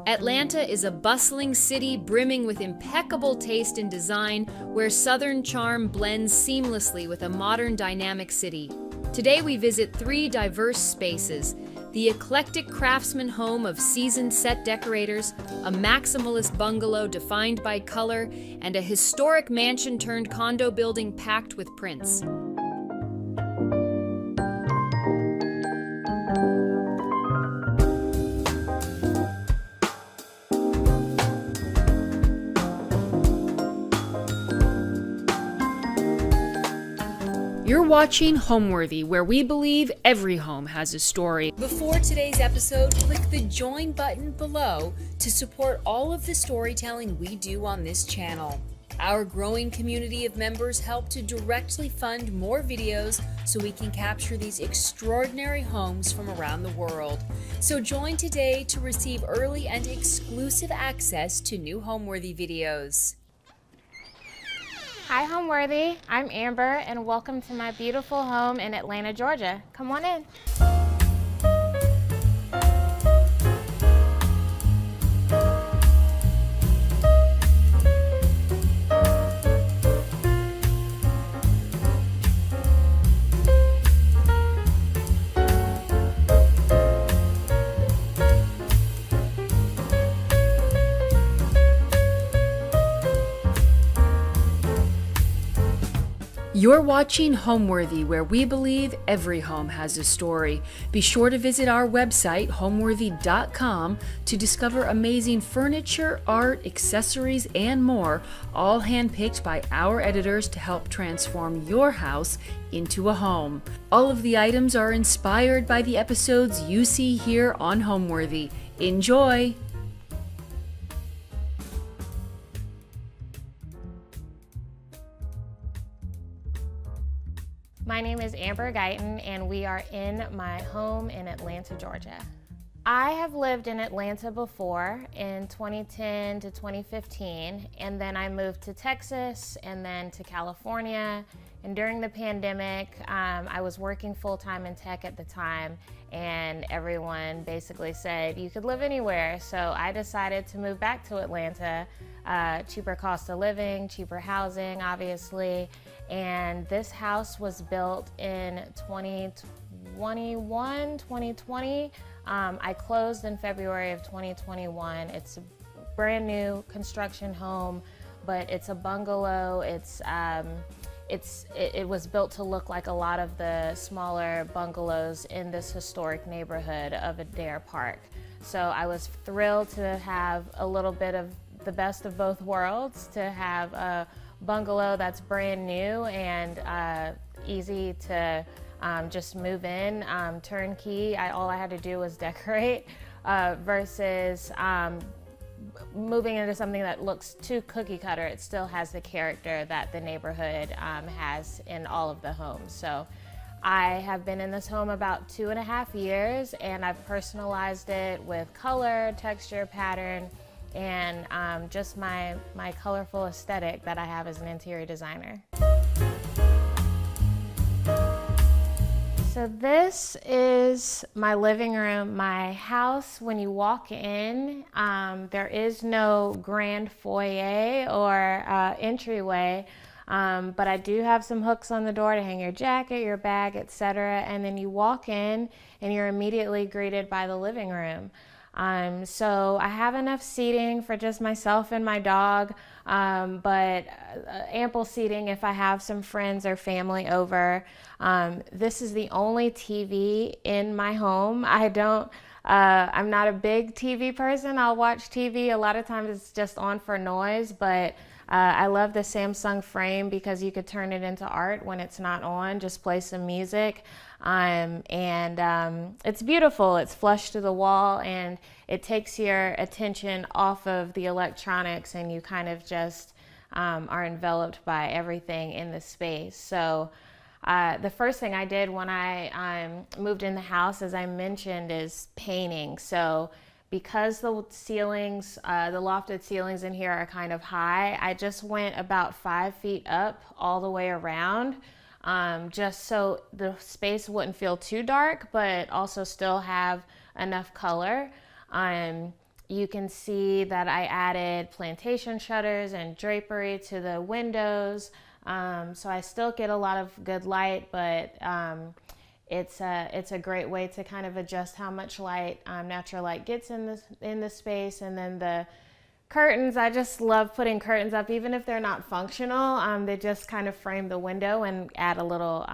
Atlanta is a bustling city brimming with impeccable taste and design, where Southern charm blends seamlessly with a modern dynamic city. Today we visit 3 diverse spaces: the eclectic Craftsman home of seasoned set decorators, a Maximalist bungalow defined by color, and a historic mansion turned condo building packed with prints. You're watching Homeworthy, where we believe every home has a story. Before today's episode, click the join button below to support all of the storytelling we do on this channel. Our growing community of members help to directly fund more videos so we can capture these extraordinary homes from around the world. So join today to receive early and exclusive access to new Homeworthy videos. Hi Homeworthy, I'm Amber and welcome to my beautiful home in Atlanta, Georgia. Come on in. You're watching Homeworthy, where we believe every home has a story. Be sure to visit our website, homeworthy.com, to discover amazing furniture, art, accessories, and more, all handpicked by our editors to help transform your house into a home. All of the items are inspired by the episodes you see here on Homeworthy. Enjoy! My name is Amber Guyton and we are in my home in Atlanta, Georgia. I have lived in Atlanta before in 2010 to 2015, and then I moved to Texas and then to California. And during the pandemic, I was working full-time in tech at the time, and everyone basically said you could live anywhere. So I decided to move back to Atlanta. Cheaper cost of living, cheaper housing, obviously. And this house was built in 2020. I closed in February of 2021. It's a brand new construction home, but it's a bungalow. It was built to look like a lot of the smaller bungalows in this historic neighborhood of Adair Park. So I was thrilled to have a little bit of the best of both worlds, to have a bungalow that's brand new and easy to just move in, turnkey. All I had to do was decorate versus moving into something that looks too cookie cutter. It still has the character that the neighborhood has in all of the homes. So I have been in this home about 2.5 years, and I've personalized it with color, texture, pattern, and just my colorful aesthetic that I have as an interior designer. So this is my living room. My house, when you walk in, there is no grand foyer or entryway, but I do have some hooks on the door to hang your jacket, your bag, etc. And then you walk in and you're immediately greeted by the living room. So I have enough seating for just myself and my dog, but ample seating if I have some friends or family over. This is the only TV in my home. I'm not a big TV person. I'll watch TV. A lot of times it's just on for noise, but I love the Samsung frame because you could turn it into art when it's not on, just play some music. It's beautiful. It's flush to the wall, and it takes your attention off of the electronics, and you kind of just are enveloped by everything in the space. So the first thing I did when I moved in the house, as I mentioned, is painting. So because the ceilings, the lofted ceilings in here are kind of high, I just went about 5 feet up all the way around, just so the space wouldn't feel too dark, but also still have enough color. You can see that I added plantation shutters and drapery to the windows. So I still get a lot of good light, but it's a great way to kind of adjust how much light, natural light gets in the space. And then the curtains, I just love putting curtains up, even if they're not functional. They just kind of frame the window and add a little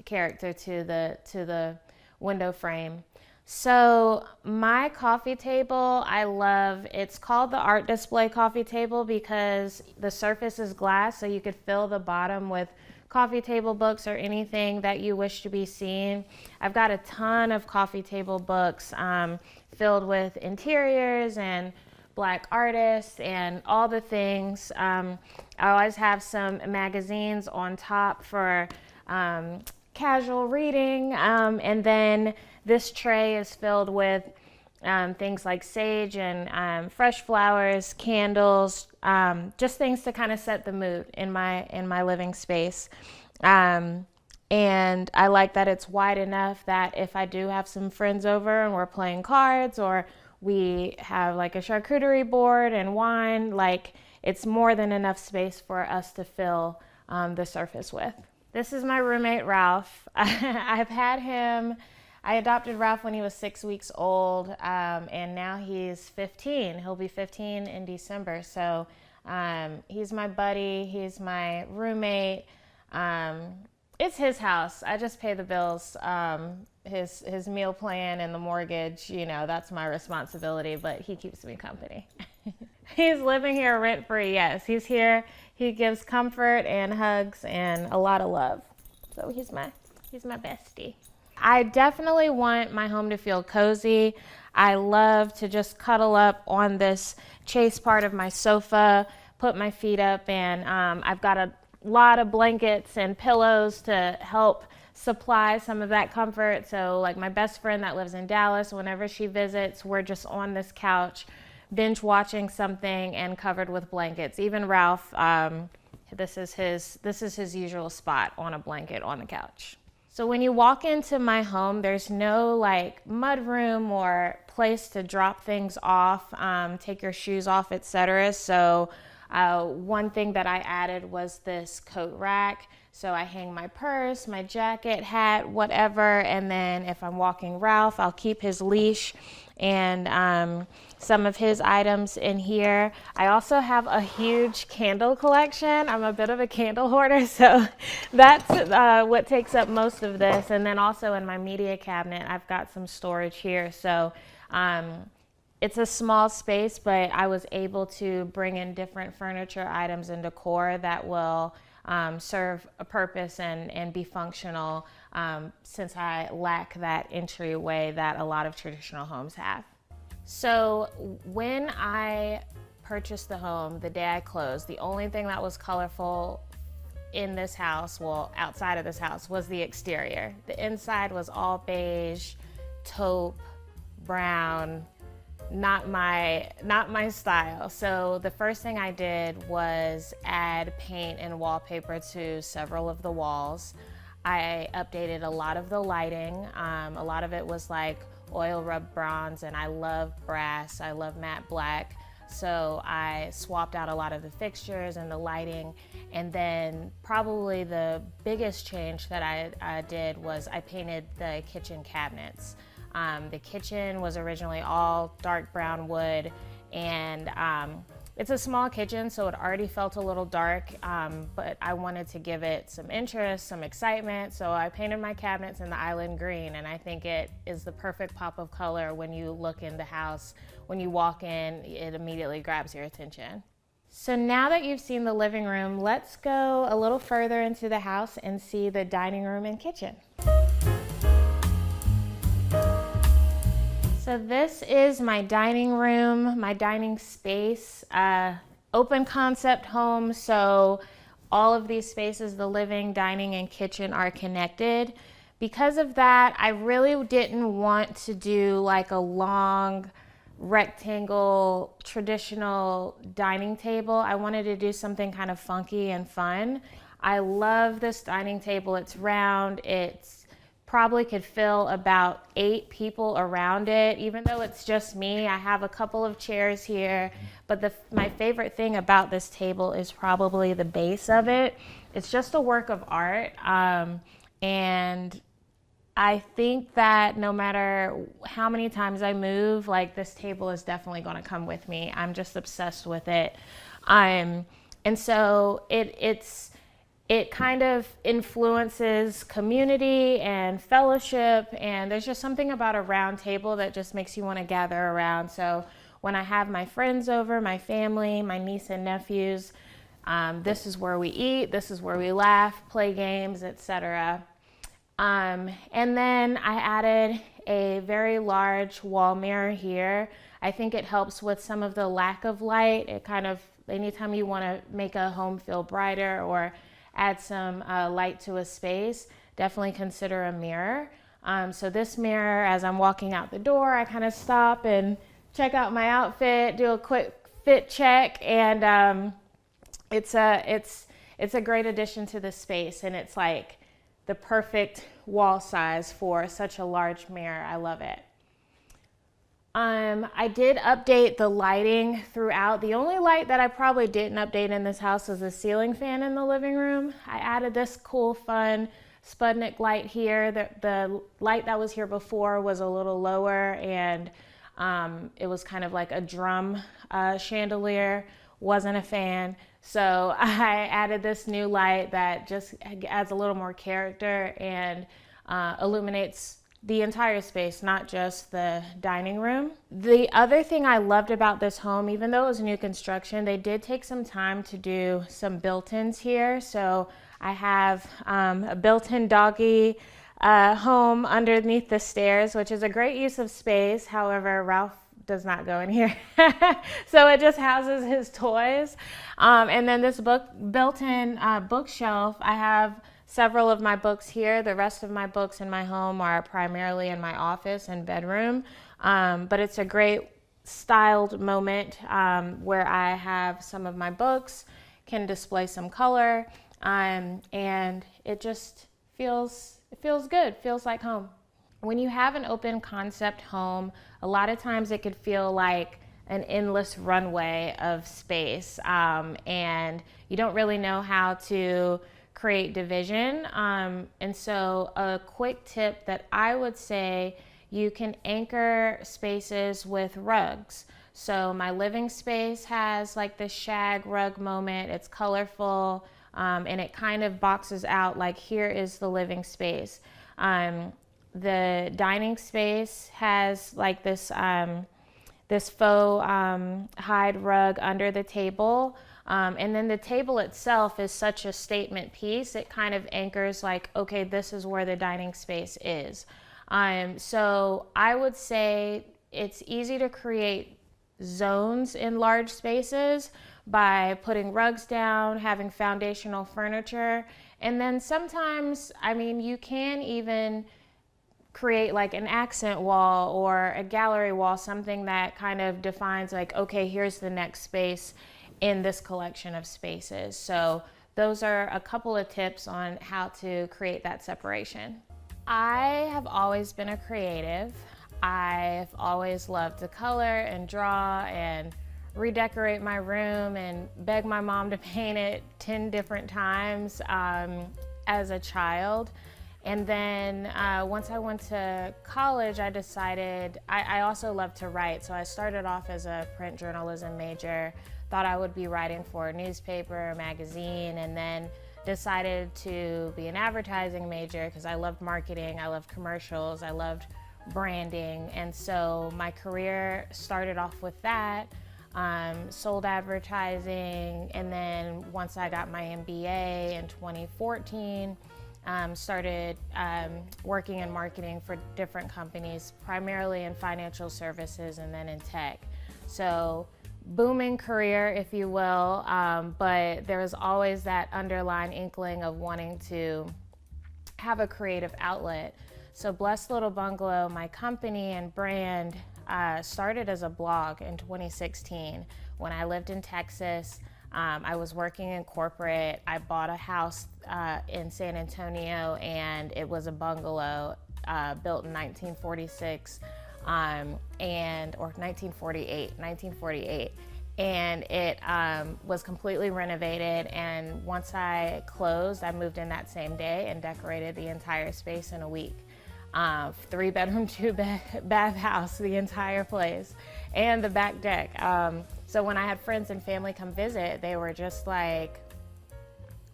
character to the window frame. So my coffee table, I love, it's called the art display coffee table because the surface is glass, so you could fill the bottom with coffee table books or anything that you wish to be seen. I've got a ton of coffee table books filled with interiors and Black artists and all the things. I always have some magazines on top for casual reading, and then this tray is filled with things like sage and fresh flowers, candles, just things to kind of set the mood in my living space. And I like that it's wide enough that if I do have some friends over and we're playing cards, or we have like a charcuterie board and wine, like it's more than enough space for us to fill the surface with. This is my roommate, Ralph. I've had him, I adopted Ralph when he was 6 weeks old, and now he's 15. He'll be 15 in December. So he's my buddy, he's my roommate. It's his house. I just pay the bills. His meal plan and the mortgage, that's my responsibility, but he keeps me company. He's living here rent-free, yes. He's here. He gives comfort and hugs and a lot of love. So he's my bestie. I definitely want my home to feel cozy. I love to just cuddle up on this chase part of my sofa, put my feet up, and I've got a lot of blankets and pillows to help supply some of that comfort. So like my best friend that lives in Dallas, whenever she visits, we're just on this couch binge watching something and covered with blankets. Even Ralph, this is his usual spot, on a blanket on the couch. So when you walk into my home, there's no like mudroom or place to drop things off, take your shoes off, etc. So one thing that I added was this coat rack. So I hang my purse, my jacket, hat, whatever, and then if I'm walking Ralph, I'll keep his leash and some of his items in here. I also have a huge candle collection. I'm a bit of a candle hoarder, so that's what takes up most of this. And then also in my media cabinet, I've got some storage here. So it's a small space, but I was able to bring in different furniture items and decor that will serve a purpose and be functional, since I lack that entryway that a lot of traditional homes have. So when I purchased the home, the day I closed, the only thing that was colorful in this house, well, outside of this house, was the exterior. The inside was all beige, taupe, brown, not my style. So the first thing I did was add paint and wallpaper to several of the walls. I updated a lot of the lighting. A lot of it was like oil rub bronze, and I love brass. I love matte black. So I swapped out a lot of the fixtures and the lighting. And then probably the biggest change that I did was I painted the kitchen cabinets. The kitchen was originally all dark brown wood, and it's a small kitchen, so it already felt a little dark, but I wanted to give it some interest, some excitement, so I painted my cabinets in the island green, and I think it is the perfect pop of color when you look in the house. When you walk in, it immediately grabs your attention. So now that you've seen the living room, let's go a little further into the house and see the dining room and kitchen. So this is my dining room, my dining space, open concept home. So all of these spaces, the living, dining, and kitchen, are connected. Because of that, I really didn't want to do like a long rectangle traditional dining table. I wanted to do something kind of funky and fun. I love this dining table. It's round, it's probably could fill about 8 people around it. Even though it's just me, I have a couple of chairs here, but my favorite thing about this table is probably the base of it. It's just a work of art, and I think that no matter how many times I move, like, this table is definitely going to come with me. I'm just obsessed with it. And so it kind of influences community and fellowship, and there's just something about a round table that just makes you want to gather around. So when I have my friends over, my family, my niece and nephews, this is where we eat, this is where we laugh, play games, etc. And then I added a very large wall mirror here. I think it helps with some of the lack of light. It kind of, anytime you want to make a home feel brighter or add some light to a space, definitely consider a mirror. So this mirror, as I'm walking out the door, I kind of stop and check out my outfit, do a quick fit check, and it's a great addition to the space, and it's like the perfect wall size for such a large mirror. I love it. I did update the lighting throughout. The only light that I probably didn't update in this house was the ceiling fan in the living room. I added this cool, fun Sputnik light here. The light that was here before was a little lower, and it was kind of like a drum chandelier. Wasn't a fan. So I added this new light that just adds a little more character and illuminates the entire space, not just the dining room. The other thing I loved about this home, even though it was new construction, they did take some time to do some built-ins here. So I have a built-in doggy home underneath the stairs, which is a great use of space. However, Ralph does not go in here. So it just houses his toys. And then this built-in bookshelf, I have several of my books here. The rest of my books in my home are primarily in my office and bedroom. But it's a great styled moment where I have some of my books, can display some color, and it just feels good, feels like home. When you have an open concept home, a lot of times it could feel like an endless runway of space, and you don't really know how to create division. And so a quick tip that I would say, you can anchor spaces with rugs. So my living space has like this shag rug moment. It's colorful, and it kind of boxes out like, here is the living space. The dining space has like this faux hide rug under the table. And then the table itself is such a statement piece. It kind of anchors like, okay, this is where the dining space is. So I would say it's easy to create zones in large spaces by putting rugs down, having foundational furniture. And then sometimes, I mean, you can even create like an accent wall or a gallery wall, something that kind of defines like, okay, here's the next space in this collection of spaces. So those are a couple of tips on how to create that separation. I have always been a creative. I've always loved to color and draw and redecorate my room and beg my mom to paint it 10 different times as a child. And then once I went to college, I decided, I also love to write. So I started off as a print journalism major, thought I would be writing for a newspaper, a magazine, and then decided to be an advertising major because I loved marketing, I loved commercials, I loved branding. And so my career started off with that, sold advertising, and then once I got my MBA in 2014, started working in marketing for different companies, primarily in financial services and then in tech. So booming career, if you will, but there was always that underlying inkling of wanting to have a creative outlet. So Blessed Little Bungalow, my company and brand, started as a blog in 2016 when I lived in Texas. I was working in corporate. I bought a house in San Antonio, and it was a bungalow built in 1946 or 1948, and it was completely renovated. And once I closed, I moved in that same day and decorated the entire space in a week. 3-bedroom, 2-bath house, the entire place, and the back deck. So when I had friends and family come visit, they were just like,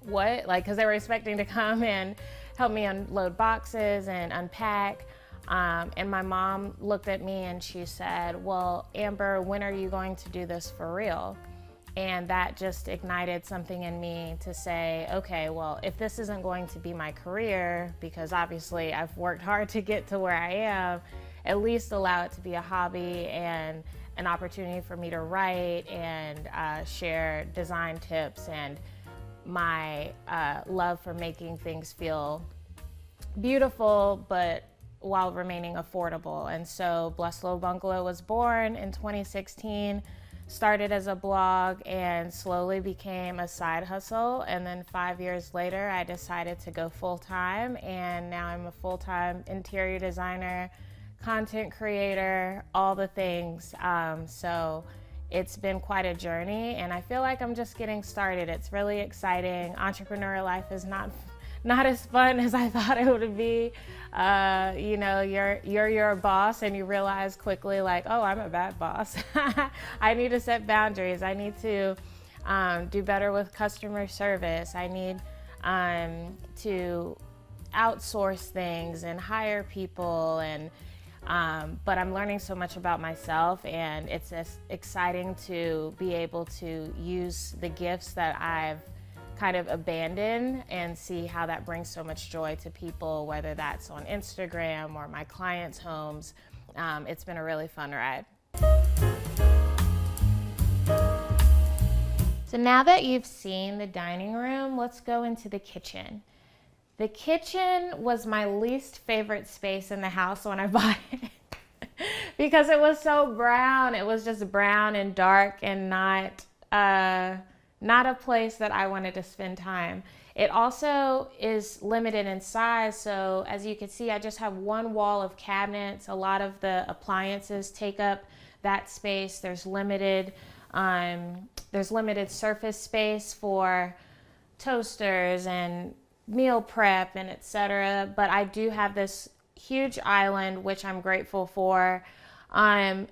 what? Like, because they were expecting to come and help me unload boxes and unpack. And my mom looked at me and she said, well, Amber, when are you going to do this for real? And that just ignited something in me to say, okay, well, if this isn't going to be my career, because obviously I've worked hard to get to where I am, at least allow it to be a hobby and an opportunity for me to write and share design tips and my love for making things feel beautiful, but while remaining affordable. And so Bungalow was born in 2016, started as a blog and slowly became a side hustle. And then 5 years later, I decided to go full-time, and now I'm a full-time interior designer, content creator, all the things. So it's been quite a journey, and I feel like I'm just getting started. It's really exciting. Entrepreneurial life is not as fun as I thought it would be. You know, you're your boss, and you realize quickly, like, oh, I'm a bad boss. I need to set boundaries. I need to do better with customer service. I need to outsource things and hire people, and but I'm learning so much about myself, and it's just exciting to be able to use the gifts that I've kind of abandon and see how that brings so much joy to people, whether that's on Instagram or my clients' homes. It's been a really fun ride. So now that you've seen the dining room, let's go into the kitchen. The kitchen was my least favorite space in the house when I bought it because it was so brown. It was just brown and dark and not a place that I wanted to spend time. It also is limited in size, so as you can see, I just have one wall of cabinets. A lot of the appliances take up that space. There's limited surface space for toasters and meal prep and etc. But I do have this huge island, which I'm grateful for.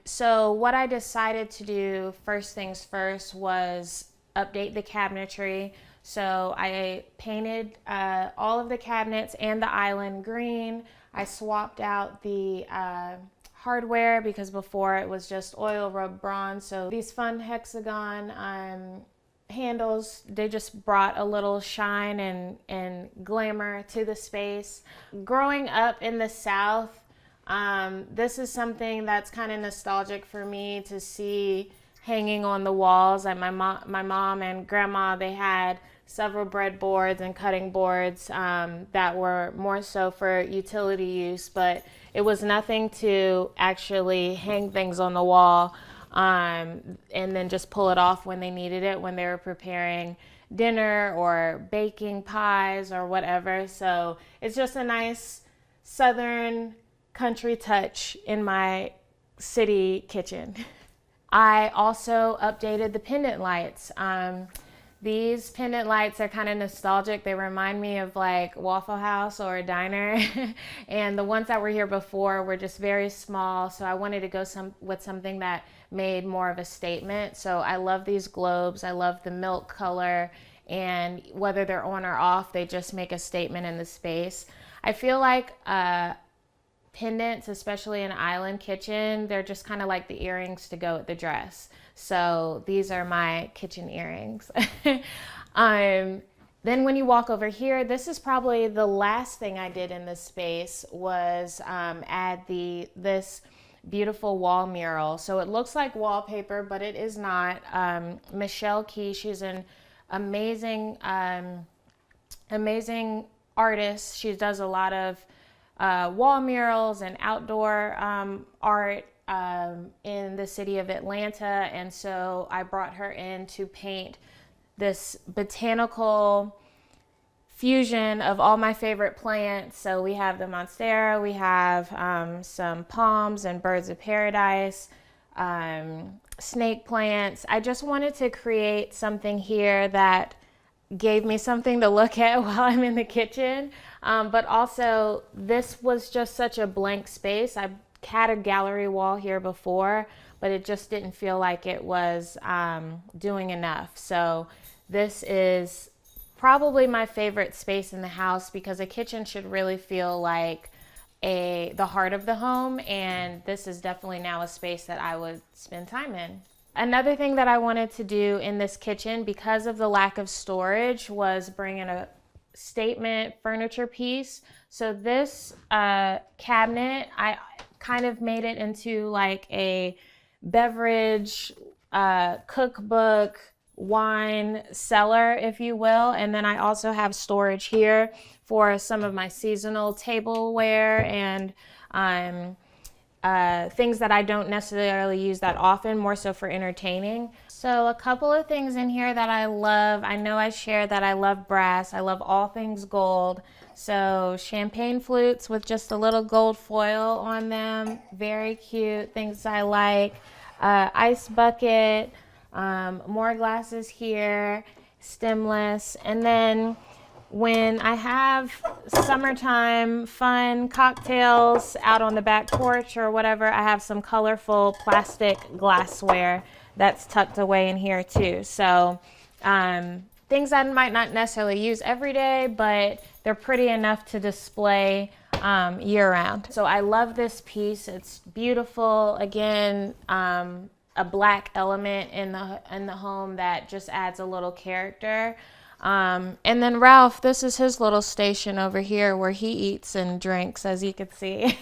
So what I decided to do first things first was update the cabinetry. So I painted all of the cabinets and the island green. I swapped out the hardware because before it was just oil rub bronze. So these fun hexagon handles, they just brought a little shine and glamour to the space. Growing up in the South, this is something that's kind of nostalgic for me to see hanging on the walls. Like my mom and grandma, they had several breadboards and cutting boards that were more so for utility use, but it was nothing to actually hang things on the wall and then just pull it off when they needed it, when they were preparing dinner or baking pies or whatever. So it's just a nice southern country touch in my city kitchen. I also updated the pendant lights. These pendant lights are kind of nostalgic. They remind me of like Waffle House or a diner. And the ones that were here before were just very small. So I wanted to go with something that made more of a statement. So I love these globes. I love the milk color. And whether they're on or off, they just make a statement in the space. I feel like pendants, especially in an island kitchen, they're just kind of like the earrings to go with the dress. So these are my kitchen earrings. Then when you walk over here, this is probably the last thing I did in this space was add this beautiful wall mural. So it looks like wallpaper, but it is not. Michelle Key, she's an amazing artist. She does a lot of wall murals and outdoor art in the city of Atlanta, and so I brought her in to paint this botanical fusion of all my favorite plants. So we have the monstera, we have some palms and birds of paradise, snake plants. I just wanted to create something here that gave me something to look at while I'm in the kitchen. But also, this was just such a blank space. I had a gallery wall here before, but it just didn't feel like it was doing enough. So this is probably my favorite space in the house, because a kitchen should really feel like the heart of the home, and this is definitely now a space that I would spend time in. Another thing that I wanted to do in this kitchen, because of the lack of storage, was bring in a statement furniture piece. So this cabinet, I kind of made it into like a beverage, cookbook, wine cellar, if you will. And then I also have storage here for some of my seasonal tableware and things that I don't necessarily use that often, more so for entertaining. So a couple of things in here that I love. I know I shared that I love brass. I love all things gold. So champagne flutes with just a little gold foil on them. Very cute, things I like. Ice bucket, more glasses here, stemless. And then when I have summertime fun cocktails out on the back porch or whatever, I have some colorful plastic glassware that's tucked away in here too. So things I might not necessarily use every day, but they're pretty enough to display year round. So I love this piece. It's beautiful. Again, a black element in the home that just adds a little character. And then Ralph, this is his little station over here where he eats and drinks, as you can see.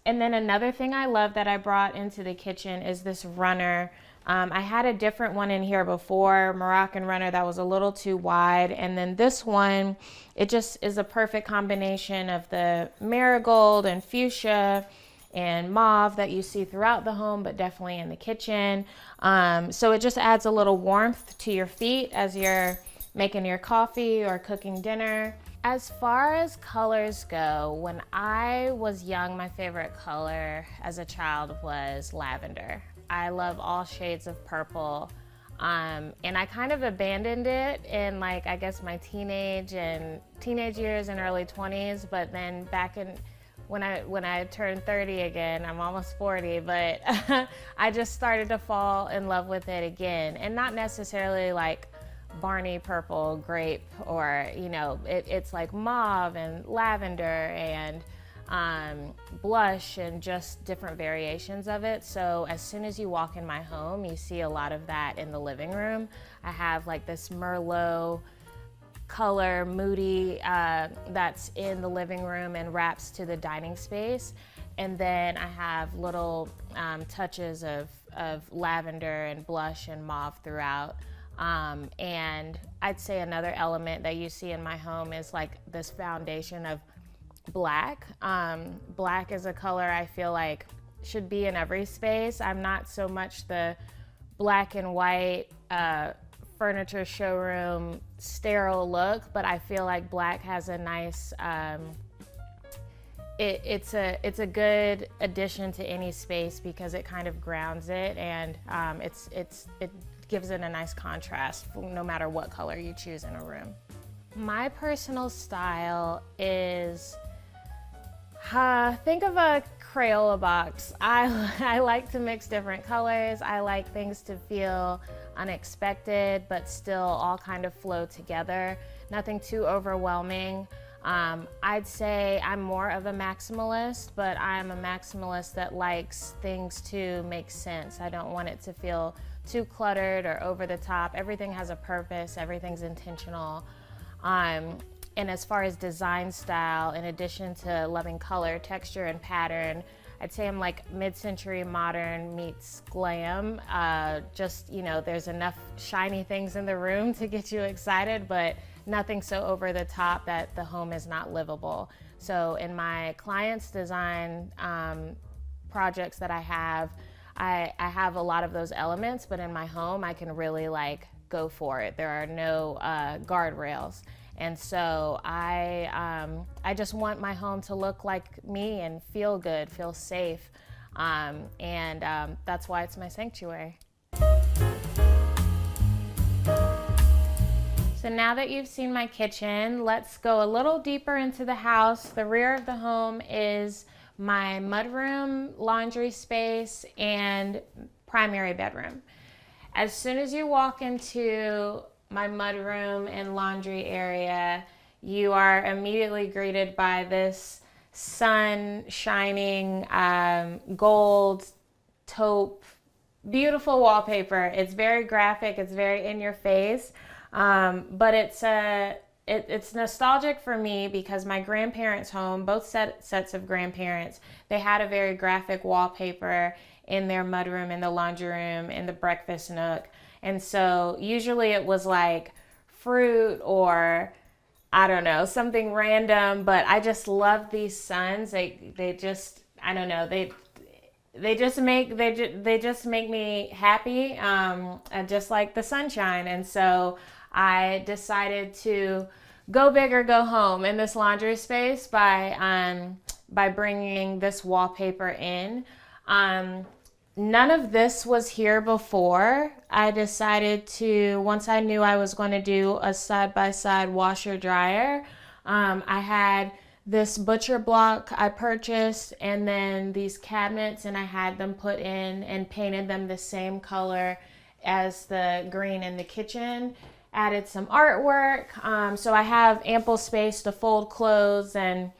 And then another thing I love that I brought into the kitchen is this runner. I had a different one in here before, Moroccan runner, that was a little too wide. And then this one, it just is a perfect combination of the marigold and fuchsia and mauve that you see throughout the home, but definitely in the kitchen. So it just adds a little warmth to your feet as you're making your coffee or cooking dinner. As far as colors go, when I was young, my favorite color as a child was lavender. I love all shades of purple. And I kind of abandoned it in, like, I guess my teenage years and early 20s, but then back in when I turned 30 again, I'm almost 40, but I just started to fall in love with it again. And not necessarily like Barney purple grape, or, you know, it's like mauve and lavender and blush and just different variations of it. So as soon as you walk in my home, you see a lot of that in the living room. I have like this Merlot color, moody, that's in the living room and wraps to the dining space. And then I have little touches of lavender and blush and mauve throughout. And I'd say another element that you see in my home is like this foundation of black. Black is a color I feel like should be in every space. I'm not so much the black and white furniture showroom sterile look, but I feel like black has a nice it's a good addition to any space because it kind of grounds it, and it gives it a nice contrast no matter what color you choose in a room. My personal style is think of a Crayola box. I like to mix different colors. I like things to feel unexpected, but still all kind of flow together. Nothing too overwhelming. I'd say I'm more of a maximalist, but I'm a maximalist that likes things to make sense. I don't want it to feel too cluttered or over the top. Everything has a purpose. Everything's intentional. And as far as design style, in addition to loving color, texture, and pattern, I'd say I'm like mid-century modern meets glam. Just, you know, there's enough shiny things in the room to get you excited, but nothing so over the top that the home is not livable. So in my clients' design projects that I have, I have a lot of those elements, but in my home, I can really like go for it. There are no guardrails. And so I just want my home to look like me and feel good, feel safe. That's why it's my sanctuary. So now that you've seen my kitchen, let's go a little deeper into the house. The rear of the home is my mudroom, laundry space, and primary bedroom. As soon as you walk into my mudroom and laundry area, you are immediately greeted by this sun shining gold taupe, beautiful wallpaper. It's very graphic, it's very in your face, but it's nostalgic for me because my grandparents' home, both sets of grandparents, they had a very graphic wallpaper in their mudroom, in the laundry room, in the breakfast nook. And so usually it was like fruit or I don't know, something random, but I just love these suns. They just, I don't know, they just make me happy, just like the sunshine. And so I decided to go big or go home in this laundry space by bringing this wallpaper in. None of this was here before. I decided to, once I knew I was going to do a side-by-side washer dryer, I had this butcher block I purchased and then these cabinets, and I had them put in and painted them the same color as the green in the kitchen. Added some artwork, so I have ample space to fold clothes and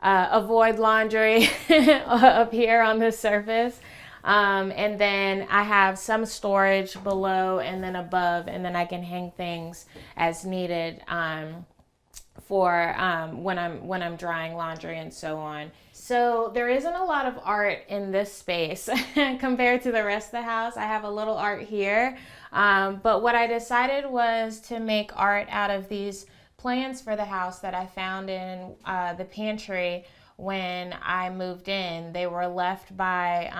avoid laundry up here on the surface. And then I have some storage below and then above, and then I can hang things as needed for when I'm drying laundry and so on. So there isn't a lot of art in this space compared to the rest of the house. I have a little art here, but what I decided was to make art out of these plans for the house that I found in the pantry when I moved in. They were left by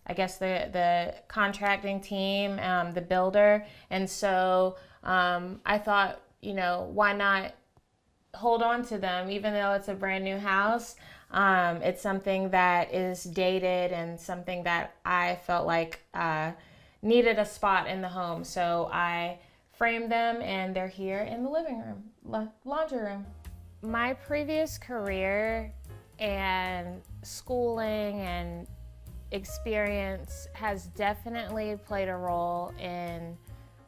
I guess the contracting team, the builder, and so I thought, you know, why not hold on to them even though it's a brand new house. It's something that is dated and something that I felt like needed a spot in the home, so I framed them and they're here in the living room, laundry room. My previous career and schooling and experience has definitely played a role in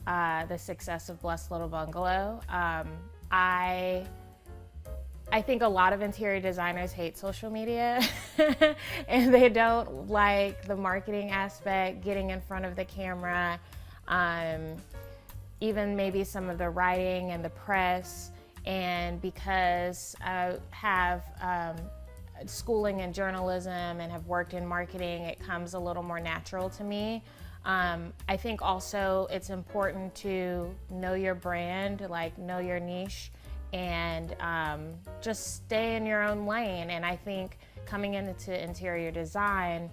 the success of Blessed Little Bungalow. I think a lot of interior designers hate social media and they don't like the marketing aspect, getting in front of the camera, even maybe some of the writing and the press. And because I have schooling in journalism and have worked in marketing, it comes a little more natural to me. I think also it's important to know your brand, like know your niche, and just stay in your own lane. And I think coming into interior design,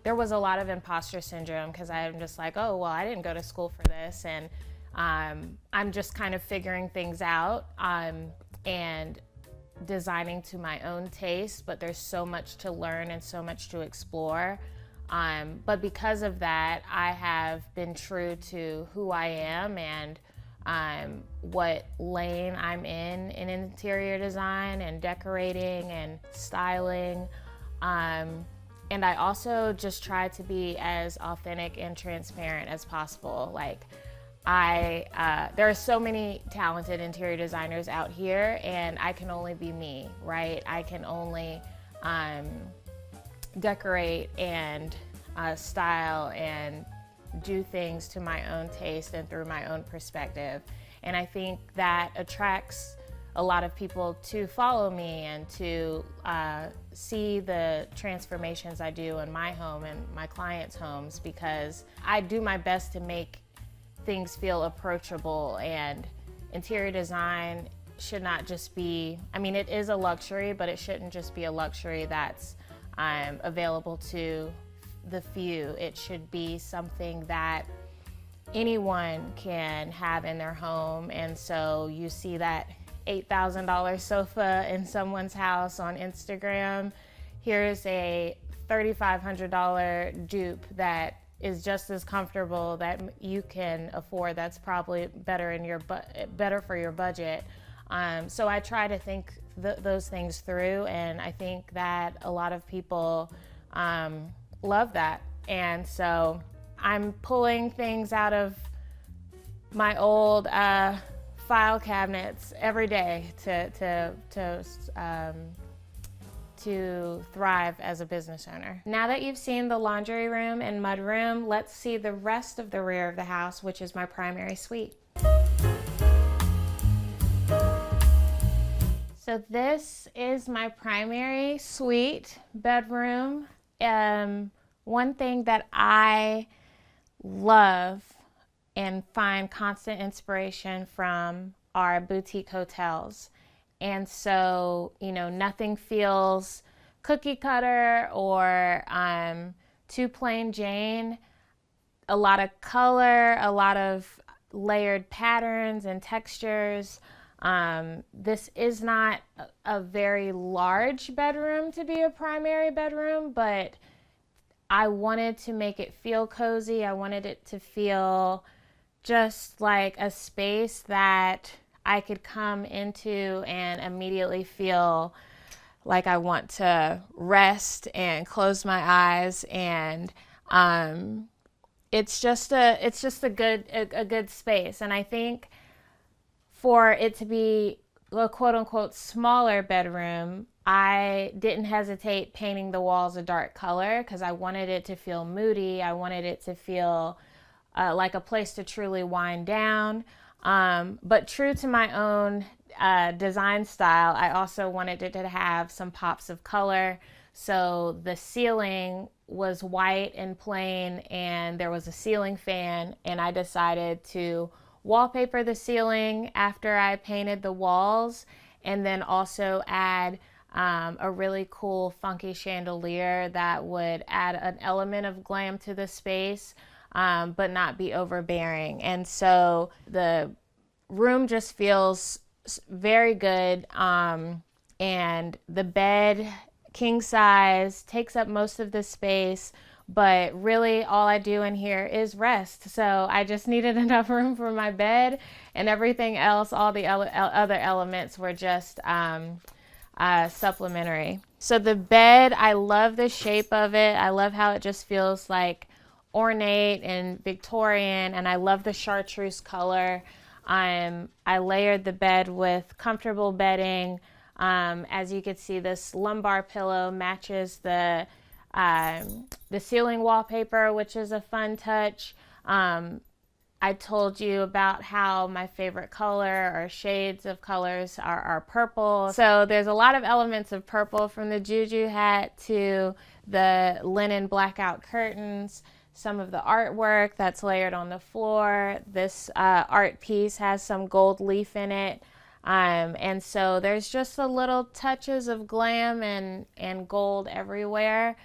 there was a lot of imposter syndrome because I'm just like, oh, well, I didn't go to school for this, and I'm just kind of figuring things out and designing to my own taste, but there's so much to learn and so much to explore. But because of that, I have been true to who I am and what lane I'm in interior design and decorating and styling. And I also just try to be as authentic and transparent as possible. Like there are so many talented interior designers out here, and I can only be me, right? I can only decorate and style and do things to my own taste and through my own perspective. And I think that attracts a lot of people to follow me and to see the transformations I do in my home and my clients' homes, because I do my best to make things feel approachable. And interior design should not just be, I mean, it is a luxury, but it shouldn't just be a luxury that's available to the few. It should be something that anyone can have in their home. And so you see that $8,000 sofa in someone's house on Instagram. Here's a $3,500 dupe that is just as comfortable, that you can afford. That's probably better better for your budget. So I try to think those things through, and I think that a lot of people love that. And so I'm pulling things out of my old file cabinets every day to thrive as a business owner. Now that you've seen the laundry room and mud room, let's see the rest of the rear of the house, which is my primary suite. So this is my primary suite bedroom. One thing that I love and find constant inspiration from are boutique hotels. And so, you know, nothing feels cookie cutter or too plain Jane. A lot of color, a lot of layered patterns and textures. This is not a very large bedroom to be a primary bedroom, but I wanted to make it feel cozy. I wanted it to feel just like a space that I could come into and immediately feel like I want to rest and close my eyes, and it's just a good space. And I think for it to be a quote unquote smaller bedroom, I didn't hesitate painting the walls a dark color because I wanted it to feel moody. I wanted it to feel like a place to truly wind down. But true to my own design style, I also wanted it to have some pops of color. So the ceiling was white and plain, and there was a ceiling fan, and I decided to wallpaper the ceiling after I painted the walls, and then also add a really cool funky chandelier that would add an element of glam to the space, but not be overbearing. And so the room just feels very good, and the bed, king size, takes up most of the space, but really all I do in here is rest. So I just needed enough room for my bed, and everything else, all the other elements were just supplementary. So the bed, I love the shape of it. I love how it just feels like ornate and Victorian, and I love the chartreuse color. I layered the bed with comfortable bedding. As you can see, this lumbar pillow matches the ceiling wallpaper, which is a fun touch. I told you about how my favorite color or shades of colors are purple. So there's a lot of elements of purple, from the juju hat to the linen blackout curtains, some of the artwork that's layered on the floor. This art piece has some gold leaf in it. And so there's just a little touches of glam and gold everywhere.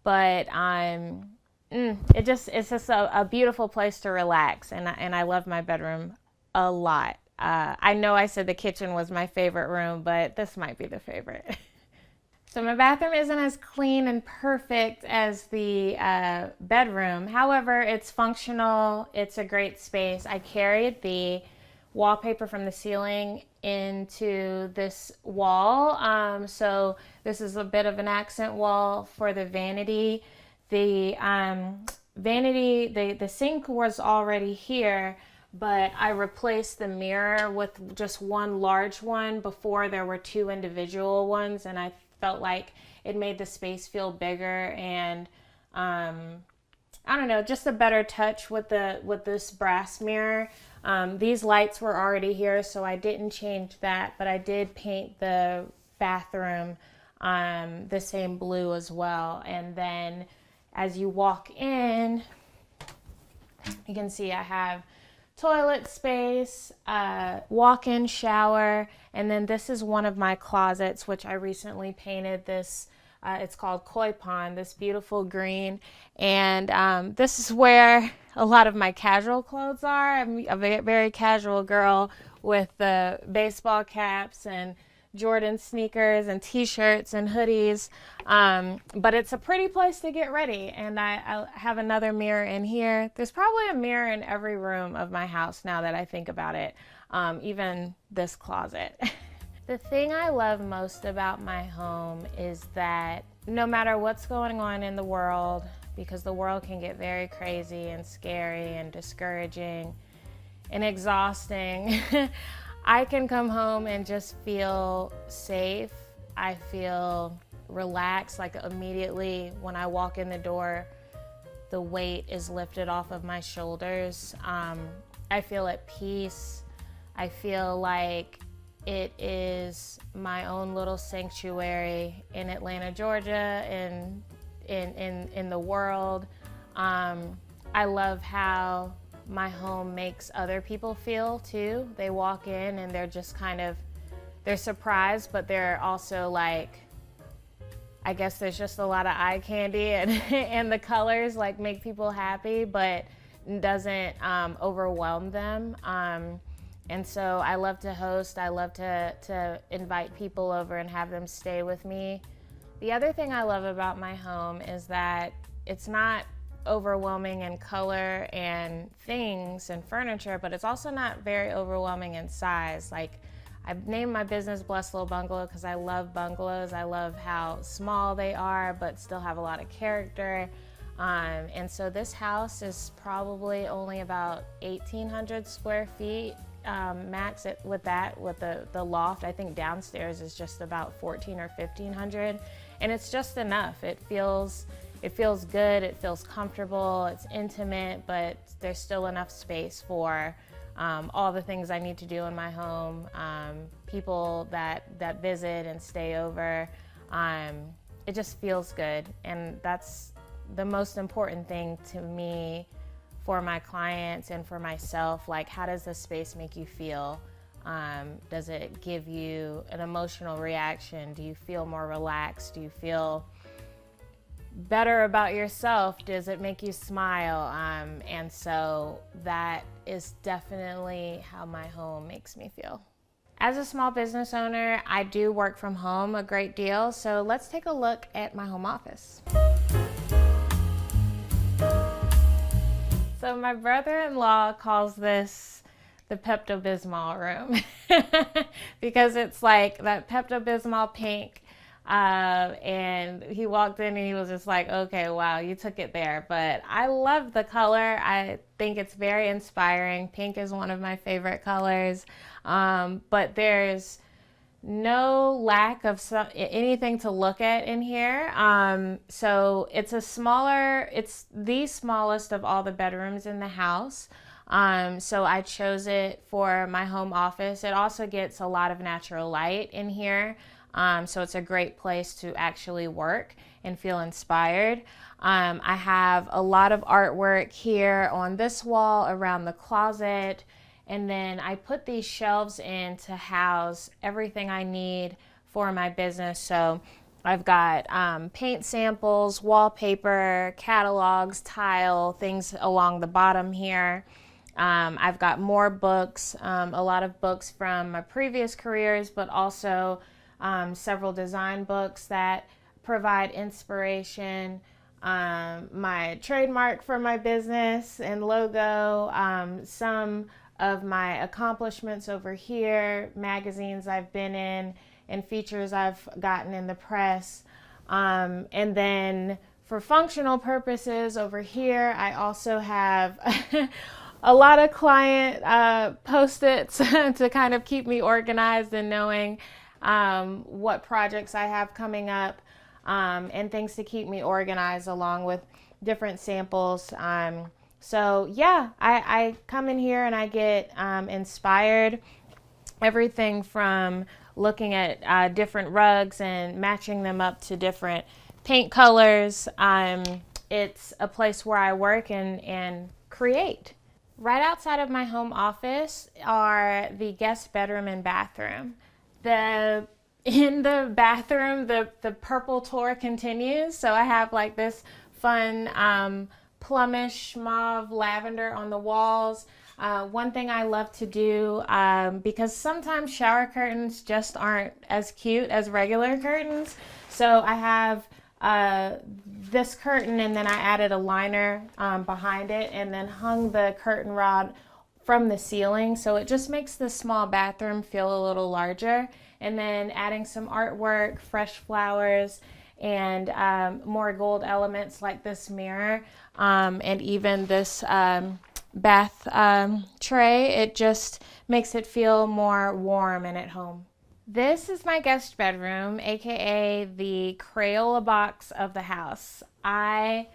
But it's just a beautiful place to relax, and I love my bedroom a lot. I know I said the kitchen was my favorite room, but this might be the favorite. So my bathroom isn't as clean and perfect as the bedroom. However, it's functional. It's a great space. I carried the wallpaper from the ceiling into this wall. So this is a bit of an accent wall for the vanity. The the sink was already here, but I replaced the mirror with just one large one. Before there were two individual ones, and I felt like it made the space feel bigger, and I don't know, just a better touch with this brass mirror. These lights were already here, so I didn't change that, but I did paint the bathroom the same blue as well. And then as you walk in, you can see I have toilet space, walk-in shower, and then this is one of my closets, which I recently painted this It's called Koi Pond, this beautiful green. And this is where a lot of my casual clothes are. I'm a very casual girl with the baseball caps and Jordan sneakers and t-shirts and hoodies. But it's a pretty place to get ready. And I have another mirror in here. There's probably a mirror in every room of my house now that I think about it, even this closet. The thing I love most about my home is that no matter what's going on in the world, because the world can get very crazy and scary and discouraging and exhausting, I can come home and just feel safe. I feel relaxed, like immediately when I walk in the door, the weight is lifted off of my shoulders. I feel at peace. I feel like it is my own little sanctuary in Atlanta, Georgia, and in the world. I love how my home makes other people feel too. They walk in and they're just they're surprised, but they're also like, I guess there's just a lot of eye candy and the colors like make people happy, but doesn't overwhelm them. And so I love to host. I love to invite people over and have them stay with me. The other thing I love about my home is that it's not overwhelming in color and things and furniture, but it's also not very overwhelming in size. Like, I've named my business Blessed Little Bungalow because I love bungalows. I love how small they are, but still have a lot of character. And so this house is probably only about 1,800 square feet. Max it with the loft. I think downstairs is just about 1,400 or 1,500, and it's just enough. It feels good, it feels comfortable, it's intimate, but there's still enough space for all the things I need to do in my home, people that visit and stay over. It just feels good, and that's the most important thing to me for my clients and for myself. Like, how does this space make you feel? Does it give you an emotional reaction? Do you feel more relaxed? Do you feel better about yourself? Does it make you smile? And so that is definitely how my home makes me feel. As a small business owner, I do work from home a great deal. So let's take a look at my home office. So my brother-in-law calls this the Pepto-Bismol room because it's like that Pepto-Bismol pink. And he walked in and he was just like, okay, wow, you took it there. But I love the color. I think it's very inspiring. Pink is one of my favorite colors. But there's no lack of anything to look at in here. So it's the smallest of all the bedrooms in the house. So I chose it for my home office. It also gets a lot of natural light in here. So it's a great place to actually work and feel inspired. I have a lot of artwork here on this wall around the closet. And then I put these shelves in to house everything I need for my business. So I've got paint samples, wallpaper, catalogs, tile, things along the bottom here. I've got more books, a lot of books from my previous careers, but also several design books that provide inspiration. My trademark for my business and logo, some of my accomplishments over here, magazines I've been in, and features I've gotten in the press. And then for functional purposes over here, I also have a lot of client post-its to kind of keep me organized and knowing what projects I have coming up, and things to keep me organized, along with different samples. So yeah, I come in here and I get inspired. Everything from looking at different rugs and matching them up to different paint colors. It's a place where I work and create. Right outside of my home office are the guest bedroom and bathroom. The in the bathroom, the purple tour continues. So I have like this fun plumish mauve lavender on the walls. One thing I love to do, because sometimes shower curtains just aren't as cute as regular curtains. So I have this curtain, and then I added a liner behind it, and then hung the curtain rod from the ceiling. So it just makes the small bathroom feel a little larger. And then adding some artwork, fresh flowers, and more gold elements like this mirror, and even this bath tray. It just makes it feel more warm and at home. This is my guest bedroom, aka the Crayola box of the house. I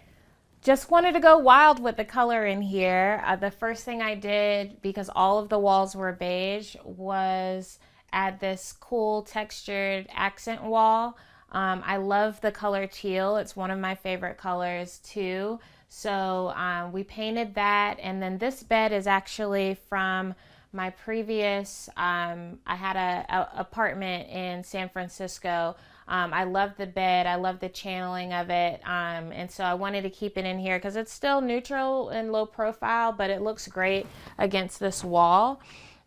just wanted to go wild with the color in here. The first thing I did, because all of the walls were beige, was add this cool textured accent wall. I love the color teal. It's one of my favorite colors too. So we painted that, and then this bed is actually from my previous, I had a apartment in San Francisco. I love the bed, I love the channeling of it, and so I wanted to keep it in here because it's still neutral and low profile, but it looks great against this wall.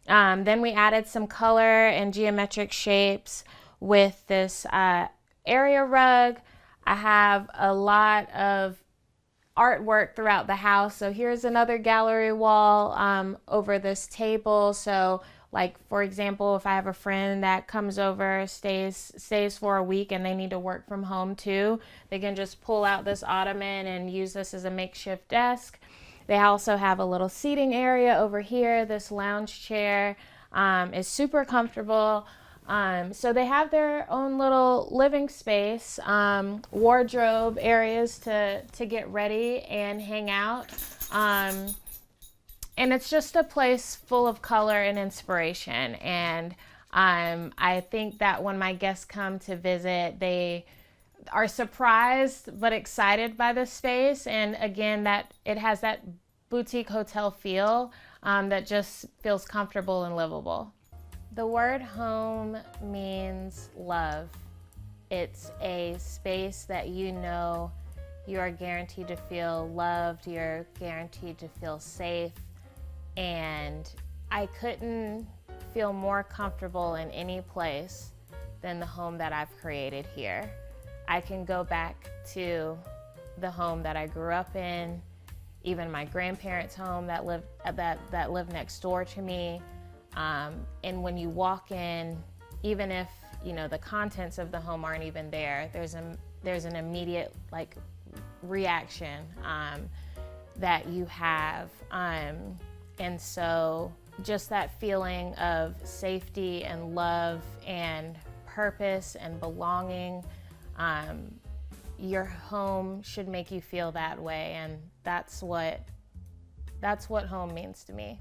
Then we added some color and geometric shapes with this area rug. I have a lot of artwork throughout the house. So here's another gallery wall over this table. So like, for example, if I have a friend that comes over, stays for a week, and they need to work from home too, they can just pull out this ottoman and use this as a makeshift desk. They also have a little seating area over here. This lounge chair is super comfortable. So they have their own little living space, wardrobe areas to get ready and hang out. And it's just a place full of color and inspiration. And I think that when my guests come to visit, they are surprised but excited by the space. And again, that it has that boutique hotel feel that just feels comfortable and livable. The word home means love. It's a space that you know you are guaranteed to feel loved, you're guaranteed to feel safe, and I couldn't feel more comfortable in any place than the home that I've created here. I can go back to the home that I grew up in, even my grandparents' home that lived next door to me. And when you walk in, even if the contents of the home aren't even there, there's an immediate like reaction that you have, and so just that feeling of safety and love and purpose and belonging, your home should make you feel that way, and that's what home means to me.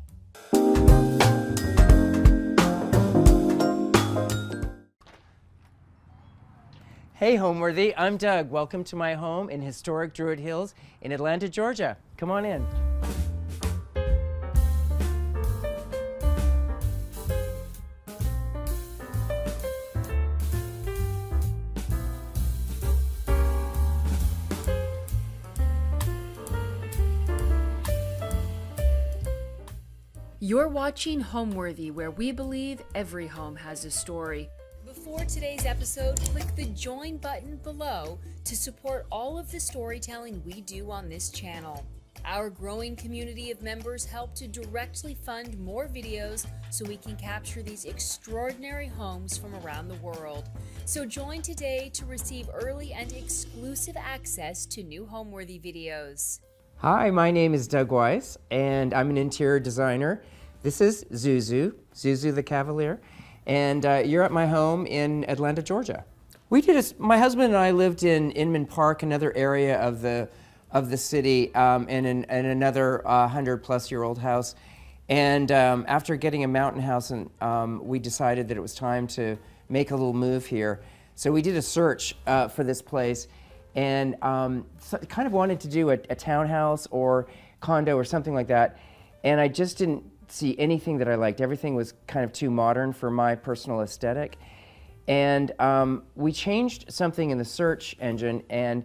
Hey Homeworthy, I'm Doug. Welcome to my home in historic Druid Hills in Atlanta, Georgia. Come on in. You're watching Homeworthy, where we believe every home has a story. Before today's episode, click the join button below to support all of the storytelling we do on this channel. Our growing community of members help to directly fund more videos so we can capture these extraordinary homes from around the world. So join today to receive early and exclusive access to new Homeworthy videos. Hi, my name is Doug Weiss, and I'm an interior designer. This is Zuzu the Cavalier, and you're at my home in Atlanta, Georgia. My husband and I lived in Inman Park, another area of the city, in another 100-plus-year-old house. And after getting a mountain house, we decided that it was time to make a little move here. So we did a search for this place, and kind of wanted to do a townhouse or condo or something like that. And I just didn't see anything that I liked. Everything was kind of too modern for my personal aesthetic. And we changed something in the search engine, and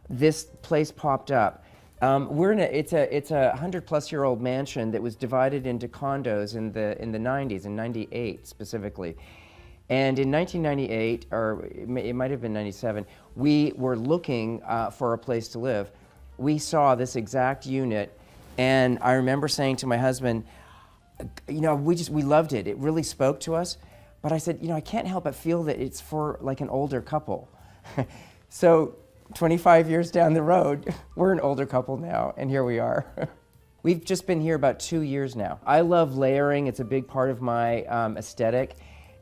this place popped up. It's a 100-plus-year-old mansion that was divided into condos in the 90s, in '98 specifically. And in 1998, or it might have been '97, we were looking for a place to live. We saw this exact unit, and I remember saying to my husband, you know, we loved it. It really spoke to us. But I said, you know, I can't help but feel that it's for like an older couple. So 25 years down the road, we're an older couple now, and here we are. We've just been here about 2 years now. I love layering. It's a big part of my aesthetic.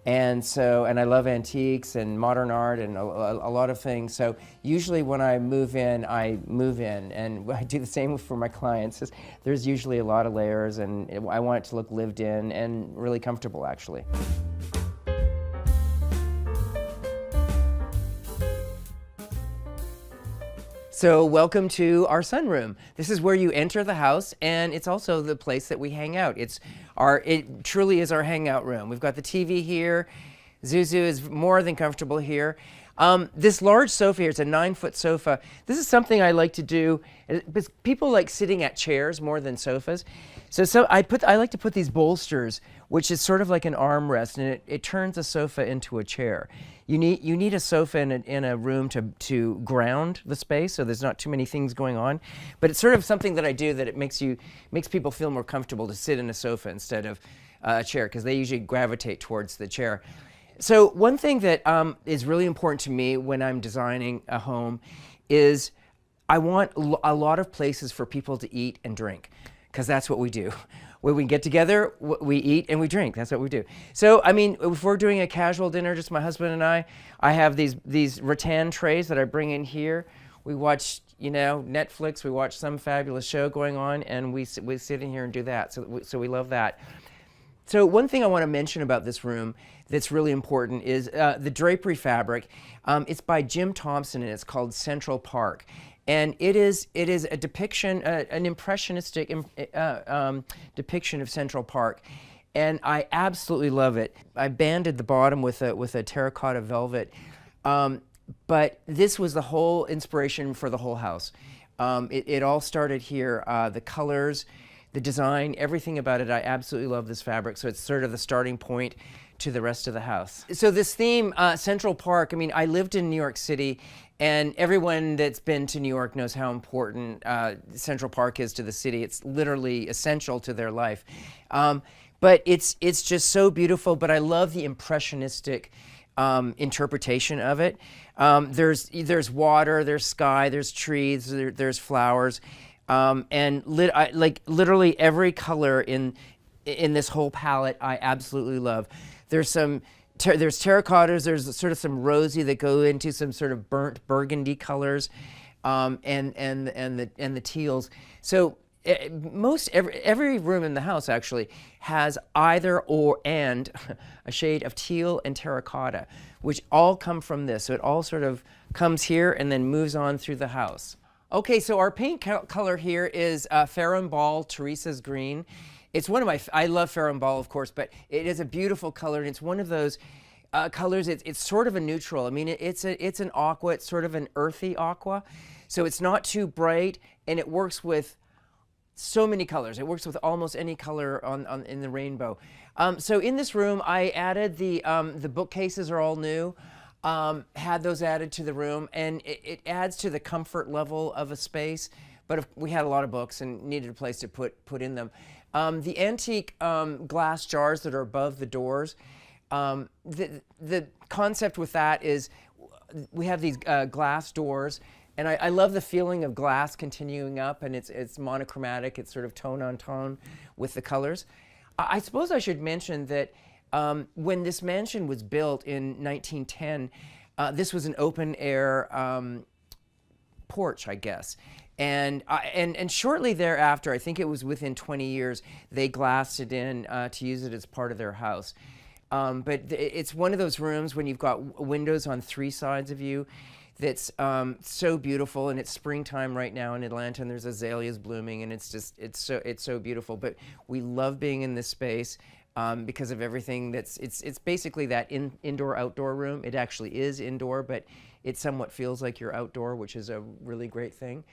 And I love antiques and modern art and a lot of things. So usually when I move in, and I do the same for my clients. There's usually a lot of layers, and I want it to look lived in and really comfortable, actually. So welcome to our sunroom. This is where you enter the house, and it's also the place that we hang out. It truly is our hangout room. We've got the TV here. Zuzu is more than comfortable here. This large sofa here, it's a 9-foot sofa. This is something I like to do, because people like sitting at chairs more than sofas. So I like to put these bolsters, which is sort of like an armrest, and it turns a sofa into a chair. You need a sofa in a room to ground the space, so there's not too many things going on. But it's sort of something that I do that it makes people feel more comfortable to sit in a sofa instead of a chair, because they usually gravitate towards the chair. So one thing that is really important to me when I'm designing a home is I want a lot of places for people to eat and drink, because that's what we do. When we get together, we eat and we drink. That's what we do. So, I mean, if we're doing a casual dinner, just my husband and I have these rattan trays that I bring in here. We watch, Netflix. We watch some fabulous show going on, and we sit in here and do that. So we love that. So one thing I want to mention about this room that's really important is the drapery fabric. It's by Jim Thompson, and it's called Central Park. And it is a depiction, an impressionistic depiction of Central Park, and I absolutely love it. I banded the bottom with a terracotta velvet, but this was the whole inspiration for the whole house. It all started here. The colors, the design, everything about it. I absolutely love this fabric. So it's sort of the starting point to the rest of the house. So this theme, Central Park. I mean, I lived in New York City. And everyone that's been to New York knows how important Central Park is to the city. It's literally essential to their life. But it's just so beautiful. But I love the impressionistic interpretation of it. There's water, there's sky, there's trees, there's flowers, and literally every color in this whole palette I absolutely love. There's terracottas, there's sort of some rosy that go into some sort of burnt burgundy colors, and the teals. So every room in the house actually has either or and a shade of teal and terracotta, which all come from this. So it all sort of comes here and then moves on through the house. Okay, so our paint color here is Ferrum Ball Teresa's Green. It's one of I love Ferrum Ball, of course, but it is a beautiful color, and it's one of those colors. It's sort of a neutral. I mean, it's an aqua. It's sort of an earthy aqua, so it's not too bright, and it works with so many colors. It works with almost any color in the rainbow. So in this room, I added the bookcases are all new. Had those added to the room, and it adds to the comfort level of a space. But if we had a lot of books and needed a place to put in them. The antique glass jars that are above the doors, the concept with that is we have these glass doors, and I love the feeling of glass continuing up, and it's monochromatic. It's sort of tone on tone with the colors. I suppose I should mention that when this mansion was built in 1910, this was an open air porch, I guess. And shortly thereafter, I think it was within 20 years, they glassed it in to use it as part of their house. But it's one of those rooms when you've got windows on 3 sides of you that's so beautiful, and it's springtime right now in Atlanta, and there's azaleas blooming, and it's so beautiful. But we love being in this space. because of everything it's basically that indoor-outdoor room. It actually is indoor, but it somewhat feels like you're outdoor, which is a really great thing.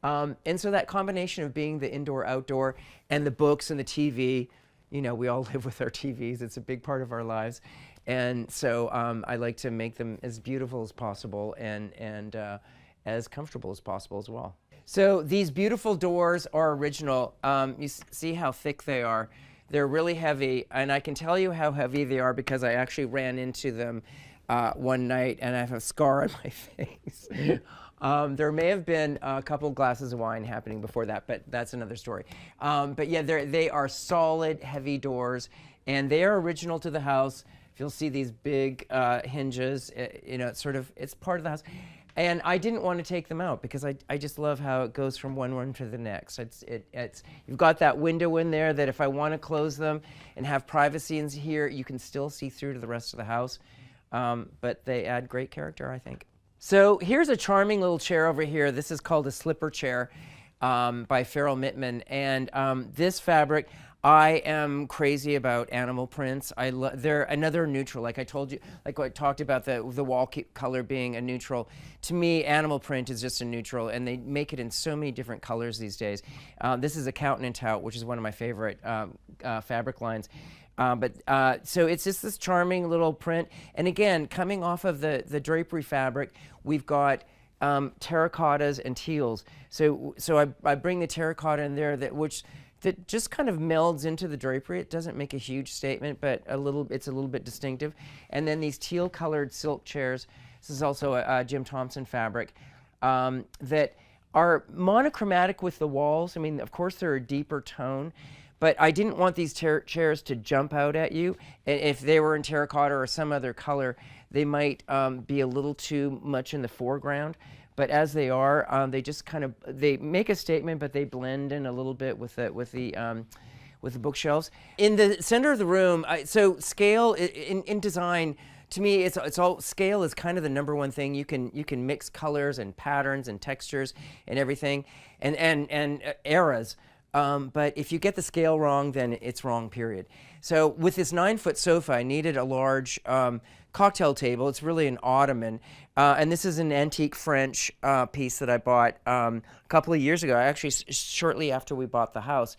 And so that combination of being the indoor-outdoor and the books and the TV, you know, we all live with our TVs. It's a big part of our lives. And so I like to make them as beautiful as possible and as comfortable as possible as well. So these beautiful doors are original. You see how thick they are. They're really heavy, and I can tell you how heavy they are because I actually ran into them one night, and I have a scar on my face. There may have been a couple glasses of wine happening before that, but that's another story. But yeah, they are solid, heavy doors, and they are original to the house. You'll see these big hinges. You know, it's part of the house. And I didn't want to take them out because I just love how it goes from one room to the next. You've got that window in there that if I want to close them and have privacy in here, you can still see through to the rest of the house. But they add great character, I think. So here's a charming little chair over here. This is called a slipper chair by Farrell Mittman. And this fabric, I am crazy about animal prints. They're another neutral. Like I told you, like I talked about the wall color being a neutral. To me, animal print is just a neutral, and they make it in so many different colors these days. This is a Countenance Tout, which is one of my favorite fabric lines. So it's just this charming little print. And again, coming off of the drapery fabric, we've got terracottas and teals. So I bring the terracotta in there that just kind of melds into the drapery. It doesn't make a huge statement, but it's a little bit distinctive. And then these teal colored silk chairs. This is also a Jim Thompson fabric that are monochromatic with the walls. I mean, of course, they're a deeper tone, but I didn't want these chairs to jump out at you. If they were in terracotta or some other color, they might be a little too much in the foreground. But as they are, they just they make a statement, but they blend in a little bit with the bookshelves. In the center of the room, so scale in design, to me, it's all scale is kind of the number one thing. You can mix colors and patterns and textures and everything, and eras. But if you get the scale wrong, then it's wrong, period. So with this 9-foot sofa, I needed a large cocktail table. It's really an ottoman. And this is an antique French piece that I bought a couple of years ago, actually shortly after we bought the house.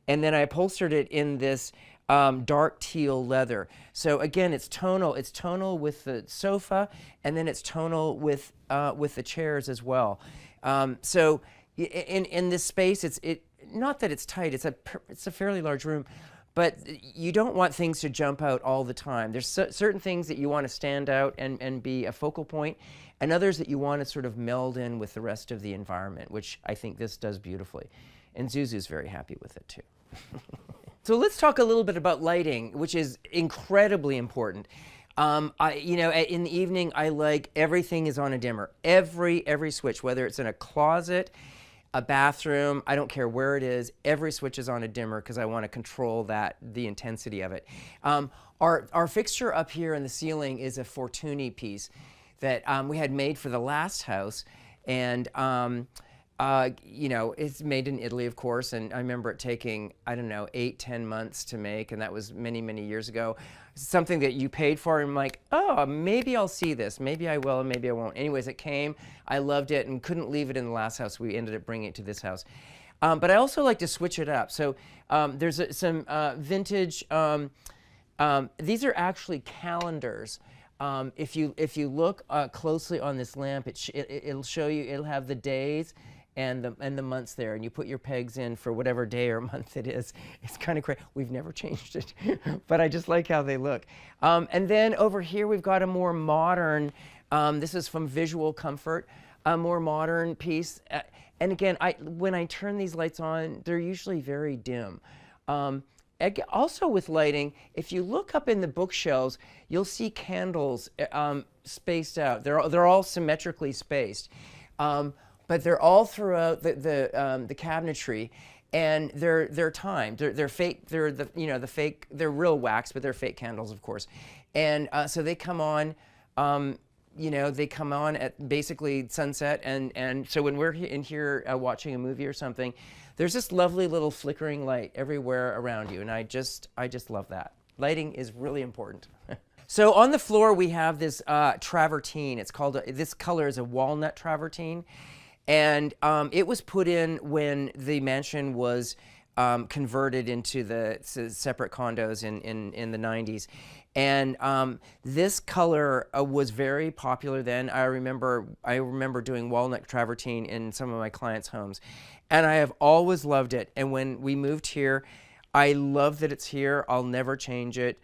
And then I upholstered it in this dark teal leather. So again, it's tonal. It's tonal with the sofa, and then it's tonal with the chairs as well. So in this space, not that it's tight. It's a fairly large room, but you don't want things to jump out all the time. There's certain things that you want to stand out and be a focal point, and others that you want to sort of meld in with the rest of the environment, which I think this does beautifully. And Zuzu's very happy with it too. So let's talk a little bit about lighting, which is incredibly important. In the evening, I like everything is on a dimmer. Every switch, whether it's in a closet, a bathroom, I don't care where it is, every switch is on a dimmer because I want to control the intensity of it. Our fixture up here in the ceiling is a Fortuny piece that we had made for the last house, and it's made in Italy, of course, and I remember it taking, 8-10 months to make, and that was many, many years ago. Something that you paid for, and I'm like, oh, maybe I'll see this. Maybe I will, and maybe I won't. Anyways, it came. I loved it and couldn't leave it in the last house. We ended up bringing it to this house. But I also like to switch it up. So there's some vintage, these are actually calendars. If you look closely on this lamp, it'll show you, it'll have the days and the months there, and you put your pegs in for whatever day or month it is. It's kind of crazy. We've never changed it, but I just like how they look. And then over here we've got a more modern, this is from Visual Comfort, a more modern piece. And again, when I turn these lights on, they're usually very dim. Also with lighting, if you look up in the bookshelves, you'll see candles spaced out. They're all symmetrically spaced. But they're all throughout the cabinetry, and they're timed. They're fake. They're the fake. They're real wax, but they're fake candles, of course. And so they come on you know, they come on at basically sunset, and so when we're in here watching a movie or something, there's this lovely little flickering light everywhere around you, and I just love that. Lighting is really important. So on the floor we have this travertine. It's called, this color is a walnut travertine, and it was put in when the mansion was converted into the separate condos in the 90s. And this color was very popular then. I remember doing walnut travertine in some of my clients' homes, and I have always loved it. And when we moved here, I love that it's here. I'll never change it,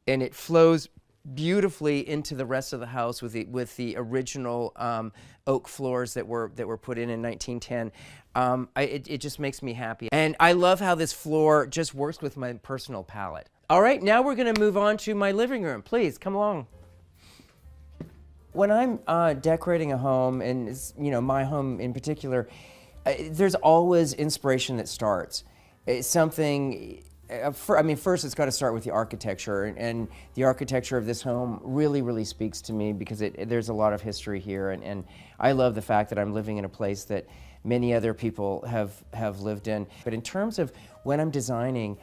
and it flows beautifully into the rest of the house with the original oak floors that were put in 1910. It just makes me happy, and I love how this floor just works with my personal palette. All right, now we're going to move on to my living room. Please come along. When I'm decorating a home, and you know, my home in particular, there's always inspiration that starts. It's something. I mean, first it's got to start with the architecture, and the architecture of this home really speaks to me because there's a lot of history here, and I love the fact that I'm living in a place that many other people have lived in. But in terms of when I'm designing,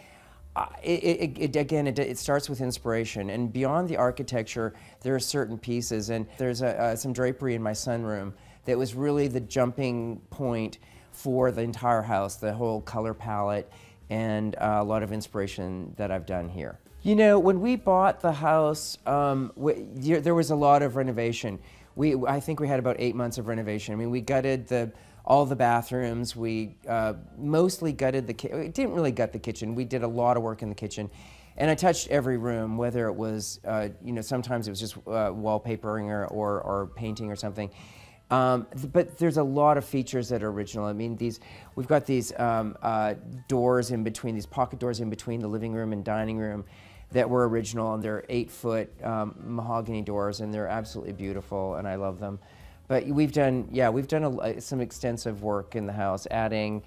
it starts with inspiration, and beyond the architecture, there are certain pieces, and there's some drapery in my sunroom that was really the jumping point for the entire house, the whole color palette, and a lot of inspiration that I've done here. You know, when we bought the house, there was a lot of renovation. I think we had about 8 months of renovation. I mean, we gutted all the bathrooms. We mostly gutted the kitchen. We didn't really gut the kitchen. We did a lot of work in the kitchen. And I touched every room, whether it was, you know, sometimes it was just wallpapering or painting or something. But there's a lot of features that are original. I mean, we've got these doors in between, these pocket doors in between the living room and dining room that were original, and they're 8-foot mahogany doors, and they're absolutely beautiful, and I love them. But we've done some extensive work in the house, adding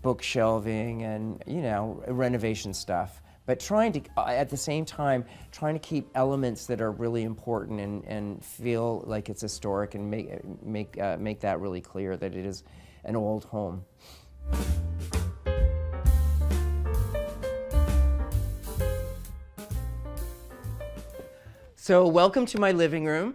book shelving and, you know, renovation stuff. But trying to, at the same time, trying to keep elements that are really important and feel like it's historic, and make that really clear that it is an old home. So welcome to my living room,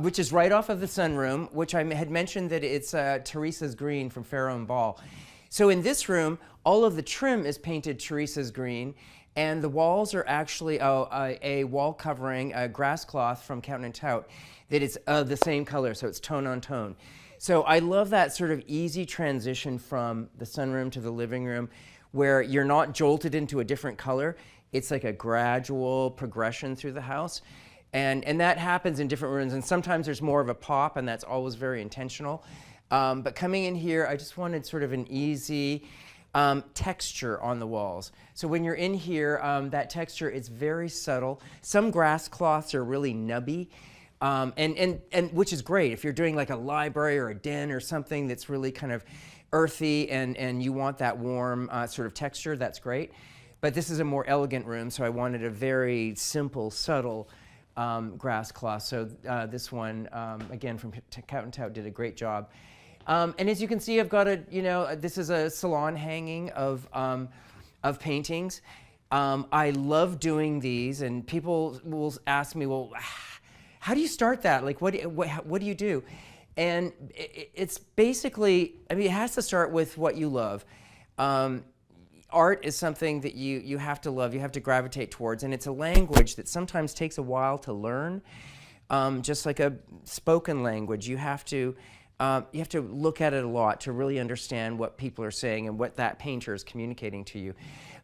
which is right off of the sunroom, which I had mentioned that it's Teresa's green from Farrow and Ball. So in this room, all of the trim is painted Teresa's green, and the walls are actually a wall covering, a grass cloth from Count & Tout that is the same color, so it's tone on tone. So I love that sort of easy transition from the sunroom to the living room, where you're not jolted into a different color. It's like a gradual progression through the house. And that happens in different rooms, and sometimes there's more of a pop, and that's always very intentional. But coming in here, I just wanted sort of an easy texture on the walls. So when you're in here, that texture is very subtle. Some grass cloths are really nubby, and which is great if you're doing like a library or a den or something that's really kind of earthy, and you want that warm sort of texture. That's great. But this is a more elegant room, so I wanted a very simple, subtle grass cloth. So this one, again, from Count & Tout, did a great job. And as you can see, I've got this is a salon hanging of paintings. I love doing these, and people will ask me, well, how do you start that? Like, what do you do? And it's basically, I mean, it has to start with what you love. Art is something that you have to love, you have to gravitate towards, and it's a language that sometimes takes a while to learn. Just like a spoken language, you have to look at it a lot to really understand what people are saying and what that painter is communicating to you.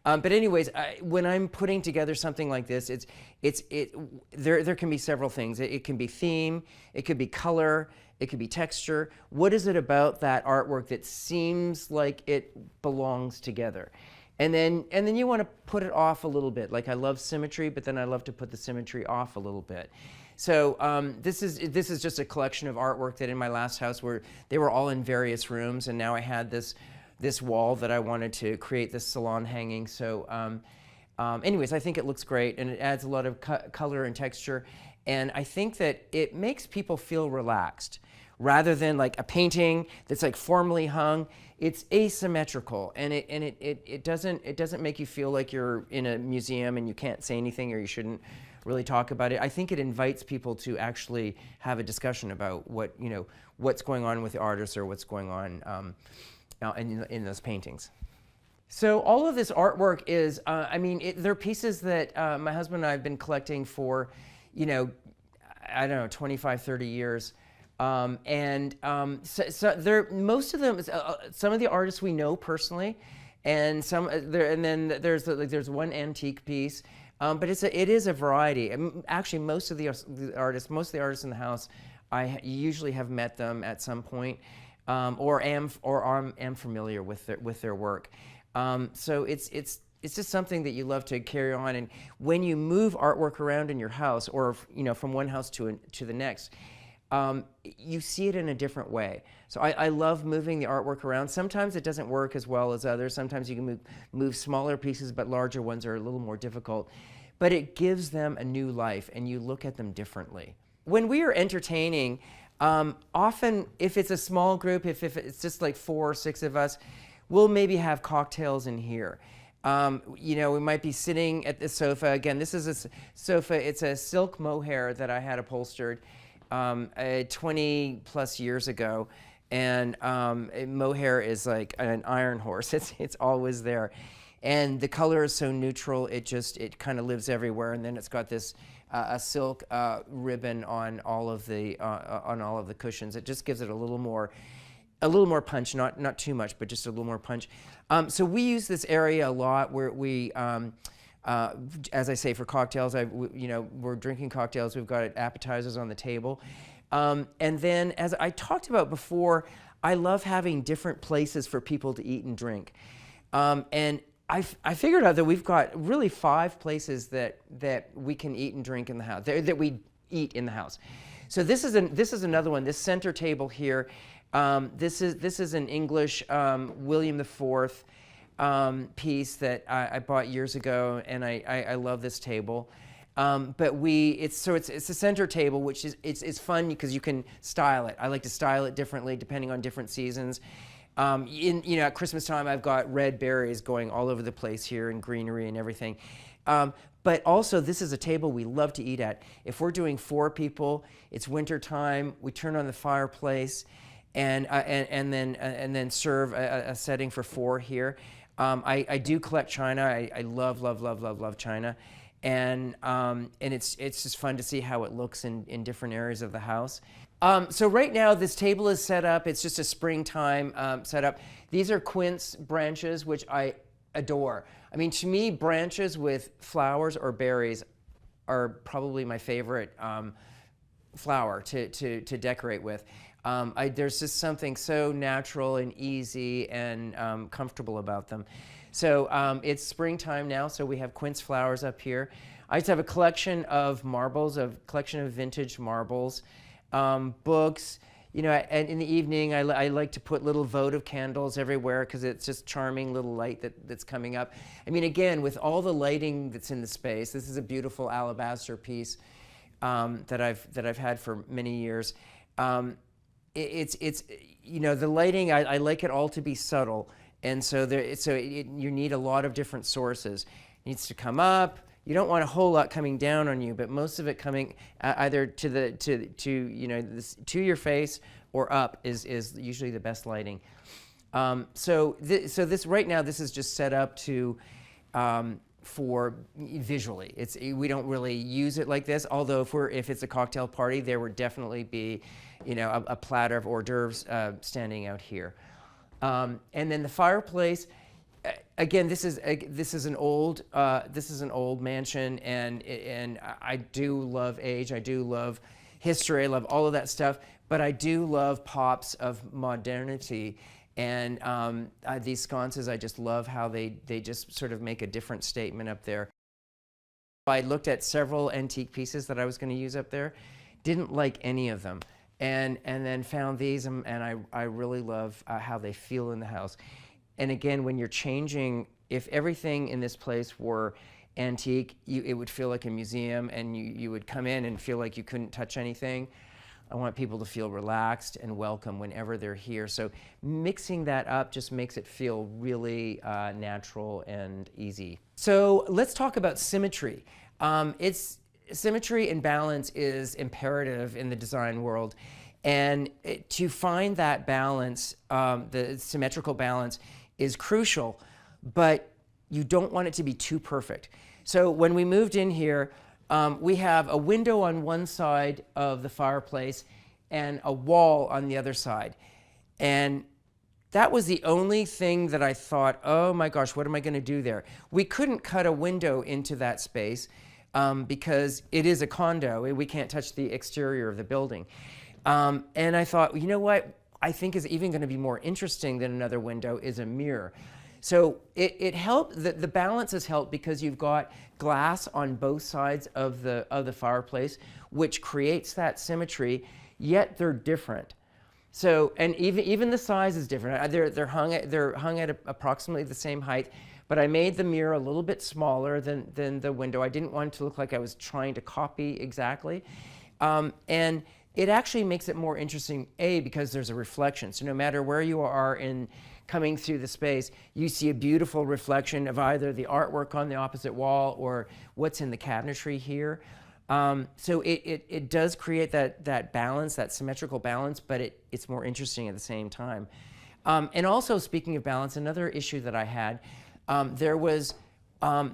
But anyways, when I'm putting together something like this, there can be several things. It can be theme, it could be color, it could be texture. What is it about that artwork that seems like it belongs together? And then you want to put it off a little bit. Like, I love symmetry, but then I love to put the symmetry off a little bit. So this is just a collection of artwork that in my last house where they were all in various rooms, and now I had this wall that I wanted to create this salon hanging. So anyways, I think it looks great, and it adds a lot of color and texture. And I think that it makes people feel relaxed. Rather than like a painting that's like formally hung, it's asymmetrical, and it doesn't make you feel like you're in a museum and you can't say anything or you shouldn't really talk about it. I think it invites people to actually have a discussion about what's going on with the artist or what's going on in those paintings. So all of this artwork is, they're pieces that my husband and I have been collecting for, I don't know, 25, 30 years. So there, most of them, some of the artists we know personally, and then there's one antique piece, but it is a variety. Actually, most of the artists in the house, I usually have met them at some point, or am familiar with their work. So it's just something that you love to carry on. And when you move artwork around in your house, or from one house to the next, you see it in a different way. So I love moving the artwork around. Sometimes it doesn't work as well as others. Sometimes you can move smaller pieces, but larger ones are a little more difficult. But it gives them a new life, and you look at them differently. When we are entertaining, often if it's a small group, if it's just like 4 or 6 of us, we'll maybe have cocktails in here. We might be sitting at the sofa. Again, this is a sofa. It's a silk mohair that I had upholstered 20 plus years ago, and mohair is like an iron horse. It's always there, and the color is so neutral. It kind of lives everywhere. And then it's got this a silk ribbon on all of the cushions. It just gives it a little more punch, not too much, but just a little more punch. So we use this area a lot where we. As I say, for cocktails, we're drinking cocktails. We've got appetizers on the table. And then, as I talked about before, I love having different places for people to eat and drink. And I figured out that we've got really 5 places that we can eat and drink in the house, that we eat in the house. So this is another one. This center table here. This is an English William IV piece that I bought years ago, and I love this table. But it's a center table, which is it's fun because you can style it. I like to style it differently depending on different seasons. At Christmas time, I've got red berries going all over the place here, and greenery and everything. But also, this is a table we love to eat at. If we're doing 4 people, it's winter time. We turn on the fireplace, and then serve a setting for 4 here. I do collect china. I love china, and it's just fun to see how it looks in different areas of the house. So right now this table is set up. It's just a springtime setup. These are quince branches, which I adore. I mean, to me, branches with flowers or berries are probably my favorite flower to decorate with. There's just something so natural and easy and comfortable about them. So it's springtime now, so we have quince flowers up here. I just have a collection of marbles, a collection of vintage marbles, books. And in the evening, I like to put little votive candles everywhere because it's just charming little light that's coming up. I mean, again, with all the lighting that's in the space, this is a beautiful alabaster piece that I've had for many years. It's the lighting, I like it all to be subtle, and so you need a lot of different sources. It needs to come up. You don't want a whole lot coming down on you, but most of it coming either to your face or up is usually the best lighting. So this right now, this is just set up to for visually. We don't really use it like this, although if it's a cocktail party, there would definitely be a platter of hors d'oeuvres standing out here. And then the fireplace, again, this is an old mansion, and I do love age, I do love history, I love all of that stuff, but I do love pops of modernity. And these sconces, I just love how they just sort of make a different statement up there. I looked at several antique pieces that I was going to use up there, didn't like any of them, and then found these, and I really love how they feel in the house. And again, when you're changing, if everything in this place were antique, it would feel like a museum, and you would come in and feel like you couldn't touch anything. I want people to feel relaxed and welcome whenever they're here. So mixing that up just makes it feel really natural and easy. So let's talk about symmetry. Symmetry and balance is imperative in the design world. And to find that balance, the symmetrical balance, is crucial, but you don't want it to be too perfect. So when we moved in here, we have a window on one side of the fireplace and a wall on the other side. And that was the only thing that I thought, oh my gosh, what am I going to do there? We couldn't cut a window into that space because it is a condo. We can't touch the exterior of the building. And I thought, you know what I think is even going to be more interesting than another window is a mirror. So it helped, the balance has helped because you've got glass on both sides of the fireplace, which creates that symmetry, yet they're different. So, and even the size is different. They're hung at approximately the same height, but I made the mirror a little bit smaller than the window. I didn't want it to look like I was trying to copy exactly. And it actually makes it more interesting, because there's a reflection. So no matter where you are in coming through the space, you see a beautiful reflection of either the artwork on the opposite wall or what's in the cabinetry here. So it does create that balance, that symmetrical balance, but it's more interesting at the same time. And also, speaking of balance, another issue that I had, there was,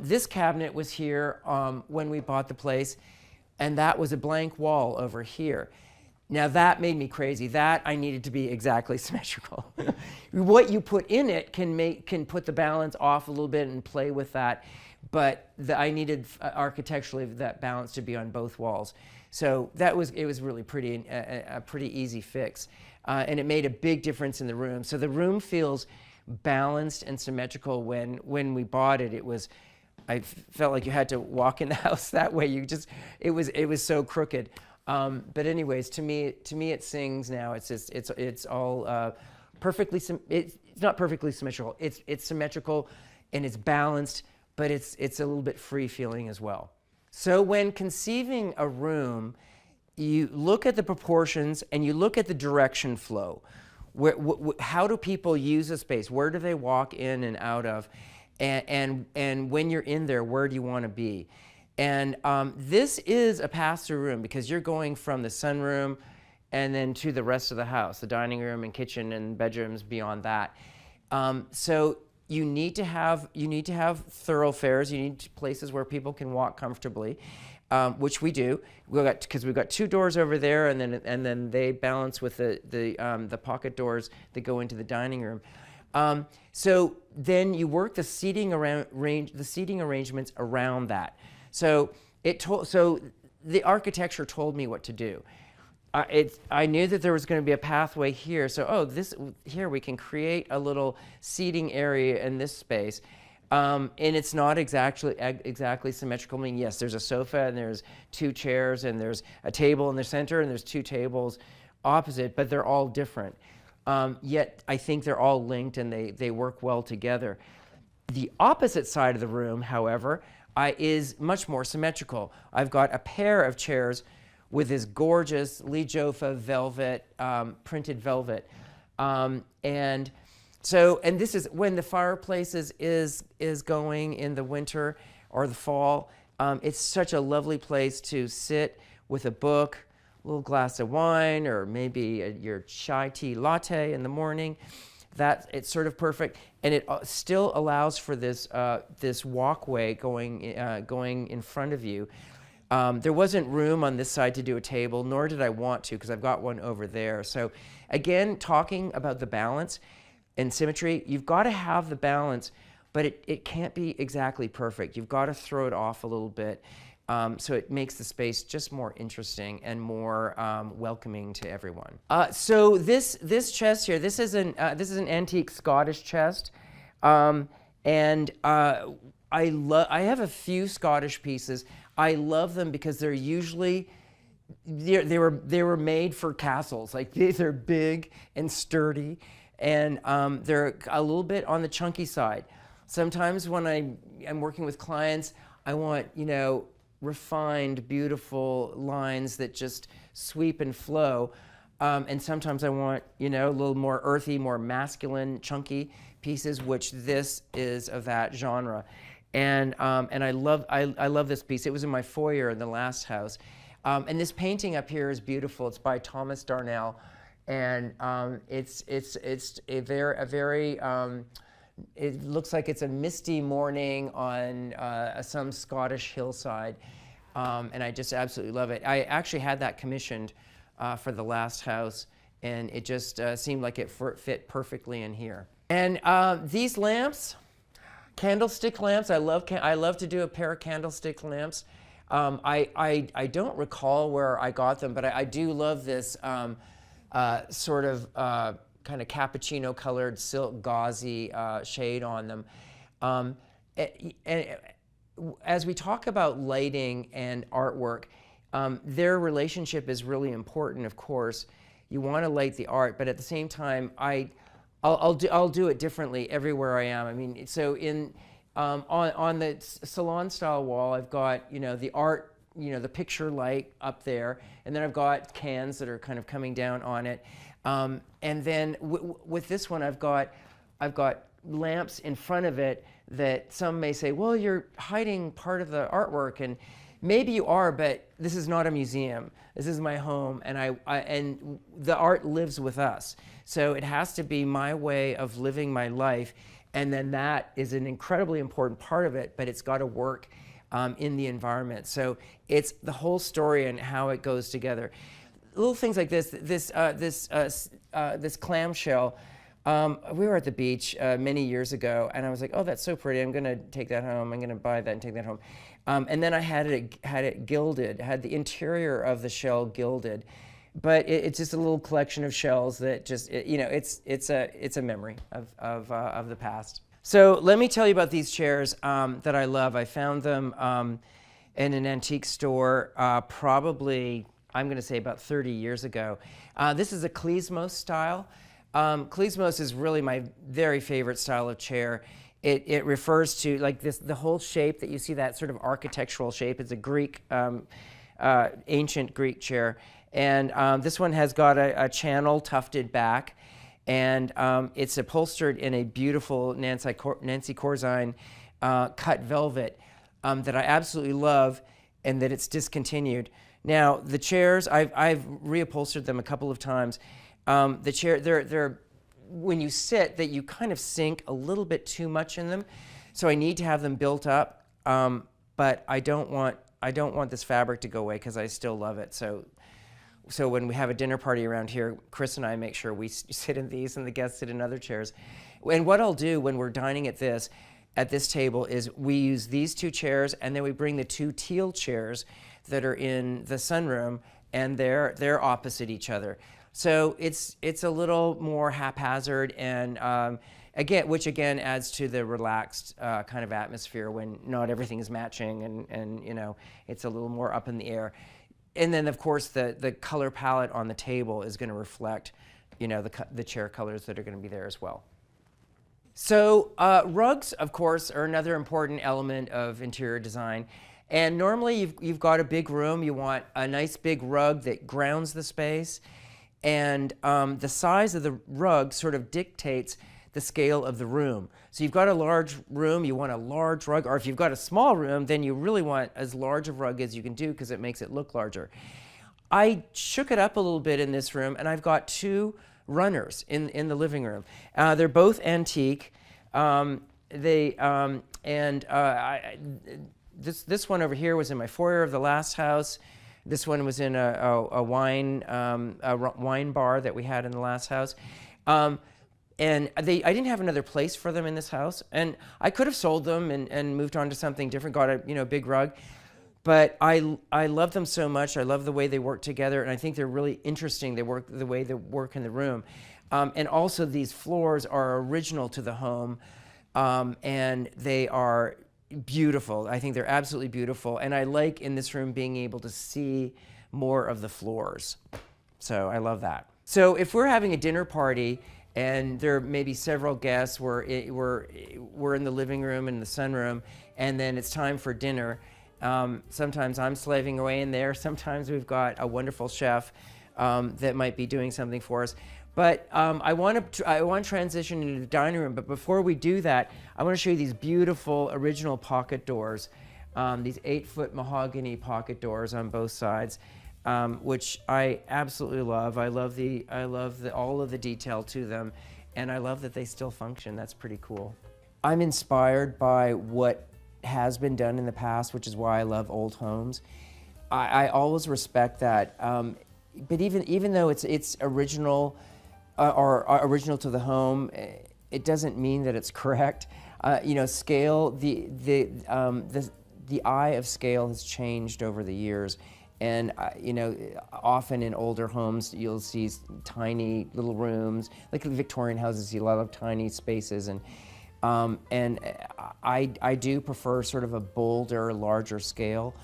this cabinet was here when we bought the place, and that was a blank wall over here. Now that made me crazy. That I needed to be exactly symmetrical. What you put in it can put the balance off a little bit and play with that, but I needed architecturally that balance to be on both walls. So it was really a pretty easy fix, and it made a big difference in the room. So the room feels balanced and symmetrical. When we bought it, I felt like you had to walk in the house that way. It was so crooked. But anyways, to me it sings now. It's all perfectly. It's not perfectly symmetrical. It's symmetrical, and it's balanced, but it's a little bit free feeling as well. So when conceiving a room, you look at the proportions and you look at the direction flow. How do people use a space? Where do they walk in and out of? And when you're in there, where do you want to be? And this is a pass-through room because you're going from the sunroom and then to the rest of the house, the dining room and kitchen and bedrooms beyond that. So you need to have thoroughfares. You need places where people can walk comfortably, which we do. Because we've got two doors over there, and then they balance with the pocket doors that go into the dining room. So then you work the seating arrangements around that. So the architecture told me what to do. I knew that there was going to be a pathway here. So here we can create a little seating area in this space, and it's not exactly symmetrical. I mean, yes, there's a sofa and there's two chairs and there's a table in the center and there's two tables opposite, but they're all different. Yet I think they're all linked and they work well together. The opposite side of the room, however, is much more symmetrical. I've got a pair of chairs with this gorgeous Lee Joffa velvet, printed velvet. And this is when the fireplace is going in the winter or the fall. It's such a lovely place to sit with a book, a little glass of wine, or maybe your chai tea latte in the morning. It's sort of perfect, and it still allows for this walkway going in front of you. There wasn't room on this side to do a table, nor did I want to, because I've got one over there. So again, talking about the balance and symmetry, you've got to have the balance, but it can't be exactly perfect. You've got to throw it off a little bit. So it makes the space just more interesting and more welcoming to everyone. So this chest here, this is an antique Scottish chest, and I have a few Scottish pieces. I love them because they're usually they were made for castles. Like they're big and sturdy, and they're a little bit on the chunky side. Sometimes when I'm working with clients, I want, you know, refined, beautiful lines that just sweep and flow. And sometimes I want, you know, a little more earthy, more masculine, chunky pieces, which this is of that genre. And I love this piece. It was in my foyer in the last house. And this painting up here is beautiful. It's by Thomas Darnell. And it's a very it looks like it's a misty morning on some Scottish hillside. And I just absolutely love it. I actually had that commissioned for the last house, and it just seemed like it fit perfectly in here. And these lamps, candlestick lamps, I love to do a pair of candlestick lamps. I don't recall where I got them, but I do love this sort of kind of cappuccino colored silk gauzy shade on them. And as we talk about lighting and artwork, their relationship is really important, of course. You want to light the art, but at the same time, I'll do it differently everywhere I am. I mean, so on the salon style wall, I've got, you know, the art, you know, the picture light up there, and then I've got cans that are kind of coming down on it. And then with this one, I've got lamps in front of it that some may say, well, you're hiding part of the artwork, and maybe you are, but this is not a museum. This is my home, and and the art lives with us. So it has to be my way of living my life, and then that is an incredibly important part of it, but it's got to work in the environment. So it's the whole story and how it goes together. Little things like this clamshell. We were at the beach many years ago, and I was like, "Oh, that's so pretty! I'm going to take that home. I'm going to buy that and take that home." And then I had it gilded, had the interior of the shell gilded, but it's just a little collection of shells that just, you know, it's a memory of the past. So let me tell you about these chairs that I love. I found them in an antique store probably, I'm going to say about 30 years ago. This is a klezmos style. Klezmos is really my very favorite style of chair. It refers to like this, the whole shape that you see, that sort of architectural shape. It's a Greek, ancient Greek chair. And this one has got a channel tufted back, and it's upholstered in a beautiful Nancy Corzine cut velvet that I absolutely love, and that it's discontinued. Now the chairs, I've reupholstered them a couple of times. The chair, they're when you sit, that you kind of sink a little bit too much in them, so I need to have them built up. But I don't want this fabric to go away because I still love it. So when we have a dinner party around here, Chris and I make sure we sit in these and the guests sit in other chairs. And what I'll do when we're dining at this table is we use these two chairs, and then we bring the two teal chairs that are in the sunroom, and they're opposite each other. So it's a little more haphazard, and which again adds to the relaxed kind of atmosphere when not everything is matching, and you know, it's a little more up in the air. And then of course the color palette on the table is going to reflect, you know, the chair colors that are going to be there as well. So rugs, of course, are another important element of interior design. And normally you've got a big room, you want a nice big rug that grounds the space. And the size of the rug sort of dictates the scale of the room. So you've got a large room, you want a large rug, or if you've got a small room, then you really want as large a rug as you can do because it makes it look larger. I shook it up a little bit in this room, and I've got two runners in the living room. They're both antique. This one over here was in my foyer of the last house. This one was in a wine bar that we had in the last house. And I didn't have another place for them in this house. And I could have sold them and moved on to something different, got a big rug. But I love them so much. I love the way they work together, and I think they're really interesting. They work the way they work in the room. And also these floors are original to the home, and they are beautiful. I think they're absolutely beautiful. And I like in this room being able to see more of the floors. So I love that. So if we're having a dinner party and there may be several guests. We're in the living room and the sunroom, and then it's time for dinner. Sometimes I'm slaving away in there. Sometimes we've got a wonderful chef that might be doing something for us. But I want to transition into the dining room. But before we do that, I want to show you these beautiful original pocket doors, these 8-foot mahogany pocket doors on both sides, which I absolutely love. I love all of the detail to them, and I love that they still function. That's pretty cool. I'm inspired by what has been done in the past, which is why I love old homes. I always respect that. But even though it's original or original to the home, it doesn't mean that it's correct. Scale, the eye of scale has changed over the years, and often in older homes you'll see tiny little rooms, like in Victorian houses, you see a lot of tiny spaces, and I do prefer sort of a bolder, larger scale.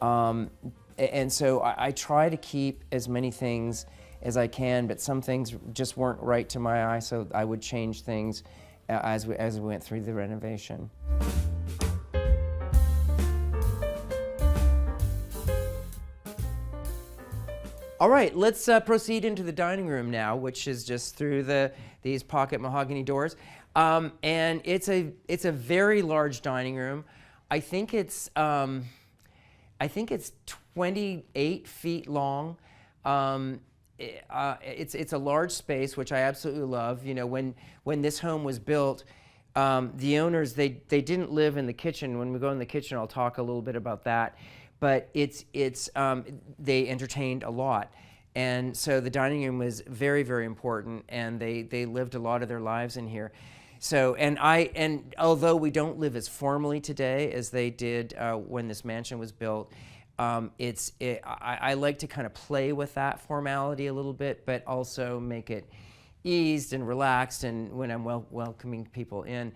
And so I try to keep as many things as I can, but some things just weren't right to my eye, so I would change things as we went through the renovation. All right, let's proceed into the dining room now, which is just through these pocket mahogany doors. And it's a very large dining room. I think it's 28 feet long. It's a large space, which I absolutely love. When this home was built, the owners, they didn't live in the kitchen. When we go in the kitchen, I'll talk a little bit about that. But they entertained a lot. And so the dining room was very, very important, and they lived a lot of their lives in here. So, and although we don't live as formally today as they did when this mansion was built, I like to kind of play with that formality a little bit, but also make it eased and relaxed, and when I'm welcoming people in.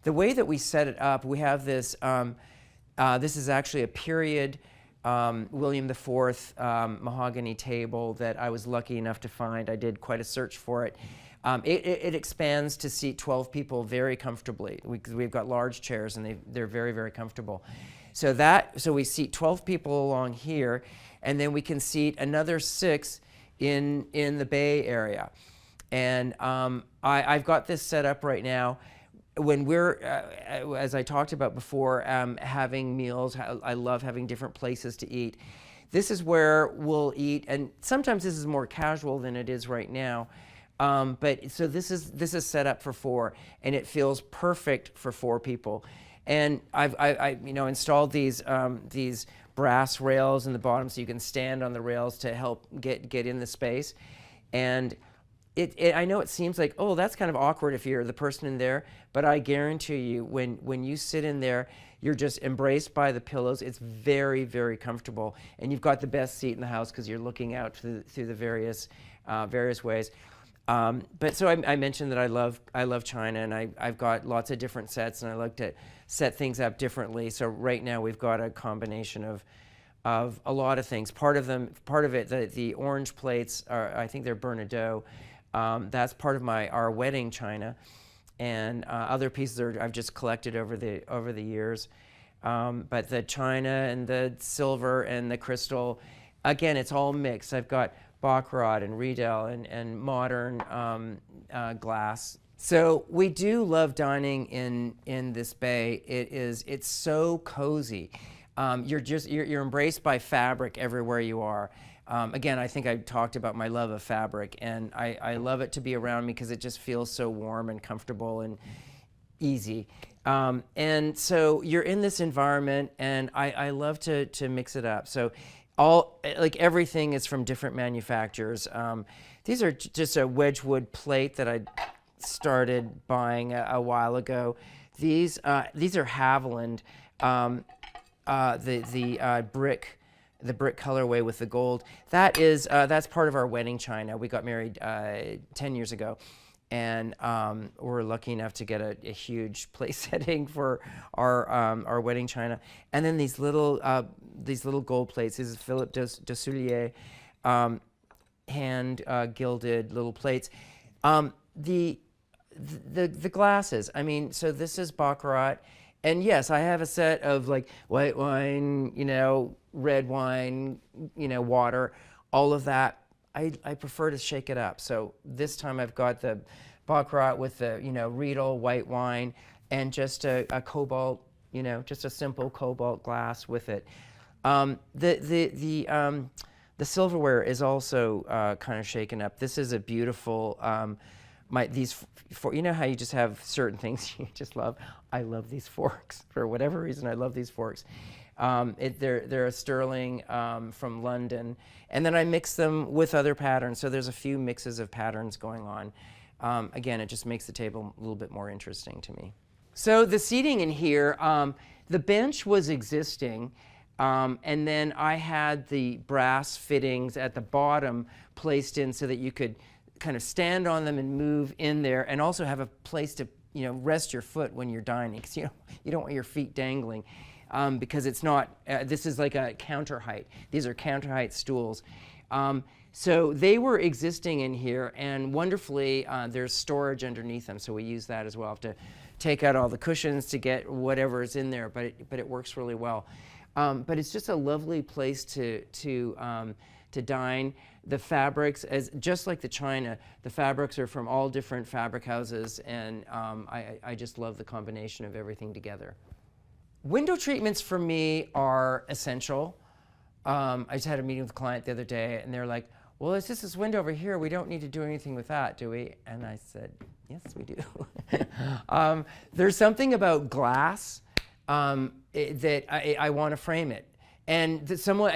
The way that we set it up, we have this, this is actually a period William IV mahogany table that I was lucky enough to find. I did quite a search for it. It expands to seat 12 people very comfortably. We've got large chairs, and they're very, very comfortable. So we seat 12 people along here, and then we can seat another 6 in the Bay Area. And I've got this set up right now. When we're, as I talked about before, having meals, I love having different places to eat. This is where we'll eat, and sometimes this is more casual than it is right now. But so this is set up for 4, and it feels perfect for 4 people. And I've installed these brass rails in the bottom, so you can stand on the rails to help get in the space. And I know it seems like, oh, that's kind of awkward if you're the person in there, but I guarantee you, when you sit in there, you're just embraced by the pillows. It's very, very comfortable, and you've got the best seat in the house because you're looking out through the various ways. But so I mentioned that I love China, and I've got lots of different sets, and I like to set things up differently. So right now we've got a combination of a lot of things. Part of it, the orange plates are, I think they're Bernardeau. That's part of our wedding china, and other pieces I've just collected over the years. But the china and the silver and the crystal, again, it's all mixed. I've got Baccarat and Riedel and modern glass. So we do love dining in this bay. It's so cozy. You're embraced by fabric everywhere you are. Again, I think I talked about my love of fabric, and I love it to be around me because it just feels so warm and comfortable and easy. And so you're in this environment, and I love to mix it up. So everything is from different manufacturers. These are just a Wedgwood plate that I started buying a while ago. These are Haviland, the brick colorway with the gold. That's part of our wedding china. We got married 10 years ago, and we're lucky enough to get a huge place setting for our wedding china. And then these little gold plates. This is Philippe de Soulier hand gilded little plates. the glasses. I mean, so this is Baccarat, and yes, I have a set of like white wine, red wine, water, all of that. I prefer to shake it up. So this time I've got the Baccarat with the Riedel white wine and just a cobalt, just a simple cobalt glass with it. The silverware is also kind of shaken up. This is a beautiful. How you just have certain things you just love. I love these forks for whatever reason. I love these forks. They're a sterling from London, and then I mix them with other patterns. So there's a few mixes of patterns going on. Again, it just makes the table a little bit more interesting to me. So the seating in here, the bench was existing, and then I had the brass fittings at the bottom placed in so that you could kind of stand on them and move in there, and also have a place to rest your foot when you're dining, because you don't want your feet dangling, because it's not. This is like a counter height. These are counter height stools. So they were existing in here, and wonderfully, there's storage underneath them. So we use that as well. I have to take out all the cushions to get whatever is in there, but it works really well. But it's just a lovely place to dine. The fabrics, just like the china, the fabrics are from all different fabric houses, and I just love the combination of everything together. Window treatments for me are essential. I just had a meeting with a client the other day, and they're like, well, it's just this window over here. We don't need to do anything with that, do we? And I said, yes, we do. There's something about glass that I want to frame it. And someone,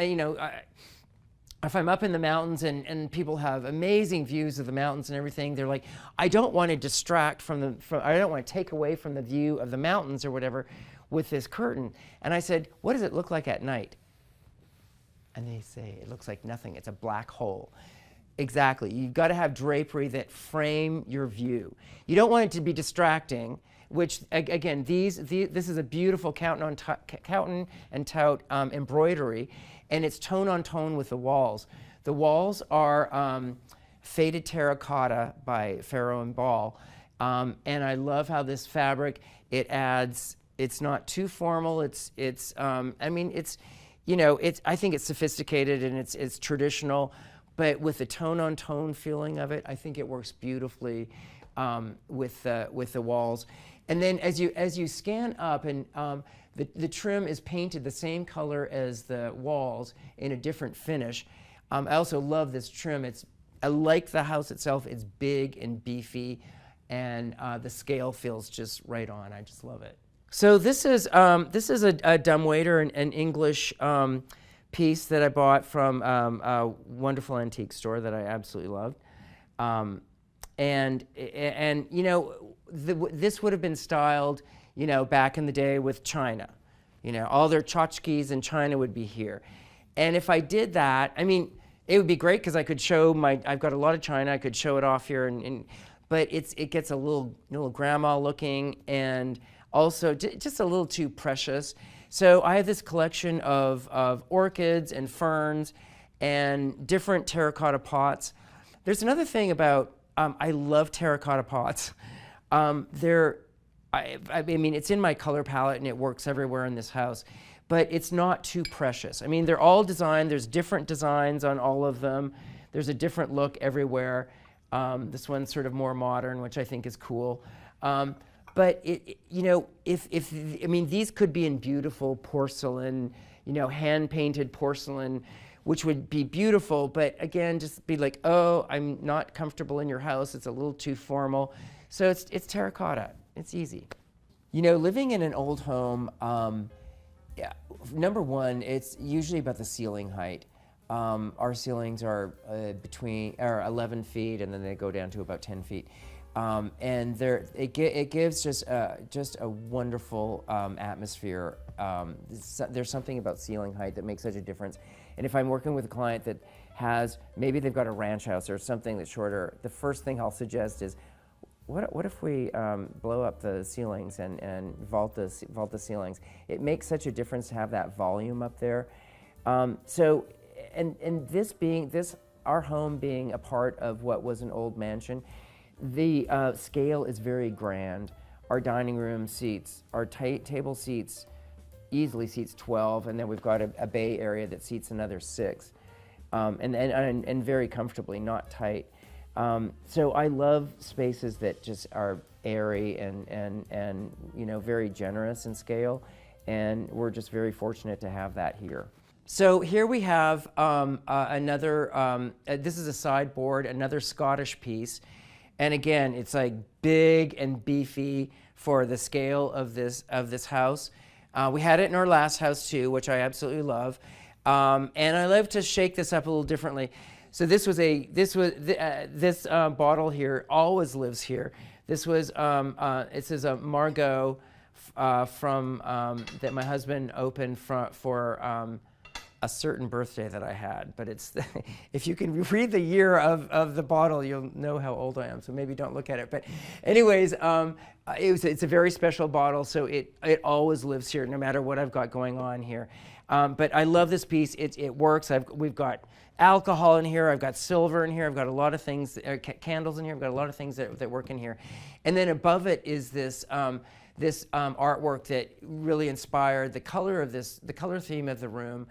if I'm up in the mountains and people have amazing views of the mountains and everything, they're like, I don't want to distract I don't want to take away from the view of the mountains or whatever with this curtain. And I said, what does it look like at night? And they say, it looks like nothing. It's a black hole. Exactly. You've got to have drapery that frame your view. You don't want it to be distracting, which, again, this is a beautiful Coughton and Tout embroidery, and it's tone on tone with the walls. The walls are faded terracotta by Farrow and Ball, and I love how this fabric, it adds, it's not too formal, I think it's sophisticated and it's traditional, but with the tone on tone feeling of it, I think it works beautifully with the walls. And then as you scan up, and the trim is painted the same color as the walls in a different finish. I also love this trim. I like the house itself. It's big and beefy, and the scale feels just right on. I just love it. So this is a dumbwaiter, an English piece that I bought from a wonderful antique store that I absolutely loved. This would have been styled, back in the day with china. All their tchotchkes and china would be here. And if I did that, it would be great because I could show I've got a lot of china, I could show it off here, but it gets a little grandma looking, and also just a little too precious. So I have this collection of orchids and ferns and different terracotta pots. There's another thing about, I love terracotta pots. It's in my color palette and it works everywhere in this house, but it's not too precious. They're all designed, there's different designs on all of them. There's a different look everywhere. This one's sort of more modern, which I think is cool. But these could be in beautiful porcelain, hand-painted porcelain, which would be beautiful, but again, just be like, oh, I'm not comfortable in your house. It's a little too formal. So it's terracotta. It's easy. Living in an old home, number one, it's usually about the ceiling height. Our ceilings are between 11 feet, and then they go down to about 10 feet. And it gives just a wonderful atmosphere. There's something about ceiling height that makes such a difference. And if I'm working with a client that maybe they've got a ranch house or something that's shorter, the first thing I'll suggest is, what if we blow up the ceilings and vault the ceilings? It makes such a difference to have that volume up there. Our home being a part of what was an old mansion, The scale is very grand. Our dining room seats, our table seats, easily seats 12, and then we've got a bay area that seats another 6, and very comfortably, not tight. So I love spaces that just are airy and you know, very generous in scale, and we're just very fortunate to have that here. So here we have another, this is a sideboard, another Scottish piece. And again, it's like big and beefy for the scale of this house. We had it in our last house too, which I absolutely love. And I love to shake this up a little differently. So this bottle here always lives here. This was, it says a Margot from, that my husband opened for a certain birthday that I had, but it's, if you can read the year of the bottle, you'll know how old I am, so maybe don't look at it. But anyways, it's a very special bottle, so it always lives here, no matter what I've got going on here. But I love this piece, it works. We've got alcohol in here, I've got silver in here, I've got a lot of things, candles in here, I've got a lot of things that work in here. And then above it is this, artwork that really inspired the color color theme of the room,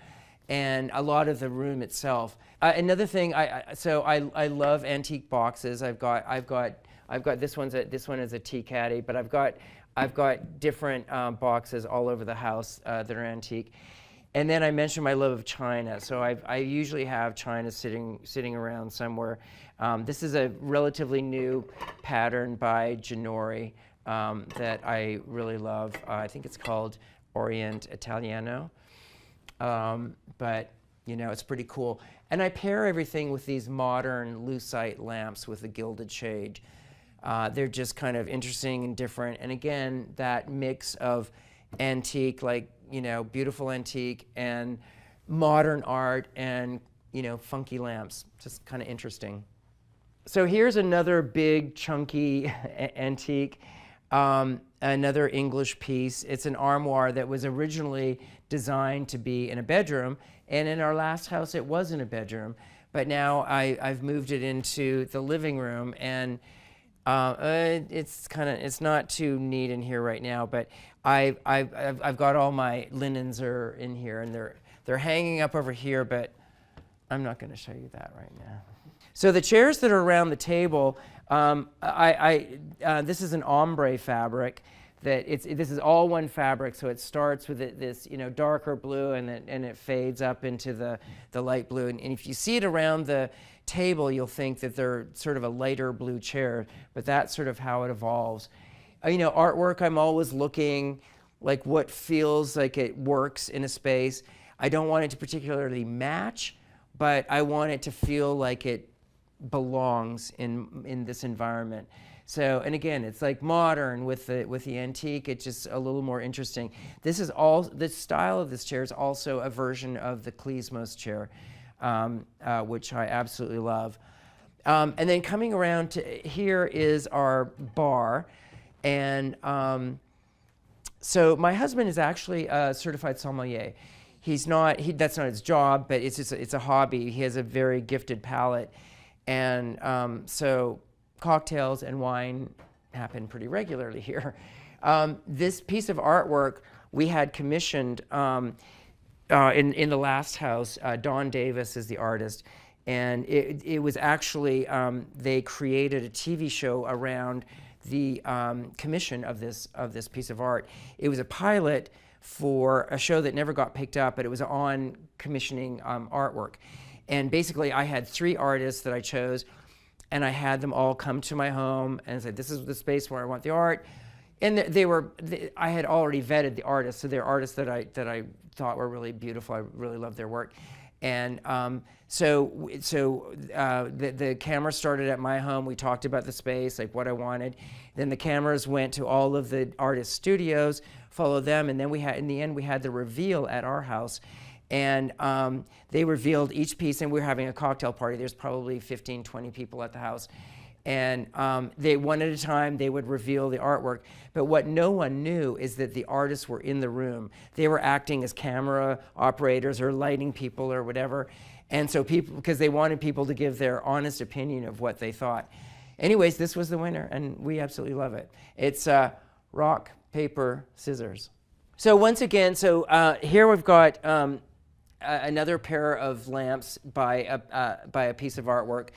and a lot of the room itself. Another thing, I love antique boxes. I've got this one is a tea caddy, but I've got different boxes all over the house that are antique. And then I mentioned my love of china, so I usually have china sitting around somewhere. This is a relatively new pattern by Ginori that I really love. I think it's called Orient Italiano. But you know, it's pretty cool. And I pair everything with these modern lucite lamps with a gilded shade. They're just kind of interesting and different. And again, that mix of antique, like, you know, beautiful antique and modern art and, you know, funky lamps, just kind of interesting. So here's another big chunky antique. Another English piece. It's an armoire that was originally designed to be in a bedroom, and in our last house it was in a bedroom, but now I've moved it into the living room, and it's not too neat in here right now, but I've got all my linens are in here, and they're hanging up over here, but I'm not going to show you that right now. So the chairs that are around the table, this is an ombre fabric. This is all one fabric, so it starts with this, you know, darker blue, and it fades up into the light blue. And if you see it around the table, you'll think that they're sort of a lighter blue chair, but that's sort of how it evolves. You know, artwork, I'm always looking like what feels like it works in a space. I don't want it to particularly match, but I want it to feel like it belongs in this environment. So, and again, it's like modern with the antique. It's just a little more interesting. The style of this chair is also a version of the Klezmos chair, which I absolutely love. And then coming around to here is our bar, and so my husband is actually a certified sommelier. That's not his job, but it's a hobby. He has a very gifted palate. And so cocktails and wine happen pretty regularly here. This piece of artwork we had commissioned in the last house. Don Davis is the artist. And it was actually, they created a TV show around the commission of this piece of art. It was a pilot for a show that never got picked up, but it was on commissioning artwork. And basically, I had 3 artists that I chose, and I had them all come to my home and said, "This is the space where I want the art." And I had already vetted the artists, so they're artists that I thought were really beautiful. I really loved their work. And so the camera started at my home. We talked about the space, like what I wanted. Then the cameras went to all of the artist studios, followed them, and then in the end we had the reveal at our house. And they revealed each piece, and we were having a cocktail party. There's probably 15, 20 people at the house. And they, one at a time, they would reveal the artwork. But what no one knew is that the artists were in the room. They were acting as camera operators or lighting people or whatever. And so people, because they wanted people to give their honest opinion of what they thought. Anyways, this was the winner, and we absolutely love it. It's rock, paper, scissors. So once again, here we've got another pair of lamps by a piece of artwork.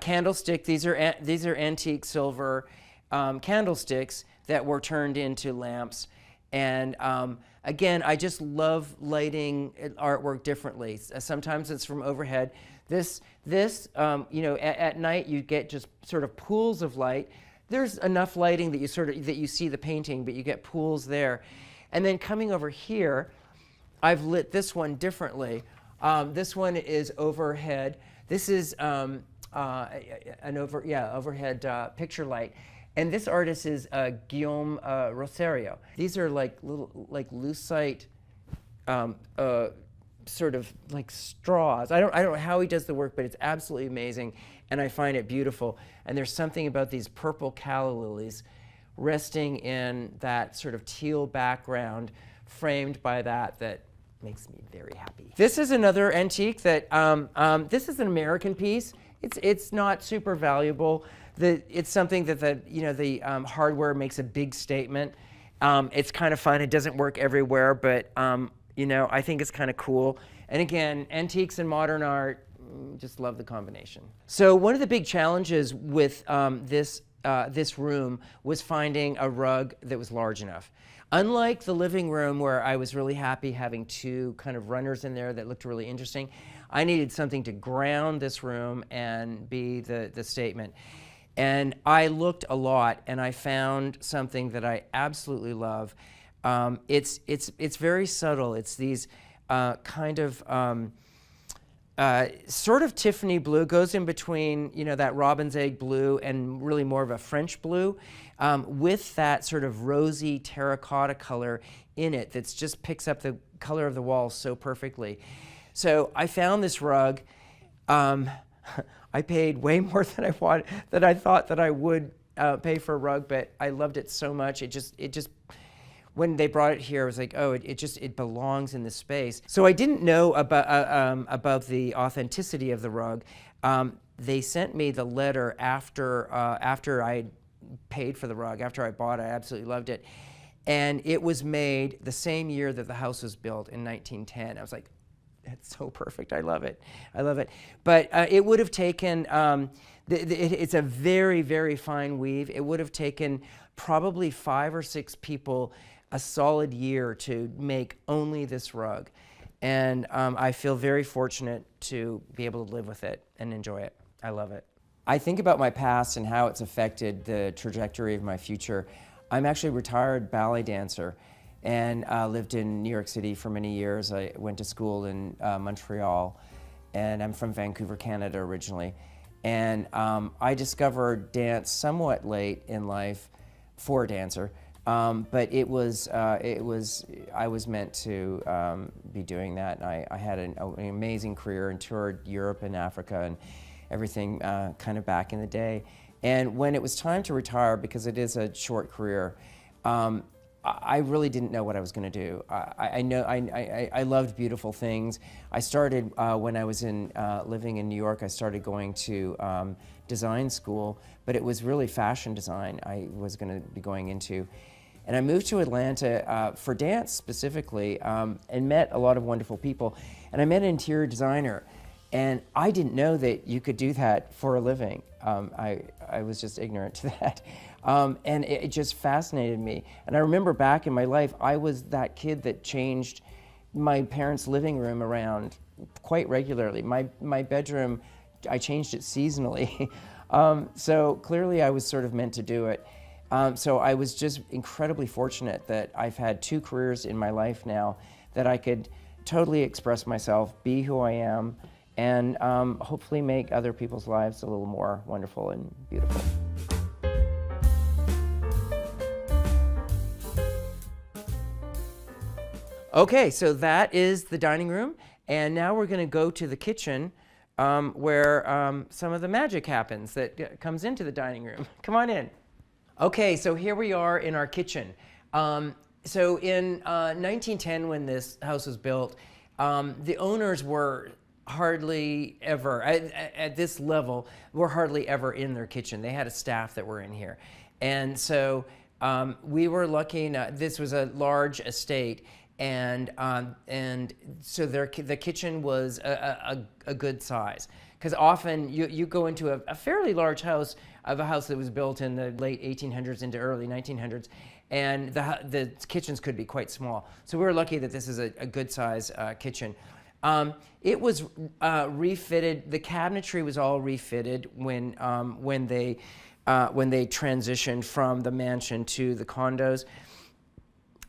Candlestick. These are antique silver candlesticks that were turned into lamps. And again, I just love lighting artwork differently. Sometimes it's from overhead. This at night you get just sort of pools of light. There's enough lighting that you see the painting, but you get pools there. And then coming over here, I've lit this one differently. This one is overhead. This is an overhead picture light. And this artist is Guillaume Rosario. These are like little lucite sort of like straws. I don't know how he does the work, but it's absolutely amazing, and I find it beautiful. And there's something about these purple calla lilies resting in that sort of teal background, framed by that makes me very happy. This is another antique that this is an American piece. It's not super valuable. It's something that the hardware makes a big statement. It's kind of fun. It doesn't work everywhere, but I think it's kind of cool. And again, antiques and modern art, just love the combination. So one of the big challenges with this room was finding a rug that was large enough. Unlike the living room, where I was really happy having two kind of runners in there that looked really interesting, I needed something to ground this room and be the statement. And I looked a lot, and I found something that I absolutely love. It's very subtle. It's these kind of sort of Tiffany blue, goes in between that robin's egg blue and really more of a French blue, with that sort of rosy terracotta color in it that just picks up the color of the walls so perfectly. So I found this rug. I paid way more than I thought that I would pay for a rug, but I loved it so much. It just when they brought it here, I was like, oh, it belongs in this space. So I didn't know about the authenticity of the rug. They sent me the letter after I paid for the rug, after I bought it. I absolutely loved it. And it was made the same year that the house was built in 1910. I was like, that's so perfect. I love it. I love it. But it would have taken, it's a very, very fine weave. It would have taken probably 5 or 6 people a solid year to make only this rug. And I feel very fortunate to be able to live with it and enjoy it. I love it. I think about my past and how it's affected the trajectory of my future. I'm actually a retired ballet dancer, and lived in New York City for many years. I went to school in Montreal, and I'm from Vancouver, Canada originally. And I discovered dance somewhat late in life for a dancer, but I was meant to be doing that. And I had an amazing career and toured Europe and Africa and everything kind of back in the day. And when it was time to retire, because it is a short career, I really didn't know what I was going to do. I loved beautiful things. I started when I was living in New York. I started going to design school, but it was really fashion design I was going to be going into. And I moved to Atlanta for dance specifically, and met a lot of wonderful people. And I met an interior designer, and I didn't know that you could do that for a living. I was just ignorant to that. And it just fascinated me. And I remember back in my life, I was that kid that changed my parents' living room around quite regularly. My bedroom, I changed it seasonally. So clearly I was sort of meant to do it. So I was just incredibly fortunate that I've had 2 careers in my life now that I could totally express myself, be who I am, and hopefully make other people's lives a little more wonderful and beautiful. Okay, so that is the dining room, and now we're going to go to the kitchen where some of the magic happens that comes into the dining room. Come on in. Okay, so here we are in our kitchen. So in 1910, when this house was built, the owners were hardly ever, at this level, we're hardly ever in their kitchen. They had a staff that were in here. And so we were lucky enough, this was a large estate, and so the kitchen was a good size. Because often you go into a fairly large house, of a house that was built in the late 1800s into early 1900s, and the kitchens could be quite small. So we were lucky that this is a good size kitchen. It was refitted. The cabinetry was all refitted when they transitioned from the mansion to the condos.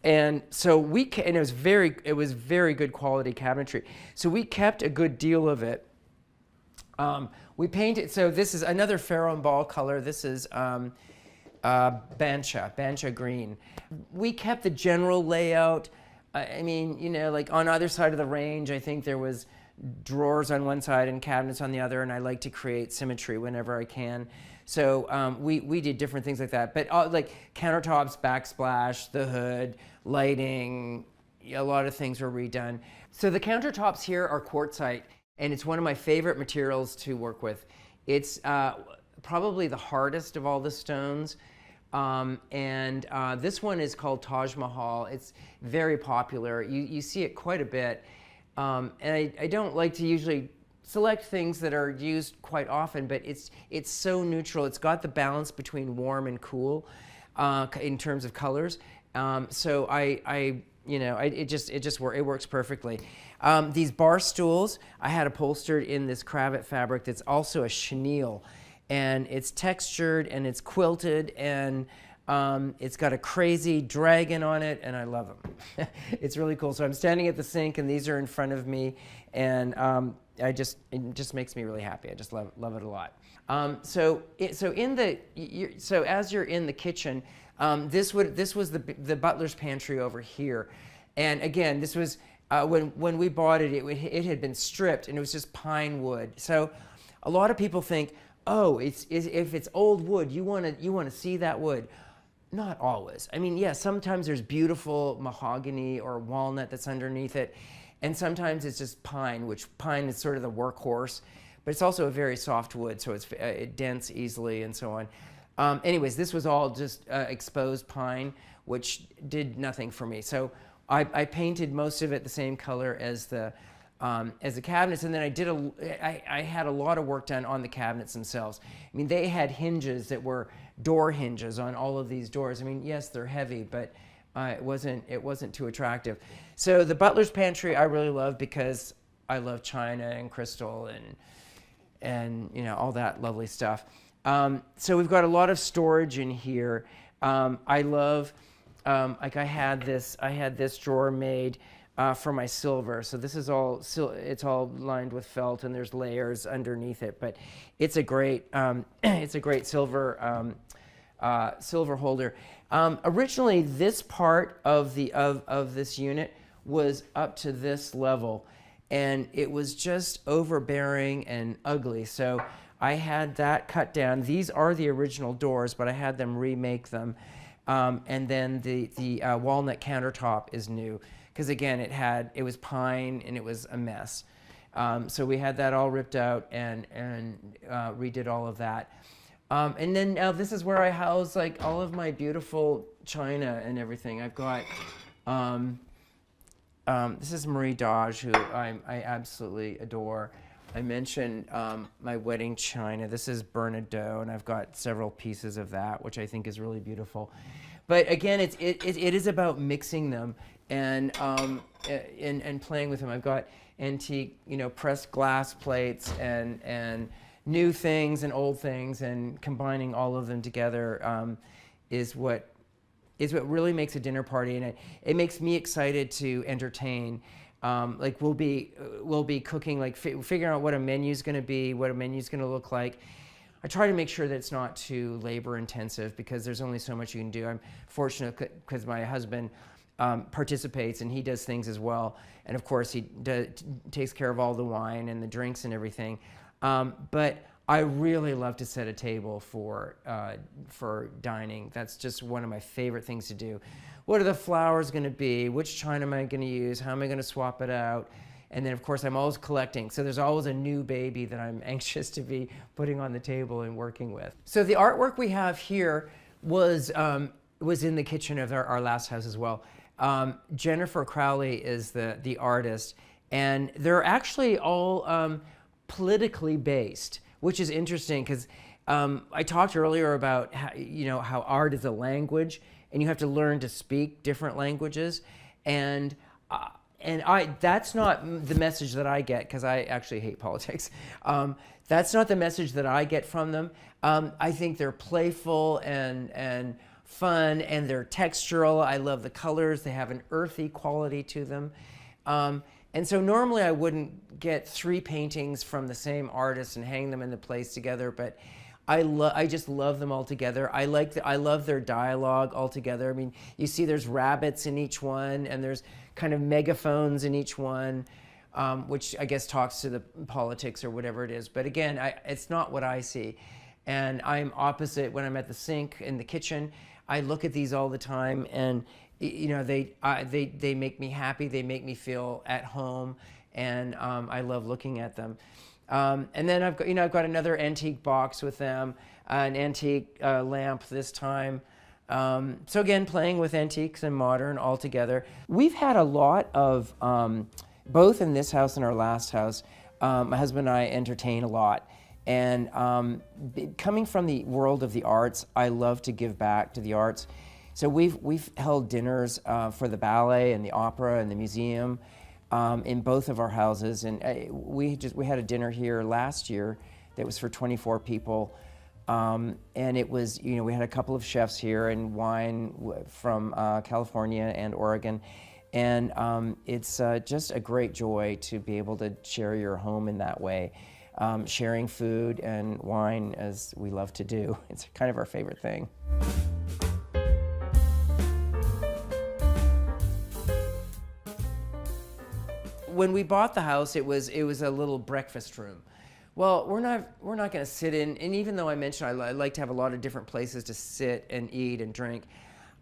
And so it was very good quality cabinetry. So we kept a good deal of it. We painted, so this is another Pharaoh and Ball color. This is Bancha green. We kept the general layout. I mean, you know, like on either side of the range, I think there was drawers on one side and cabinets on the other, and I like to create symmetry whenever I can. So we did different things like that. But like countertops, backsplash, the hood, lighting, a lot of things were redone. So the countertops here are quartzite, and it's one of my favorite materials to work with. It's probably the hardest of all the stones. This one is called Taj Mahal. It's very popular. You see it quite a bit. And I don't like to usually select things that are used quite often, but it's so neutral. It's got the balance between warm and cool in terms of colors. So it works perfectly. These bar stools I had upholstered in this cravat fabric that's also a chenille, and it's textured and it's quilted, and it's got a crazy dragon on it, and I love them. It's really cool. So I'm standing at the sink, and these are in front of me, and it just makes me really happy. I just love it a lot. So as you're in the kitchen, this was the butler's pantry over here, and again, this was when we bought it. It had been stripped, and it was just pine wood. So a lot of people think, oh, if it's old wood, you want to see that wood. Not always. I mean, yeah, sometimes there's beautiful mahogany or walnut that's underneath it, and sometimes it's just pine, which pine is sort of the workhorse, but it's also a very soft wood, so it dents easily and so on. Anyways, this was all just exposed pine, which did nothing for me. So I painted most of it the same color as the cabinets, and then I had a lot of work done on the cabinets themselves. I mean, they had hinges that were door hinges on all of these doors. I mean, yes, they're heavy, but it wasn't too attractive. So the butler's pantry I really love because I love china and crystal and you know, all that lovely stuff. So we've got a lot of storage in here. I love like I had this drawer made for my silver. So this is it's all lined with felt, and there's layers underneath it. But it's a great silver holder. Originally, this part of this unit was up to this level, and it was just overbearing and ugly. So I had that cut down. These are the original doors, but I had them remake them. And then the walnut countertop is new, because again, it was pine and it was a mess. So we had that all ripped out and redid all of that. And then now this is where I house like all of my beautiful china and everything. I've got, this is Marie Dodge, who I absolutely adore. I mentioned my wedding china. This is Bernardeau, and I've got several pieces of that, which I think is really beautiful. But again, it is about mixing them and playing with them. I've got antique, pressed glass plates and new things and old things, and combining all of them together is what really makes a dinner party, and it makes me excited to entertain. Like we'll be cooking, like figuring out what a menu's going to be, what a menu's going to look like. I try to make sure that it's not too labor intensive, because there's only so much you can do. I'm fortunate because my husband participates, and he does things as well. And of course, he takes care of all the wine and the drinks and everything. But I really love to set a table for dining. That's just one of my favorite things to do. What are the flowers going to be? Which china am I going to use? How am I going to swap it out? And then, of course, I'm always collecting. So there's always a new baby that I'm anxious to be putting on the table and working with. So the artwork we have here was in the kitchen of our last house as well. Jennifer Crowley is the artist, and they're actually all politically based, which is interesting because I talked earlier about how art is a language, and you have to learn to speak different languages, and that's not the message that I get, because I actually hate politics. That's not the message that I get from them. I think they're playful and fun, and they're textural. I love the colors. They have an earthy quality to them. And so normally I wouldn't get 3 paintings from the same artist and hang them in the place together, but I just love them all together. I love their dialogue all together. I mean, you see there's rabbits in each one, and there's kind of megaphones in each one, which I guess talks to the politics or whatever it is. But again, it's not what I see. And I'm opposite when I'm at the sink in the kitchen. I look at these all the time, and they make me happy. They make me feel at home, and I love looking at them. And then I've got another antique box with them, an antique lamp this time. So again, playing with antiques and modern all together. We've had a lot of, both in this house and our last house, my husband and I entertain a lot. And coming from the world of the arts, I love to give back to the arts. So we've held dinners for the ballet and the opera and the museum in both of our houses, and we had a dinner here last year that was for 24 people, and it was, we had a couple of chefs here and wine from California and Oregon, and it's just a great joy to be able to share your home in that way, sharing food and wine as we love to do. It's kind of our favorite thing. When we bought the house, it was a little breakfast room. Well, we're not going to sit in, and even though I mentioned I like to have a lot of different places to sit and eat and drink,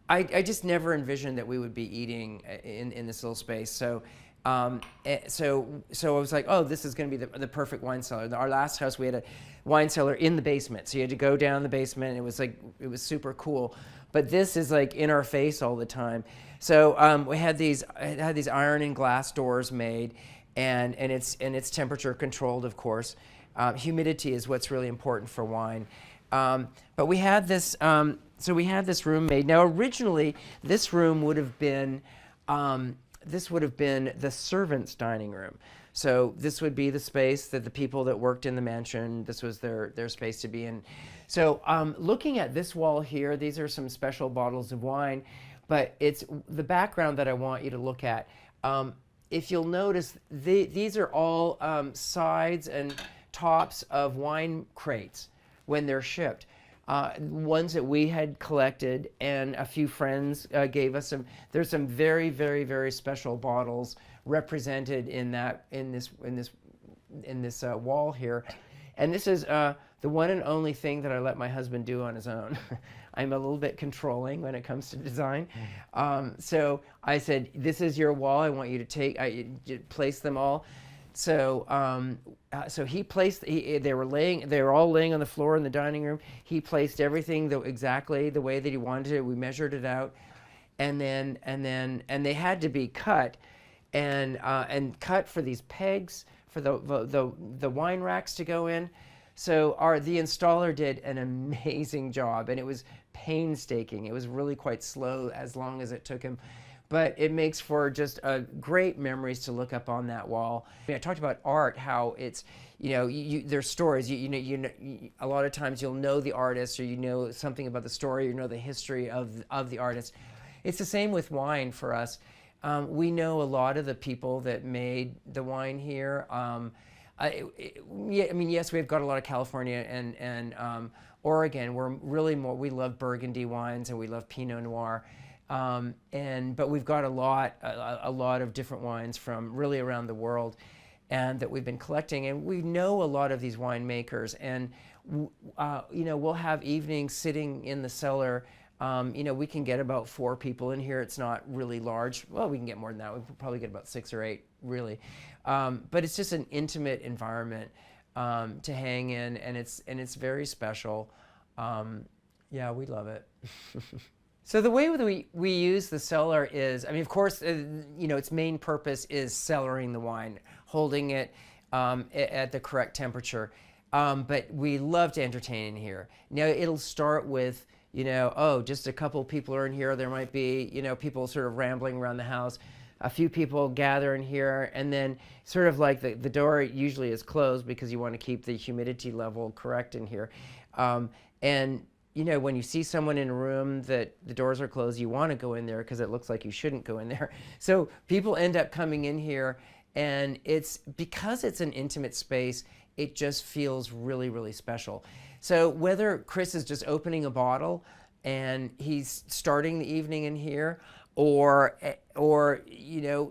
I just never envisioned that we would be eating in this little space. So I was like, oh, this is going to be the perfect wine cellar. Our last house, we had a wine cellar in the basement, so you had to go down the basement, and it was super cool. But this is like in our face all the time. So we had these iron and glass doors made, and it's temperature controlled, of course. Humidity is what's really important for wine. But we had this, so we had this room made. Now originally, this room would have been the servants' dining room. So this would be the space that the people that worked in the mansion, this was their space to be in. So looking at this wall here, these are some special bottles of wine, but it's the background that I want you to look at. If you'll notice, these are all sides and tops of wine crates when they're shipped. Ones that we had collected, and a few friends gave us some. There's some very, very, very special bottles represented in this wall here, and this is the one and only thing that I let my husband do on his own. I'm a little bit controlling when it comes to design, so I said, "This is your wall. I want you to place them all." So, so he placed. They were all laying on the floor in the dining room. He placed everything exactly the way that he wanted it. We measured it out, and they had to be cut, and cut for these pegs for the wine racks to go in. So the installer did an amazing job, and it was painstaking. It was really quite slow as long as it took him. But it makes for just great memories to look up on that wall. I talked about art, how it's, there's stories. A lot of times you'll know the artist, or you know something about the story, or you know the history of the artist. It's the same with wine for us. We know a lot of the people that made the wine here. Yes, we've got a lot of California and Oregon. We love Burgundy wines, and we love Pinot Noir. But we've got a lot of different wines from really around the world, and that we've been collecting, and we know a lot of these winemakers, and we'll have evenings sitting in the cellar We can get about 4 people in here. It's not really large. Well, we can get more than that. We can probably get about 6 or 8, really. But it's just an intimate environment to hang in, and it's very special. Yeah, we love it. So the way we use the cellar is, of course, its main purpose is cellaring the wine, holding it at the correct temperature. But we love to entertain in here. Now, it'll start with, just a couple people are in here. There might be, people sort of rambling around the house. A few people gather in here, and then sort of like the door usually is closed because you want to keep the humidity level correct in here. When you see someone in a room that the doors are closed, you want to go in there because it looks like you shouldn't go in there. So people end up coming in here, and because it's an intimate space, it just feels really, really special. So whether Chris is just opening a bottle and he's starting the evening in here, or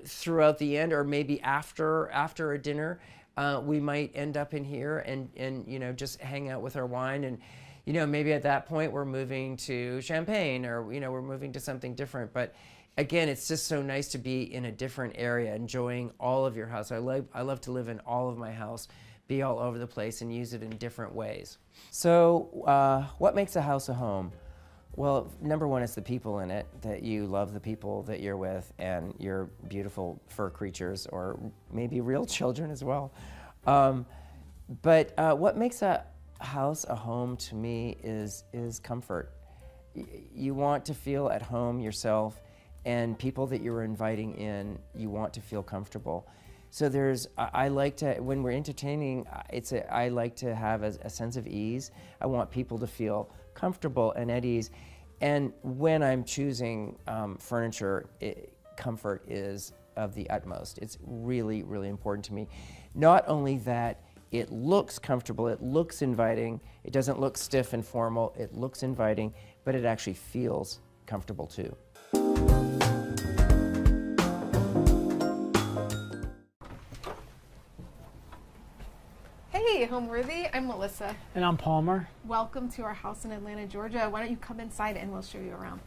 throughout the end, or maybe after a dinner, we might end up in here and just hang out with our wine, and maybe at that point we're moving to champagne, or we're moving to something different. But again, it's just so nice to be in a different area, enjoying all of your house. I love to live in all of my house, be all over the place, and use it in different ways. So what makes a house a home? Well, number one is the people in it, that you love the people that you're with and your beautiful fur creatures, or maybe real children as well. But what makes a house a home to me is comfort. You want to feel at home yourself, and people that you're inviting in, you want to feel comfortable. So I like to, when we're entertaining, I like to have a sense of ease. I want people to feel comfortable and at ease. And when I'm choosing furniture, comfort is of the utmost. It's really, really important to me. Not only that, it looks comfortable, it looks inviting, it doesn't look stiff and formal, it looks inviting, but it actually feels comfortable too. Hey, Homeworthy, I'm Melissa. And I'm Palmer. Welcome to our house in Atlanta, Georgia. Why don't you come inside and we'll show you around.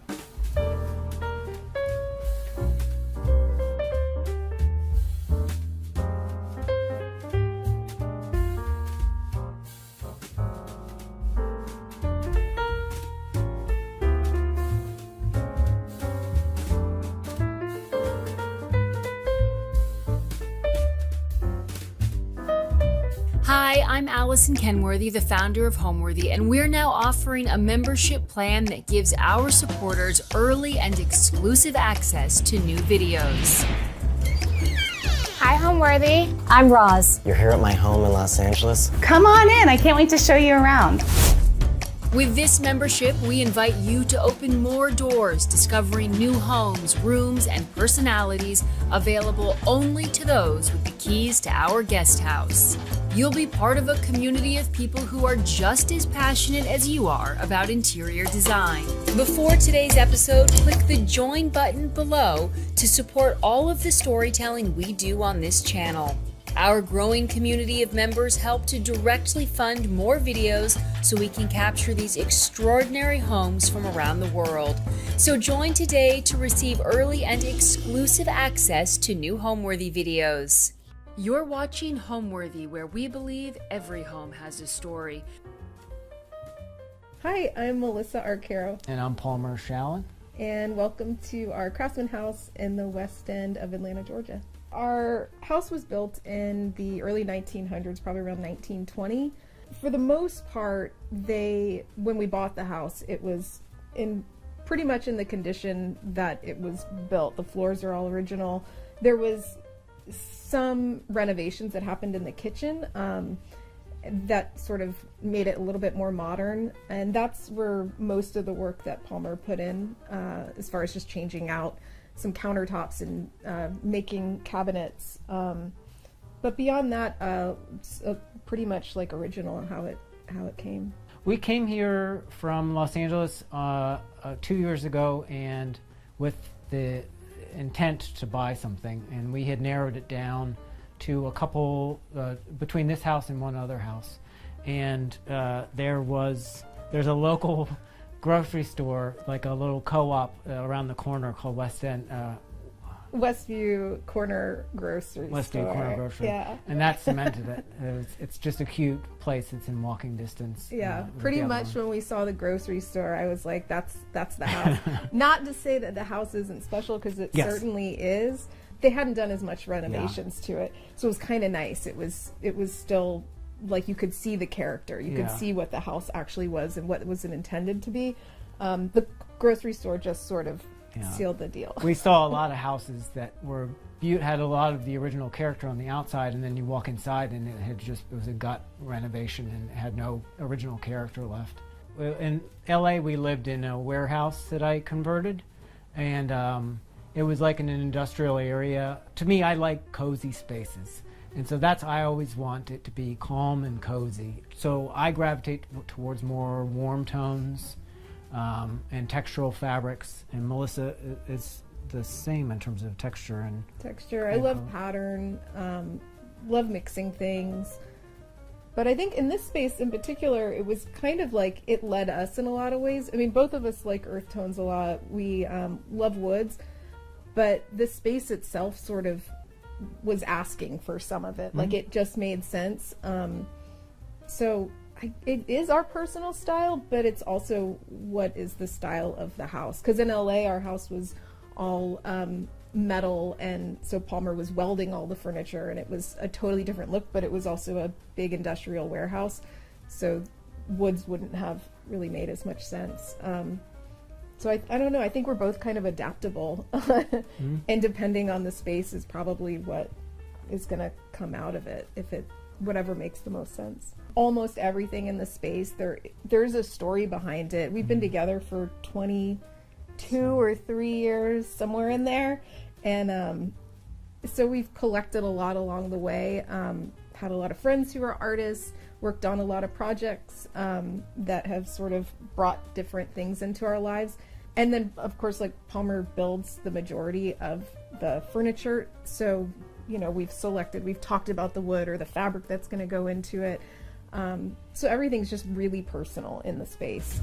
Hi, I'm Allison Kenworthy, the founder of Homeworthy, and we're now offering a membership plan that gives our supporters early and exclusive access to new videos. Hi, Homeworthy. I'm Roz. You're here at my home in Los Angeles. Come on in. I can't wait to show you around. With this membership, we invite you to open more doors, discovering new homes, rooms, and personalities available only to those with the keys to our guest house. You'll be part of a community of people who are just as passionate as you are about interior design. Before today's episode, click the join button below to support all of the storytelling we do on this channel. Our growing community of members help to directly fund more videos so we can capture these extraordinary homes from around the world. So join today to receive early and exclusive access to new Homeworthy videos. You're watching Homeworthy, where we believe every home has a story. Hi, I'm Melissa Arcaro, And I'm Palmer Shallon. and welcome to our Craftsman house in the west end of Atlanta, Georgia. Our house was built in the early 1900s, probably around 1920. For the most part, when we bought the house, it was pretty much in the condition that it was built. The floors are all original. There was some renovations that happened in the kitchen that sort of made it a little bit more modern, and that's where most of the work that Palmer put in, as far as just changing out some countertops and making cabinets. But beyond that, it's pretty much like original how it came. We came here from Los Angeles 2 years ago, and with the intent to buy something, and we had narrowed it down to a couple between this house and one other house, and there's a local grocery store, like a little co-op around the corner called Westview Corner Grocery Store. Westview Corner Grocery. Yeah. And that cemented it. It's just a cute place. It's in walking distance. Yeah, with pretty the other much one. when we saw the grocery store, I was like, that's the house. Not to say that the house isn't special, because it Yes. certainly is. They hadn't done as much renovations to it, so it was kind of nice. It was still like you could see the character. You could Yeah. see what the house actually was and what was it intended to be. The grocery store just sort of sealed the deal. We saw a lot of houses that had a lot of the original character on the outside, and then you walk inside and it was a gut renovation and had no original character left. In LA, we lived in a warehouse that I converted, and it was like in an industrial area. To me, I like cozy spaces, and so I always want it to be calm and cozy. So I gravitate towards more warm tones and textural fabrics, and Melissa is the same in terms of texture and I love pattern, love mixing things. But I think in this space in particular, it was kind of like it led us in a lot of ways. I mean, both of us like earth tones a lot. We love woods, but the space itself sort of was asking for some of it. Like it just made sense. So it is our personal style, but it's also what is the style of the house. Because in LA, our house was all metal, and so Palmer was welding all the furniture, and it was a totally different look, but it was also a big industrial warehouse, so woods wouldn't have really made as much sense. So I don't know, I think we're both kind of adaptable, and depending on the space is probably what is going to come out of it, whatever makes the most sense. Almost everything in the space, there's a story behind it. We've been together for 22 or 3 years, somewhere in there, and so we've collected a lot along the way. Had a lot of friends who are artists, worked on a lot of projects that have sort of brought different things into our lives. And then, of course, like Palmer builds the majority of the furniture, so we've talked about the wood or the fabric that's going to go into it. So everything's just really personal in the space.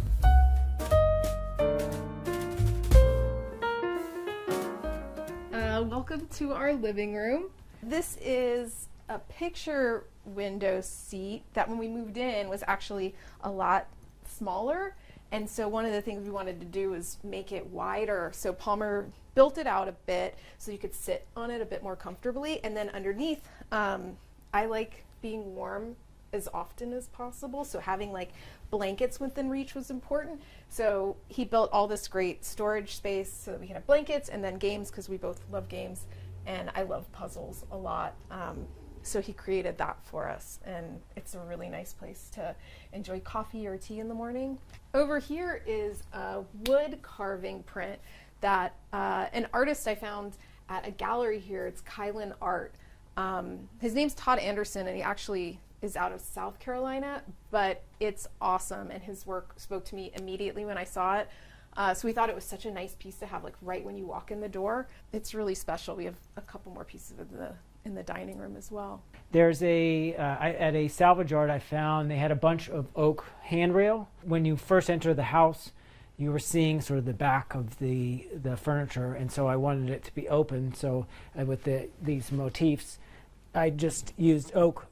Welcome to our living room. This is a picture window seat that when we moved in was actually a lot smaller. And so one of the things we wanted to do was make it wider. So Palmer built it out a bit so you could sit on it a bit more comfortably. And then underneath, I like being warm as often as possible. So having like blankets within reach was important. So he built all this great storage space so that we can have blankets, and then games, because we both love games. And I love puzzles a lot. So he created that for us, and it's a really nice place to enjoy coffee or tea in the morning. Over here is a wood carving print that an artist I found at a gallery here. It's Kylan Art. His name's Todd Anderson, and he actually is out of South Carolina, but it's awesome, and his work spoke to me immediately when I saw it. So we thought it was such a nice piece to have like right when you walk in the door. It's really special. We have a couple more pieces in the dining room as well. There's at a salvage yard I found, they had a bunch of oak handrail. When you first enter the house, you were seeing sort of the back of the furniture, and so I wanted it to be open. So with these motifs, I just used oak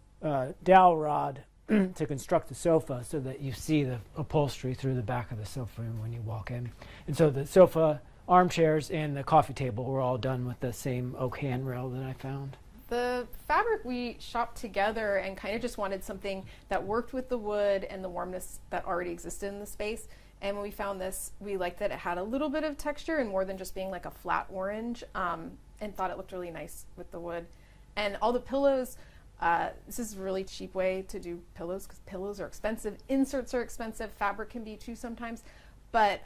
dowel rod to construct the sofa so that you see the upholstery through the back of the sofa when you walk in. And so the sofa, armchairs, and the coffee table were all done with the same oak handrail that I found. The fabric we shopped together and kind of just wanted something that worked with the wood and the warmness that already existed in the space. And when we found this, we liked that it had a little bit of texture and more than just being like a flat orange, and thought it looked really nice with the wood. And all the pillows, this is a really cheap way to do pillows because pillows are expensive, inserts are expensive, fabric can be too sometimes. But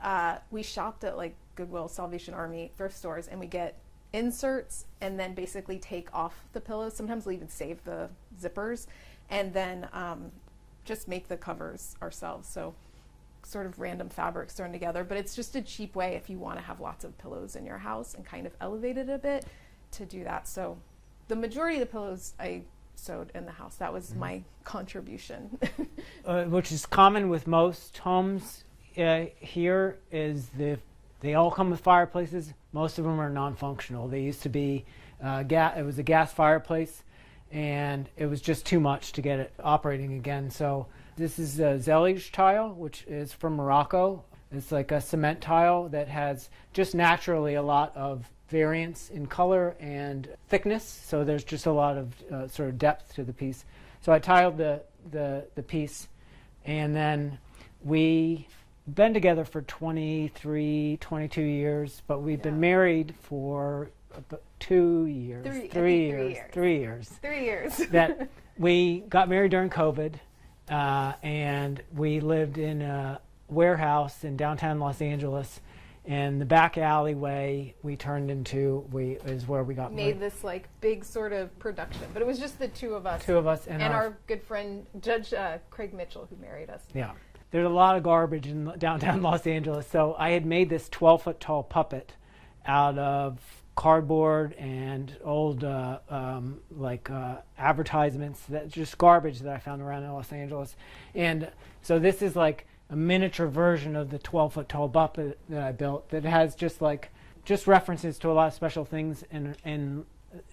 we shopped at like Goodwill, Salvation Army, thrift stores, and we get inserts and then basically take off the pillows. Sometimes we'll even save the zippers and then just make the covers ourselves. So sort of random fabrics thrown together, but it's just a cheap way if you want to have lots of pillows in your house and kind of elevate it a bit to do that. So the majority of the pillows I sewed in the house. That was my contribution. Which is common with most homes here is they all come with fireplaces. Most of them are non-functional. They used to be it was a gas fireplace, and it was just too much to get it operating again. So this is a Zellige tile, which is from Morocco. It's like a cement tile that has just naturally a lot of variance in color and thickness. So there's just a lot of sort of depth to the piece. So I tiled the piece, and then we've been together for 23, 22 years, but we've been married for about 2 years. 3 years. That we got married during COVID, and we lived in a warehouse in downtown Los Angeles, and the back alleyway we turned into is where we got made this like big sort of production, but it was just the two of us and our good friend Judge Craig Mitchell, who married us. Yeah, there's a lot of garbage in downtown Los Angeles, so I had made this 12-foot tall puppet out of cardboard and old advertisements, that just garbage that I found around in Los Angeles. And so this is like a miniature version of the 12-foot tall puppet that I built that has just references to a lot of special things and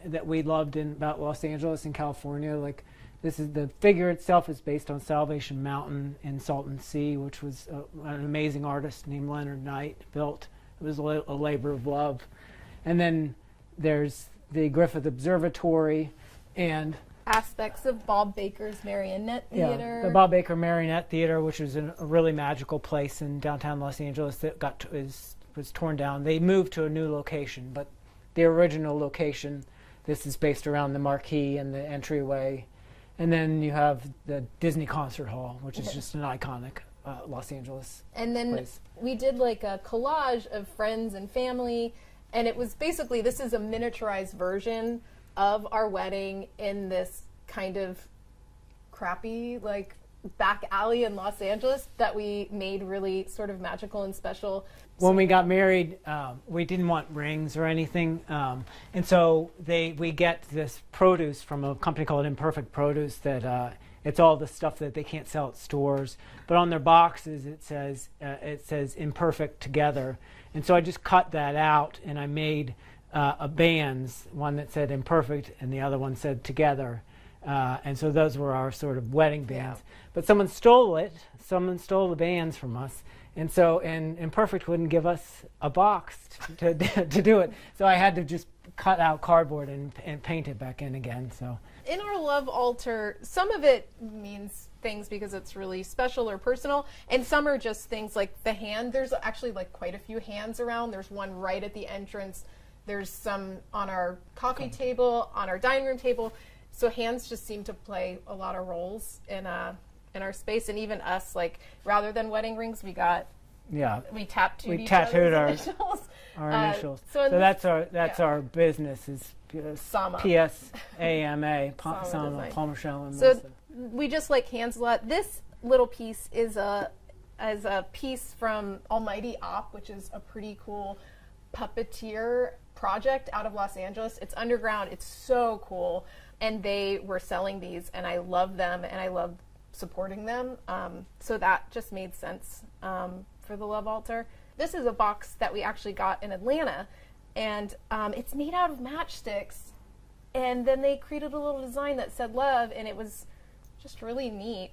that we loved about Los Angeles and California. Like the figure itself is based on Salvation Mountain in Salton Sea, which was an amazing artist named Leonard Knight built. It was a labor of love. And then there's the Griffith Observatory and aspects of Bob Baker's Marionette Theater. Yeah, the Bob Baker Marionette Theater, which was a really magical place in downtown Los Angeles that was torn down. They moved to a new location, but the original location, this is based around the marquee and the entryway. And then you have the Disney Concert Hall, which is just an iconic Los Angeles And then place. We did like a collage of friends and family, and it was basically, this is a miniaturized version of our wedding in this kind of crappy like back alley in Los Angeles that we made really sort of magical and special. When we got married, we didn't want rings or anything, and so we get this produce from a company called Imperfect Produce that it's all the stuff that they can't sell at stores, but on their boxes it says Imperfect Together, and so I just cut that out and I made bands, one that said Imperfect and the other one said Together, and so those were our sort of wedding bands. But someone stole the bands from us, and so Imperfect wouldn't give us a box to do it, so I had to just cut out cardboard and paint it back in again. So in our love altar, some of it means things because it's really special or personal, and some are just things like the hand. There's actually like quite a few hands around. There's one right at the entrance. There's some on our coffee table, on our dining room table. So hands just seem to play a lot of roles in our space, and even us, like rather than wedding rings, we tattooed our initials. Our initials. So that's our business is Sama. PSAMA, Sama, Paul Michelle and So Melissa. we just like hands a lot. This little piece is a piece from Almighty Op, which is a pretty cool puppeteer project out of Los Angeles. It's underground. It's so cool. And they were selling these, and I love them, and I love supporting them. So that just made sense for the Love Altar. This is a box that we actually got in Atlanta, and it's made out of matchsticks. And then they created a little design that said love, and it was just really neat.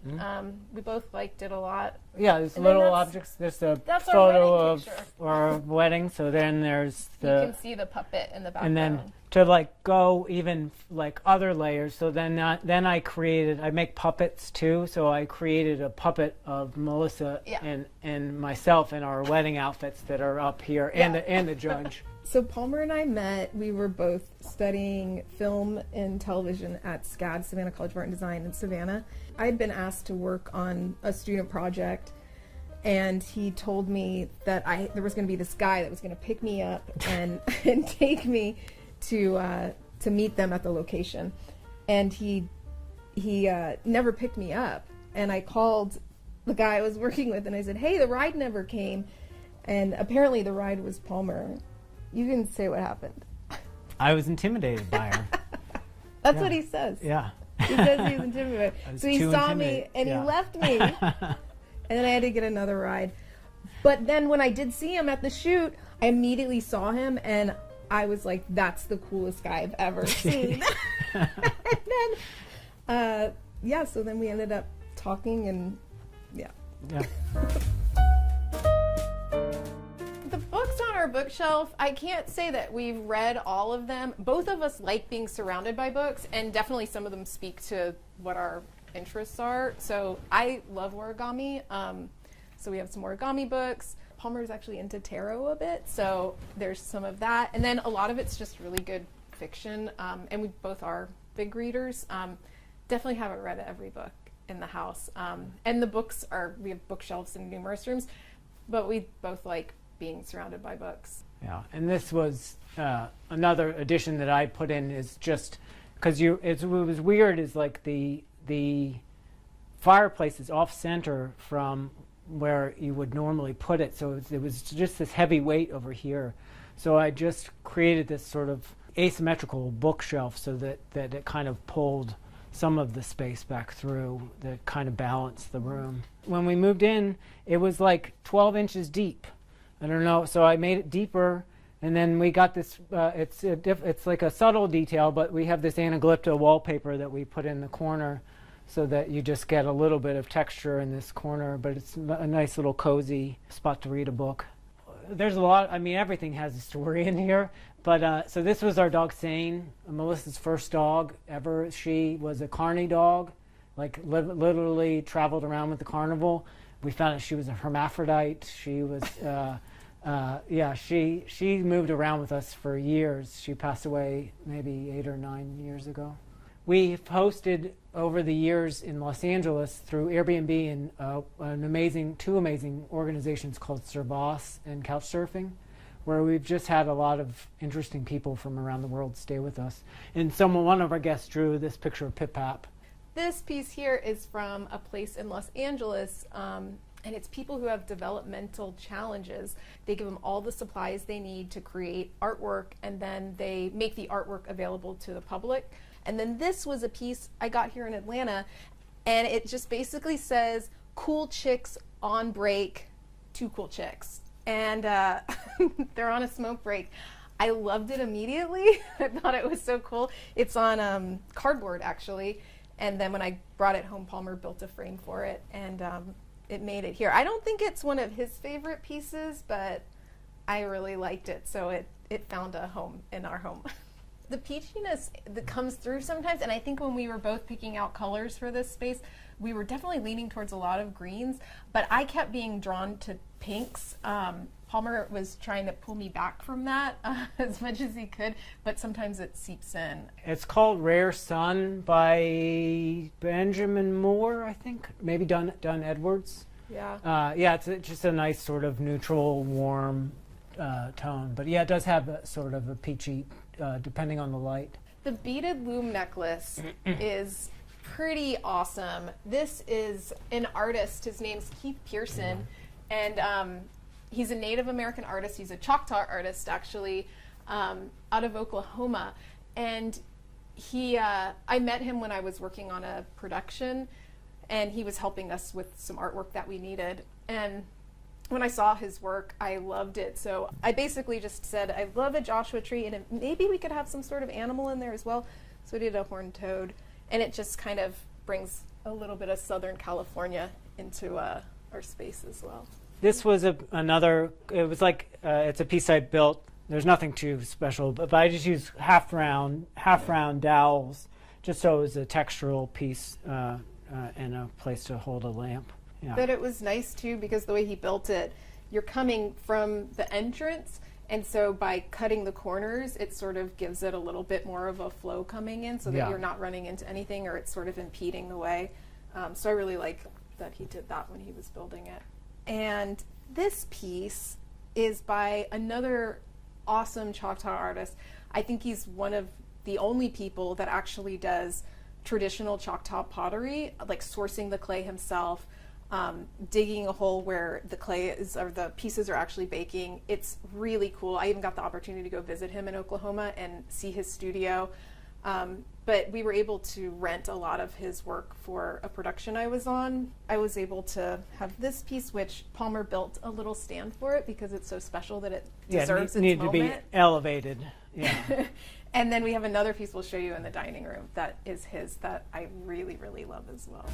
We both liked it a lot. Yeah, there's And little then objects. There's a that's our photo wedding of picture. our wedding. So then there's You can see the puppet in the background. and then to like go even like other layers. So then I make puppets too. So I created a puppet of Melissa and myself in our wedding outfits that are up here, and the judge. So Palmer and I met, we were both studying film and television at SCAD, Savannah College of Art and Design in Savannah. I had been asked to work on a student project, and he told me that there was going to be this guy that was going to pick me up and take me to meet them at the location. And he never picked me up. And I called the guy I was working with, and I said, hey, the ride never came. And apparently the ride was Palmer. You can say what happened. I was intimidated by her. That's what he says. Yeah. He says he was intimidated. So he saw me and he left me. And then I had to get another ride. But then when I did see him at the shoot, I immediately saw him and I was like, that's the coolest guy I've ever seen. And then, so then we ended up talking and yeah. The books on our bookshelf, I can't say that we've read all of them. Both of us like being surrounded by books, and definitely some of them speak to what our interests are. So I love origami. So we have some origami books. Palmer's actually into tarot a bit, so there's some of that. And then a lot of it's just really good fiction, and we both are big readers. Definitely haven't read every book in the house. And the books we have bookshelves in numerous rooms, but we both like being surrounded by books. Yeah, and this was another addition that I put in, is just because it was weird, is like the fireplace is off center from where you would normally put it, so it was just this heavy weight over here. So I just created this sort of asymmetrical bookshelf so that it kind of pulled some of the space back through, that kind of balanced the room. When we moved in, it was like 12 inches deep. I don't know, so I made it deeper, and then we got this, it's like a subtle detail, but we have this anaglypta wallpaper that we put in the corner so that you just get a little bit of texture in this corner, but it's a nice little cozy spot to read a book. There's a lot, I mean, everything has a story in here, but so this was our dog Sane, Melissa's first dog ever. She was a carny dog, like literally traveled around with the carnival. We found out she was a hermaphrodite. She was, she moved around with us for years. She passed away maybe 8 or 9 years ago. We've hosted over the years in Los Angeles through Airbnb and two amazing organizations called Servas and Couchsurfing, where we've just had a lot of interesting people from around the world stay with us. And one of our guests drew this picture of Pip Pap. This piece here is from a place in Los Angeles, and it's people who have developmental challenges. They give them all the supplies they need to create artwork, and then they make the artwork available to the public. And then this was a piece I got here in Atlanta, and it just basically says, "Cool chicks on break, 2 cool chicks." And they're on a smoke break. I loved it immediately. I thought it was so cool. It's on cardboard, actually. And then when I brought it home, Palmer built a frame for it, and it made it here. I don't think it's one of his favorite pieces, but I really liked it, so it found a home in our home. The peachiness that comes through sometimes, and I think when we were both picking out colors for this space, we were definitely leaning towards a lot of greens, but I kept being drawn to pinks. Palmer was trying to pull me back from that as much as he could, but sometimes it seeps in. It's called Rare Sun by Benjamin Moore, I think, maybe Dunn Edwards. Yeah. It's just a nice sort of neutral, warm tone, but yeah, it does have a sort of a peachy, depending on the light. The beaded loom necklace is pretty awesome. This is an artist. His name's Keith Pearson, and he's a Native American artist. He's a Choctaw artist, actually, out of Oklahoma. And I met him when I was working on a production, and he was helping us with some artwork that we needed. And when I saw his work, I loved it. So I basically just said, I love a Joshua tree, and maybe we could have some sort of animal in there as well. So I did a horned toad, and it just kind of brings a little bit of Southern California into our space as well. This was it's a piece I built. There's nothing too special, but I just used half round dowels, just so it was a textural piece and a place to hold a lamp. Yeah. But it was nice too, because the way he built it, you're coming from the entrance, and so by cutting the corners, it sort of gives it a little bit more of a flow coming in, so that you're not running into anything or it's sort of impeding the way. So I really like that he did that when he was building it. And this piece is by another awesome Choctaw artist. I think he's one of the only people that actually does traditional Choctaw pottery, like sourcing the clay himself, digging a hole where the clay is, or the pieces are actually baking. It's really cool. I even got the opportunity to go visit him in Oklahoma and see his studio. But we were able to rent a lot of his work for a production I was on. I was able to have this piece, which Palmer built a little stand for it because it's so special that it deserves its need moment. to be elevated. Yeah. And then we have another piece we'll show you in the dining room that is his that I really, really love as well.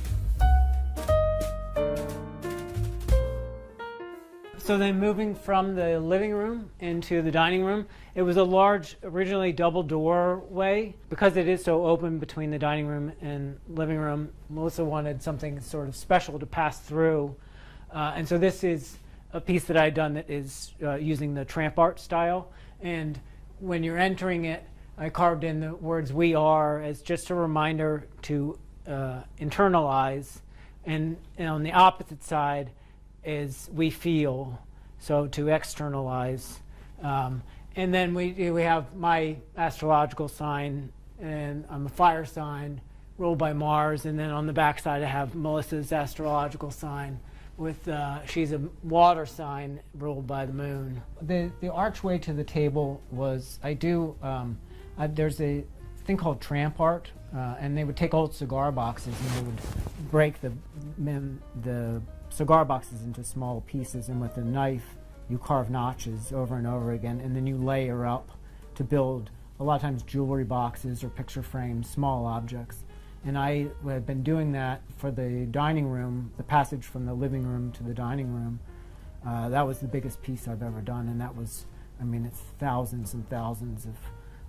So then moving from the living room into the dining room, it was a large, originally double doorway. Because it is so open between the dining room and living room, Melissa wanted something sort of special to pass through. And so this is a piece that I had done that is using the tramp art style. And when you're entering it, I carved in the words "we are" as just a reminder to internalize. And on the opposite side is "we feel," so to externalize. And then we have my astrological sign, and I'm a fire sign ruled by Mars. And then on the back side I have Melissa's astrological sign with she's a water sign ruled by the moon. The archway to the table was there's a thing called tramp art, and they would take old cigar boxes and they would break the cigar boxes into small pieces, and with a knife you carve notches over and over again, and then you layer up to build a lot of times jewelry boxes or picture frames, small objects. And I had been doing that for the dining room, the passage from the living room to the dining room. That was the biggest piece I've ever done, and that was, it's thousands and thousands of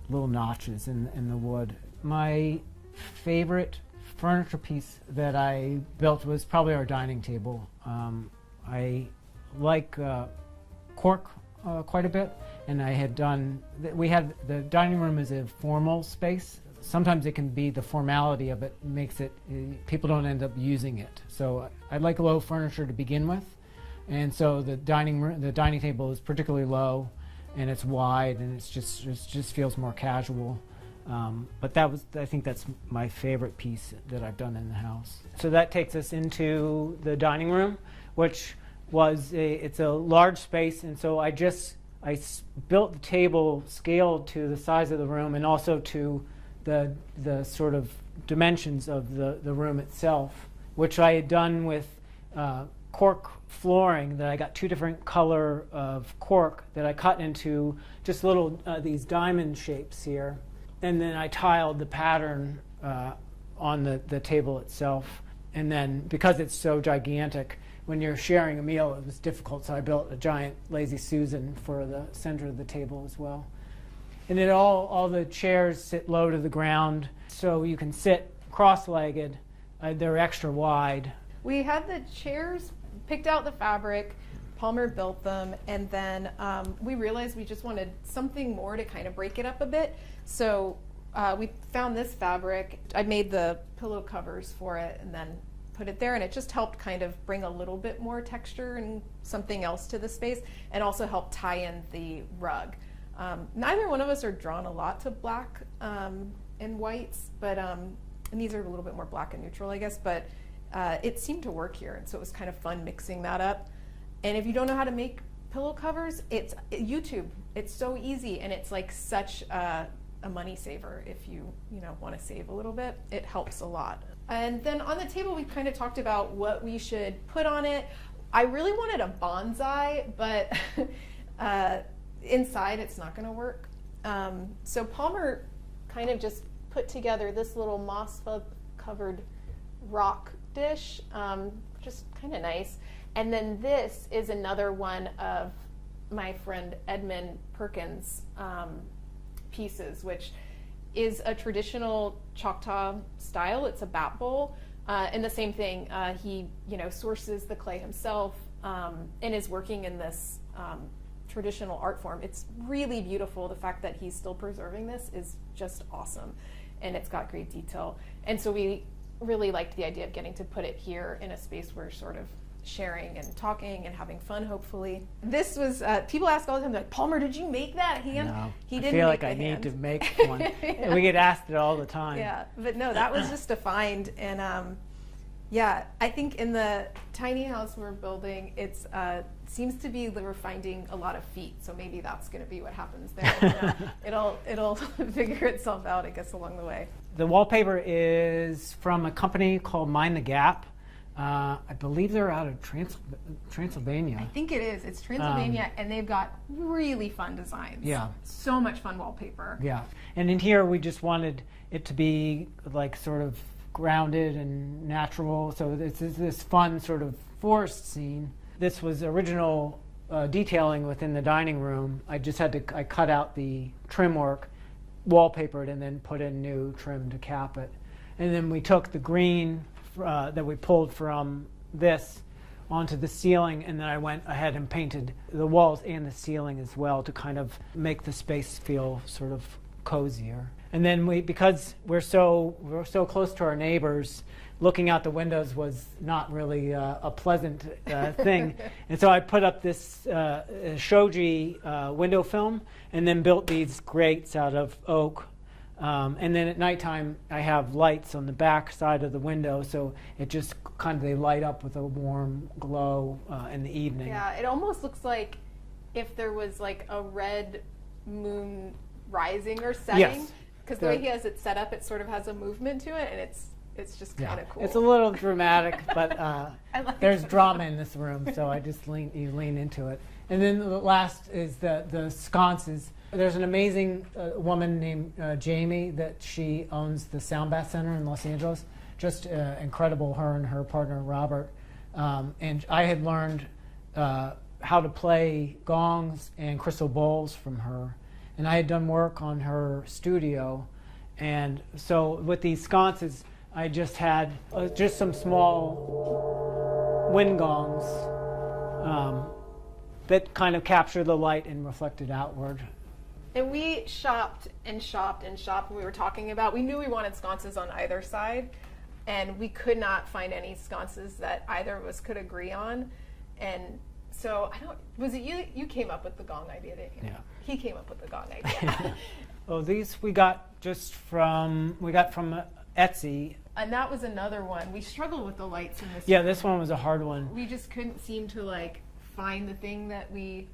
little notches in the wood. My favorite furniture piece that I built was probably our dining table. I like cork quite a bit, and the dining room is a formal space. Sometimes it can be the formality of it makes it, people don't end up using it. So I like low furniture to begin with, and so the dining table is particularly low, and it's wide, and it just feels more casual. But I think that's my favorite piece that I've done in the house. So that takes us into the dining room, which it's a large space, and so I built the table scaled to the size of the room and also to the sort of dimensions of the room itself, which I had done with cork flooring. That I got two different color of cork that I cut into just little these diamond shapes here, and then I tiled the pattern on the table itself. And then because it's so gigantic, when you're sharing a meal, it was difficult, so I built a giant Lazy Susan for the center of the table as well. And then all the chairs sit low to the ground, so you can sit cross-legged. They're extra wide. We had the chairs, picked out the fabric, Palmer built them, and then we realized we just wanted something more to kind of break it up a bit. So we found this fabric. I made the pillow covers for it and then put it there, and it just helped kind of bring a little bit more texture and something else to the space, and also help tie in the rug. Neither one of us are drawn a lot to black and whites, but and these are a little bit more black and neutral, I guess, but it seemed to work here, and so it was kind of fun mixing that up. And if you don't know how to make pillow covers, it's YouTube. It's so easy, and it's like such a money saver if you want to save a little bit. It helps a lot. And then on the table, we kind of talked about what we should put on it. I really wanted a bonsai, but inside it's not going to work. So Palmer kind of just put together this little moss-covered rock dish, just kind of nice. And then this is another one of my friend Edmund Perkins' pieces, which is a traditional Choctaw style. It's a bat bowl, and the same thing. He, sources the clay himself, and is working in this traditional art form. It's really beautiful. The fact that he's still preserving this is just awesome, and it's got great detail. And so we really liked the idea of getting to put it here in a space where sort of sharing and talking and having fun, hopefully. This was, people ask all the time, like, Palmer, did you make that hand? No, he didn't. I feel like make I the hand. need to make one. Yeah. We get asked it all the time. Yeah, but no, that was just a find, and Yeah, I think in the tiny house we're building, it's seems to be that we're finding a lot of feet, so maybe that's going to be what happens there. It'll figure itself out, I guess, along the way. The wallpaper is from a company called Mind the Gap. I believe they're out of Transylvania. I think it is. It's Transylvania, and they've got really fun designs. Yeah. So much fun wallpaper. Yeah. And in here, we just wanted it to be like sort of grounded and natural. So this is this fun sort of forest scene. This was original detailing within the dining room. I just had to, I cut out the trim work, wallpapered, and then put in new trim to cap it. And then we took the green that we pulled from this onto the ceiling, and then I went ahead and painted the walls and the ceiling as well to kind of make the space feel sort of cozier. And then because we're so close to our neighbors, looking out the windows was not really a pleasant thing. And so I put up this shoji window film, and then built these grates out of oak. And then at nighttime, I have lights on the back side of the window, so it just kind of, they light up with a warm glow in the evening. Yeah, it almost looks like if there was like a red moon rising or setting. Yes. Because the way he has it set up, it sort of has a movement to it, and it's just kind of cool. It's a little dramatic, but there's it. drama in this room, so I just lean into it. And then the last is the sconces. There's an amazing woman named Jamie that she owns the Sound Bath Center in Los Angeles. Just incredible, her and her partner Robert. And I had learned how to play gongs and crystal bowls from her. And I had done work on her studio. And so with these sconces, I just had just some small wind gongs that kind of capture the light and reflect it outward. And we shopped and shopped and shopped when we were talking about, we knew we wanted sconces on either side, and we could not find any sconces that either of us could agree on. And so, was it you came up with the gong idea, didn't you? Yeah. He came up with the gong idea. Oh, these we got from Etsy. And that was another one. We struggled with the lights in this. Yeah, this one was a hard one. We just couldn't seem to like find the thing that we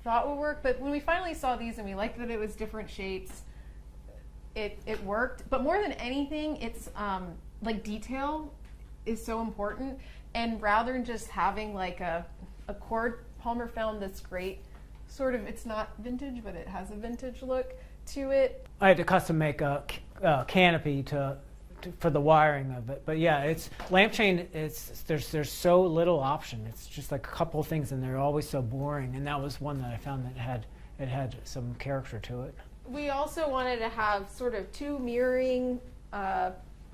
thought would work. But when we finally saw these and we liked that it was different shapes, it worked. But more than anything, it's like detail is so important. And rather than just having like a cord, Palmer found this great sort of, it's not vintage, but it has a vintage look to it. I had to custom make a canopy for the wiring of it, but yeah, it's lamp chain. There's so little option. It's just like a couple of things, and they're always so boring. And that was one that I found that had some character to it. We also wanted to have sort of two mirroring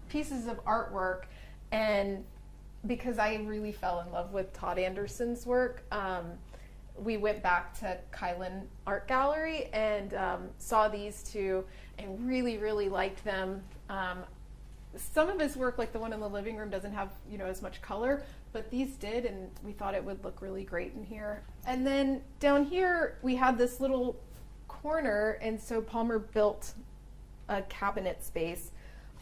pieces of artwork, and because I really fell in love with Todd Anderson's work, we went back to Kylan Art Gallery and saw these two and really, really liked them. Some of his work, like the one in the living room, doesn't have as much color, but these did, and we thought it would look really great in here. And then down here we had this little corner, and so Palmer built a cabinet space,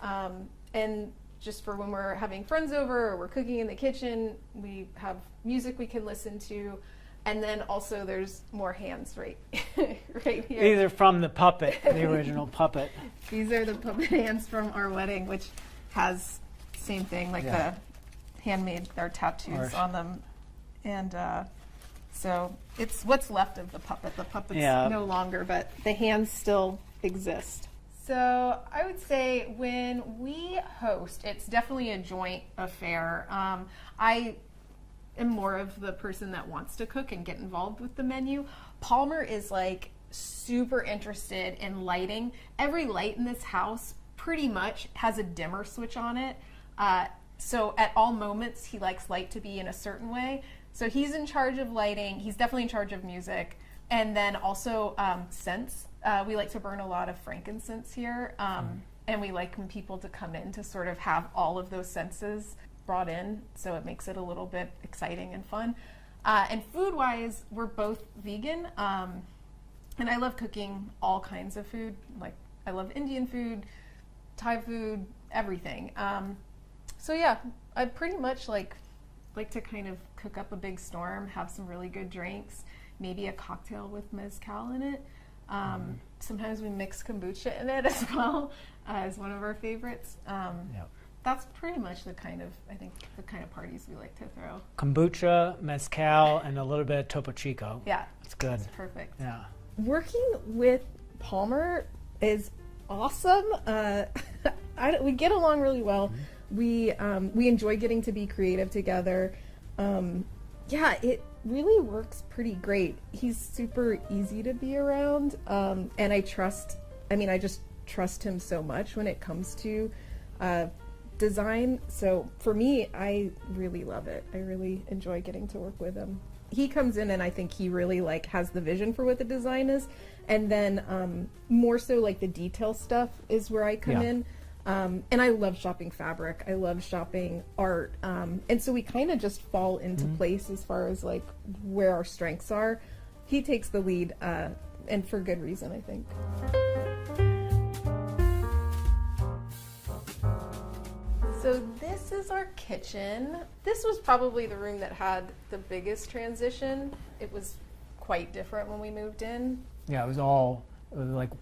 and just for when we're having friends over or we're cooking in the kitchen, we have music we can listen to. And then also there's more hands right here. These are from the puppet, the original puppet. These are the puppet hands from our wedding, which has same thing, like the handmade, their tattoos on them. And so it's what's left of the puppet. The puppet's no longer, but the hands still exist. So I would say when we host, it's definitely a joint affair. I am more of the person that wants to cook and get involved with the menu. Palmer is like super interested in lighting. Every light in this house pretty much has a dimmer switch on it. So at all moments, he likes light to be in a certain way. So he's in charge of lighting. He's definitely in charge of music. And then also scents. We like to burn a lot of frankincense here. And we like when people to come in to sort of have all of those senses brought in, so it makes it a little bit exciting and fun. And food-wise, we're both vegan, and I love cooking all kinds of food. Like, I love Indian food, Thai food, everything. So yeah, I pretty much like to kind of cook up a big storm, have some really good drinks, maybe a cocktail with mezcal in it. Sometimes we mix kombucha in it as well as one of our favorites. That's pretty much the kind of parties we like to throw. Kombucha, mezcal, and a little bit of Topo Chico. Yeah, it's good. It's perfect. Yeah. Working with Palmer is awesome. We get along really well. We enjoy getting to be creative together. It really works pretty great. He's super easy to be around, and I just trust him so much when it comes to design. So for me, I really love it. I really enjoy getting to work with him. He comes in and I think he really has the vision for what the design is, and then more so the detail stuff is where I come in. And I love shopping fabric. I love shopping art. And so we kind of just fall into place as far as where our strengths are. He takes the lead, and for good reason, I think. So this is our kitchen. This was probably the room that had the biggest transition. It was quite different when we moved in. Yeah, it was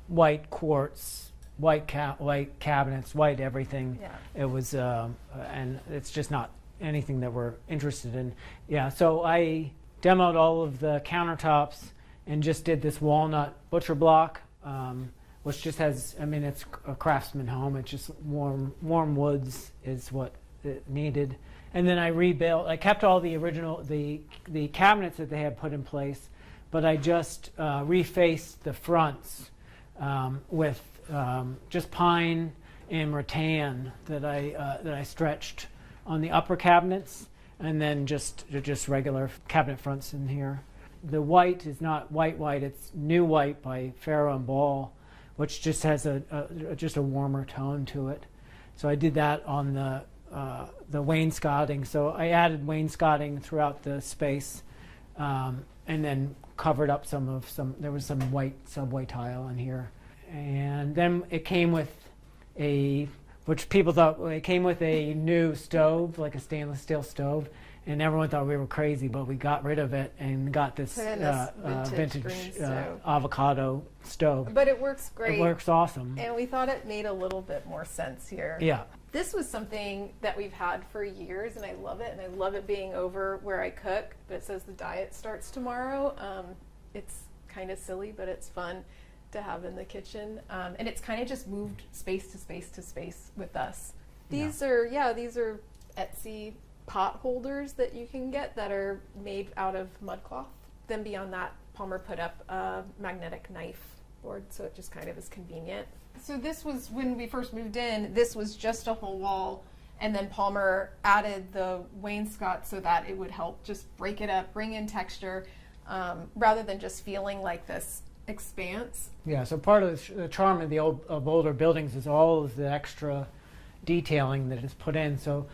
white quartz, white cabinets, white everything. Yeah. It was, and it's just not anything that we're interested in. Yeah, so I demoed all of the countertops and just did this walnut butcher block, which just has, it's a Craftsman home. It's just warm woods is what it needed. And then I rebuilt, I kept all the original, the cabinets that they had put in place, but I just refaced the fronts with just pine and rattan that I stretched on the upper cabinets, and then just regular cabinet fronts in here. The white is not white, it's New White by Farrow and Ball, which just has just a warmer tone to it. So I did that on the wainscoting. So I added wainscoting throughout the space, and then covered up there was some white subway tile in here. And then it came with which people thought, it came with a new stove, like a stainless steel stove, and everyone thought we were crazy, but we got rid of it and got this vintage avocado stove. But it works great. It works awesome. And we thought it made a little bit more sense here. Yeah. This was something that we've had for years, and I love it. And I love it being over where I cook, but it says the diet starts tomorrow. It's kind of silly, but it's fun to have in the kitchen. And it's kind of just moved space to space to space with us. These are Etsy pot holders that you can get that are made out of mud cloth. Then beyond that, Palmer put up a magnetic knife board, so it just kind of is convenient. So this was, when we first moved in, this was just a whole wall, and then Palmer added the wainscot so that it would help just break it up, bring in texture, rather than just feeling like this expanse. Yeah, so part of the charm of older buildings is all of the extra detailing that is put in. So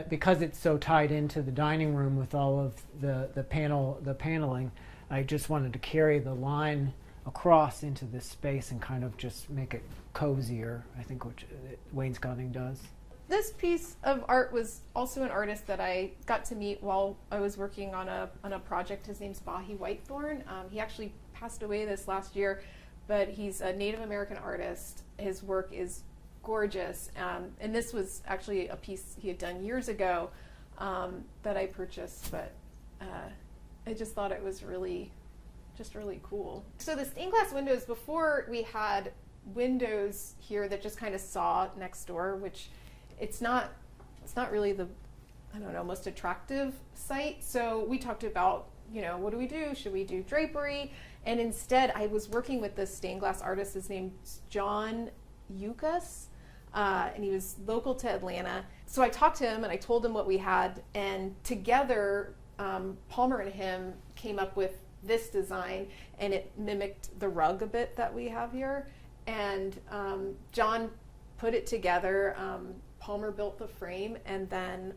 because it's so tied into the dining room with all of the paneling, I just wanted to carry the line across into this space and kind of just make it cozier, I think, which wainscoting does. This piece of art was also an artist that I got to meet while I was working on a project. His name's Bahi Whitethorn. He actually passed away this last year, but he's a Native American artist. His work is gorgeous, and this was actually a piece he had done years ago that I purchased, but I just thought it was really cool. So the stained glass windows, before we had windows here that just kind of saw next door, which it's not really the, I don't know, most attractive sight. So we talked about, what do we do? Should we do drapery? And instead, I was working with this stained glass artist. His name's John Yukas, and he was local to Atlanta. So I talked to him and I told him what we had, and together Palmer and him came up with this design, and it mimicked the rug a bit that we have here. And John put it together. Palmer built the frame and then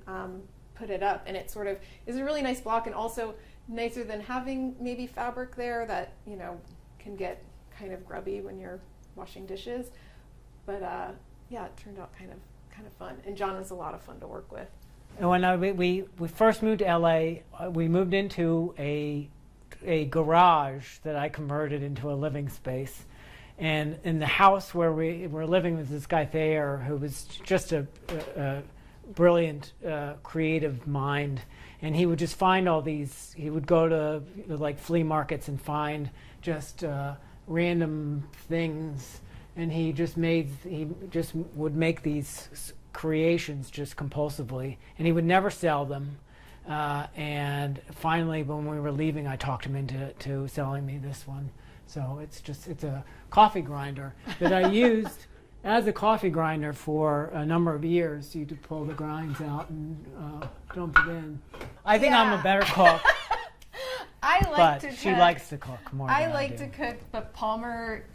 put it up, and it sort of is a really nice block, and also nicer than having maybe fabric there that can get kind of grubby when you're washing dishes. But yeah, it turned out kind of fun, and John was a lot of fun to work with. And when we first moved to LA, we moved into a garage that I converted into a living space. And in the house where we were living was this guy Thayer, who was just a brilliant creative mind. And he would just find all these, he would go to like flea markets and find just random things. And he just would make these creations just compulsively. And he would never sell them. And finally, when we were leaving, I talked him into selling me this one. So it's a coffee grinder that I used as a coffee grinder for a number of years. You could pull the grinds out and dump it in. I think I'm a better cook. But she likes to cook more than I like do. to cook, but Palmer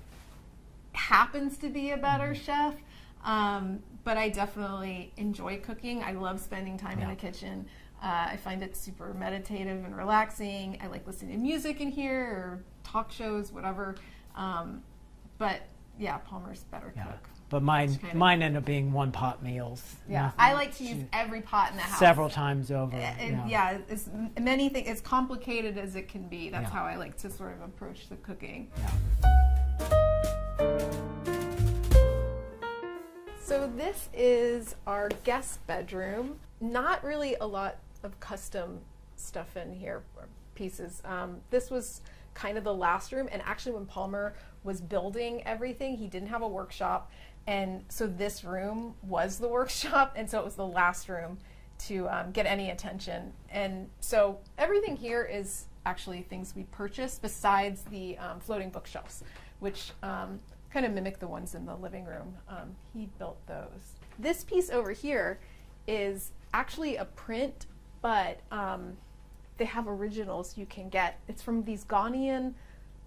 happens to be a better chef. But I definitely enjoy cooking. I love spending time in the kitchen. I find it super meditative and relaxing. I like listening to music in here or talk shows, whatever. But yeah, Palmer's a better cook. But mine end up being one pot meals. Yeah, I like to use every pot in the house. Several times over. It's many things, as complicated as it can be. That's how I like to sort of approach the cooking. So this is our guest bedroom. Not really a lot of custom stuff in here, or pieces. This was kind of the last room, and actually when Palmer was building everything, he didn't have a workshop, and so this room was the workshop, and so it was the last room to get any attention. And so everything here is actually things we purchased besides the floating bookshelves, which kind of mimic the ones in the living room. He built those. This piece over here is actually a print, but they have originals you can get. It's from these Ghanaian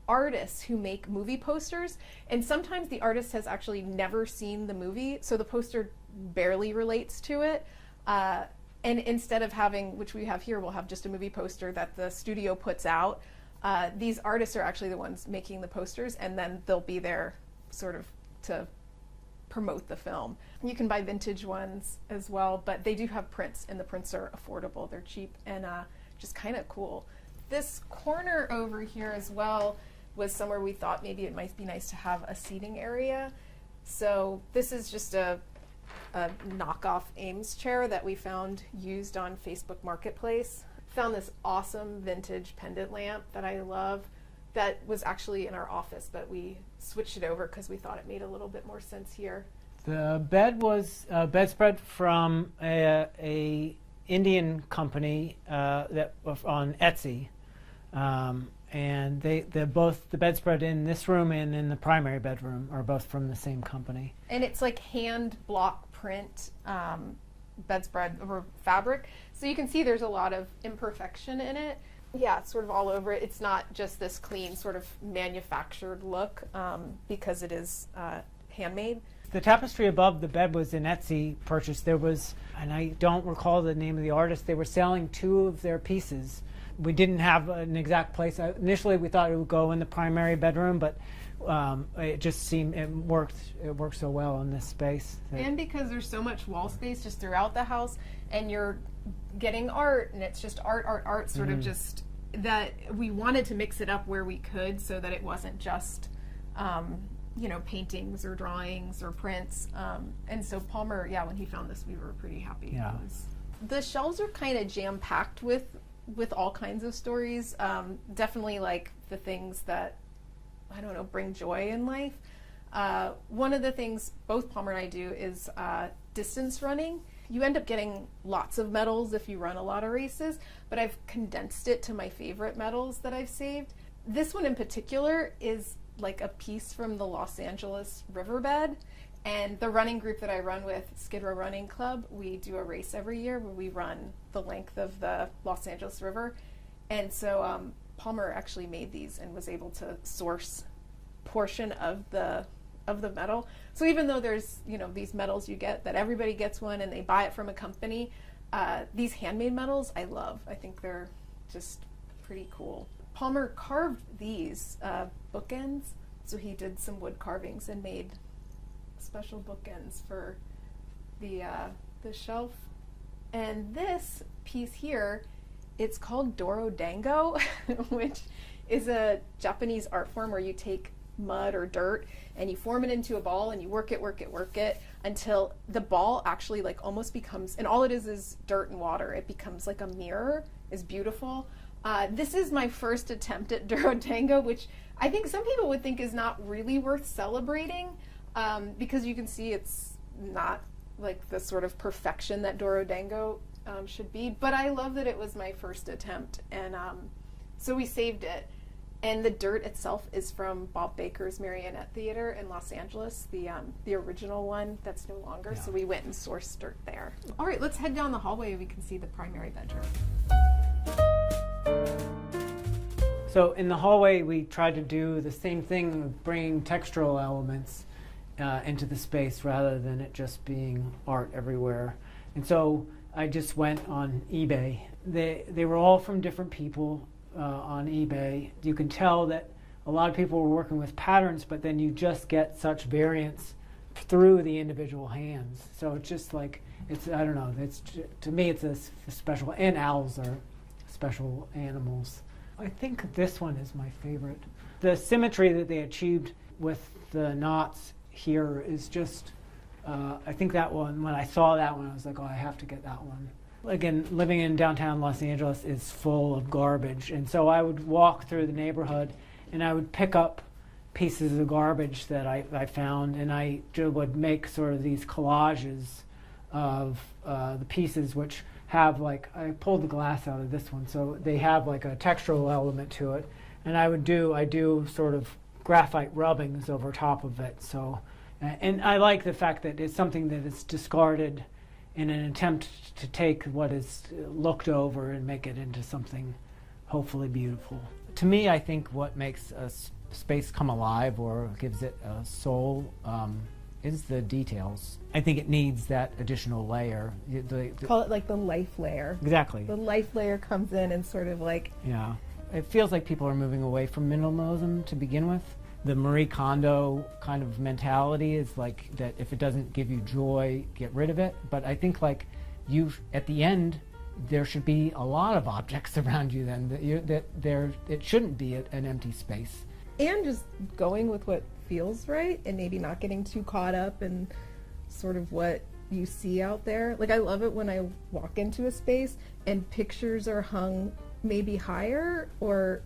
artists who make movie posters, and sometimes the artist has actually never seen the movie, so the poster barely relates to it. And instead of having, which we have here, we'll have just a movie poster that the studio puts out. These artists are actually the ones making the posters, and then they'll be there sort of to promote the film. You can buy vintage ones as well, but they do have prints, and the prints are affordable. They're cheap and just kind of cool. This corner over here as well was somewhere we thought maybe it might be nice to have a seating area. So this is just a knockoff Ames chair that we found used on Facebook Marketplace. Found this awesome vintage pendant lamp that I love that was actually in our office, but we switched it over because we thought it made a little bit more sense here. The bed was a bedspread from a Indian company that on Etsy, and they're both, the bedspread in this room and in the primary bedroom are both from the same company. And it's like hand block print bedspread over fabric, so you can see there's a lot of imperfection in it. Yeah, it's sort of all over it. It's not just this clean sort of manufactured look because it is handmade. The tapestry above the bed was an Etsy purchase. There was, and I don't recall the name of the artist, they were selling two of their pieces. We didn't have an exact place. Initially we thought it would go in the primary bedroom, but it just seemed, it worked so well in this space. And because there's so much wall space just throughout the house, and you're getting art, and it's just art, sort of just that we wanted to mix it up where we could so that it wasn't just paintings or drawings or prints. And so Palmer, when he found this, we were pretty happy. Yeah. The shelves are kind of jam-packed with all kinds of stories. Definitely like the things that, I don't know, bring joy in life. One of the things both Palmer and I do is distance running. You end up getting lots of medals if you run a lot of races, but I've condensed it to my favorite medals that I've saved. This one in particular is like a piece from the Los Angeles riverbed, and the running group that I run with, Skid Row Running Club, we do a race every year where we run the length of the Los Angeles River. And so Palmer actually made these and was able to source portion of the medal. So even though there's these medals you get that everybody gets one and they buy it from a company, these handmade medals I love. I think they're just pretty cool. Palmer carved these bookends, so he did some wood carvings and made special bookends for the shelf. And this piece here, it's called Doro Dango, which is a Japanese art form where you take mud or dirt and you form it into a ball and you work it until the ball actually like almost becomes, and all it is dirt and water. It becomes like a mirror. It's beautiful. This is my first attempt at Doro Dango, which I think some people would think is not really worth celebrating, because you can see it's not like the sort of perfection that Doro Dango should be. But I love that it was my first attempt, and so we saved it. And the dirt itself is from Bob Baker's Marionette Theater in Los Angeles, the original one that's no longer. Yeah. So we went and sourced dirt there. All right, let's head down the hallway and we can see the primary bedroom. So in the hallway, we tried to do the same thing of bringing textural elements into the space rather than it just being art everywhere. And so I just went on eBay. They were all from different people. On eBay, you can tell that a lot of people were working with patterns, but then you just get such variance through the individual hands. So it's just like, I don't know, to me it's a special, and owls are special animals. I think this one is my favorite. The symmetry that they achieved with the knots here is just, I think that one, when I saw that one, I was like, oh, I have to get that one. Again, living in downtown Los Angeles is full of garbage, and so I would walk through the neighborhood and I would pick up pieces of garbage that I found, and I would make sort of these collages of the pieces, which have like, I pulled the glass out of this one, so they have like a textural element to it, and I do sort of graphite rubbings over top of it. So, and I like the fact that it's something that is discarded in an attempt to take what is looked over and make it into something hopefully beautiful. To me, I think what makes a space come alive or gives it a soul is the details. I think it needs that additional layer. Call it like the life layer. Exactly. The life layer comes in and sort of like... Yeah. It feels like people are moving away from minimalism to begin with. The Marie Kondo kind of mentality is like that if it doesn't give you joy, get rid of it. But I think like at the end, there should be a lot of objects around you then, it shouldn't be an empty space. And just going with what feels right and maybe not getting too caught up in sort of what you see out there. Like I love it when I walk into a space and pictures are hung maybe higher, or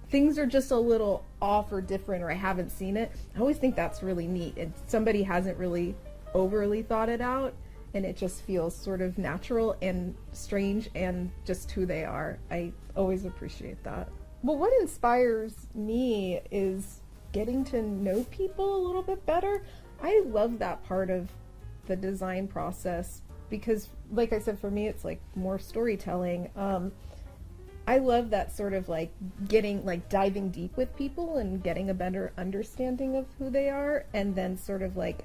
things are just a little off or different, or I haven't seen it. I always think that's really neat, and somebody hasn't really overly thought it out, and it just feels sort of natural and strange and just who they are. I always appreciate that. Well, what inspires me is getting to know people a little bit better. I love that part of the design process because, like I said, for me it's like more storytelling. I love that sort of like diving deep with people and getting a better understanding of who they are, and then sort of like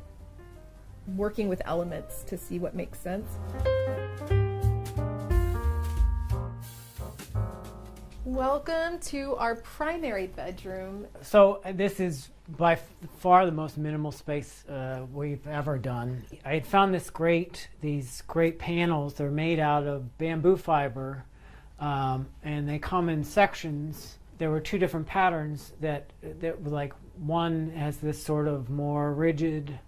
working with elements to see what makes sense. Welcome to our primary bedroom. So this is by far the most minimal space we've ever done. I had found these great panels. They're made out of bamboo fiber. And they come in sections. There were two different patterns that were like, one has this sort of more rigid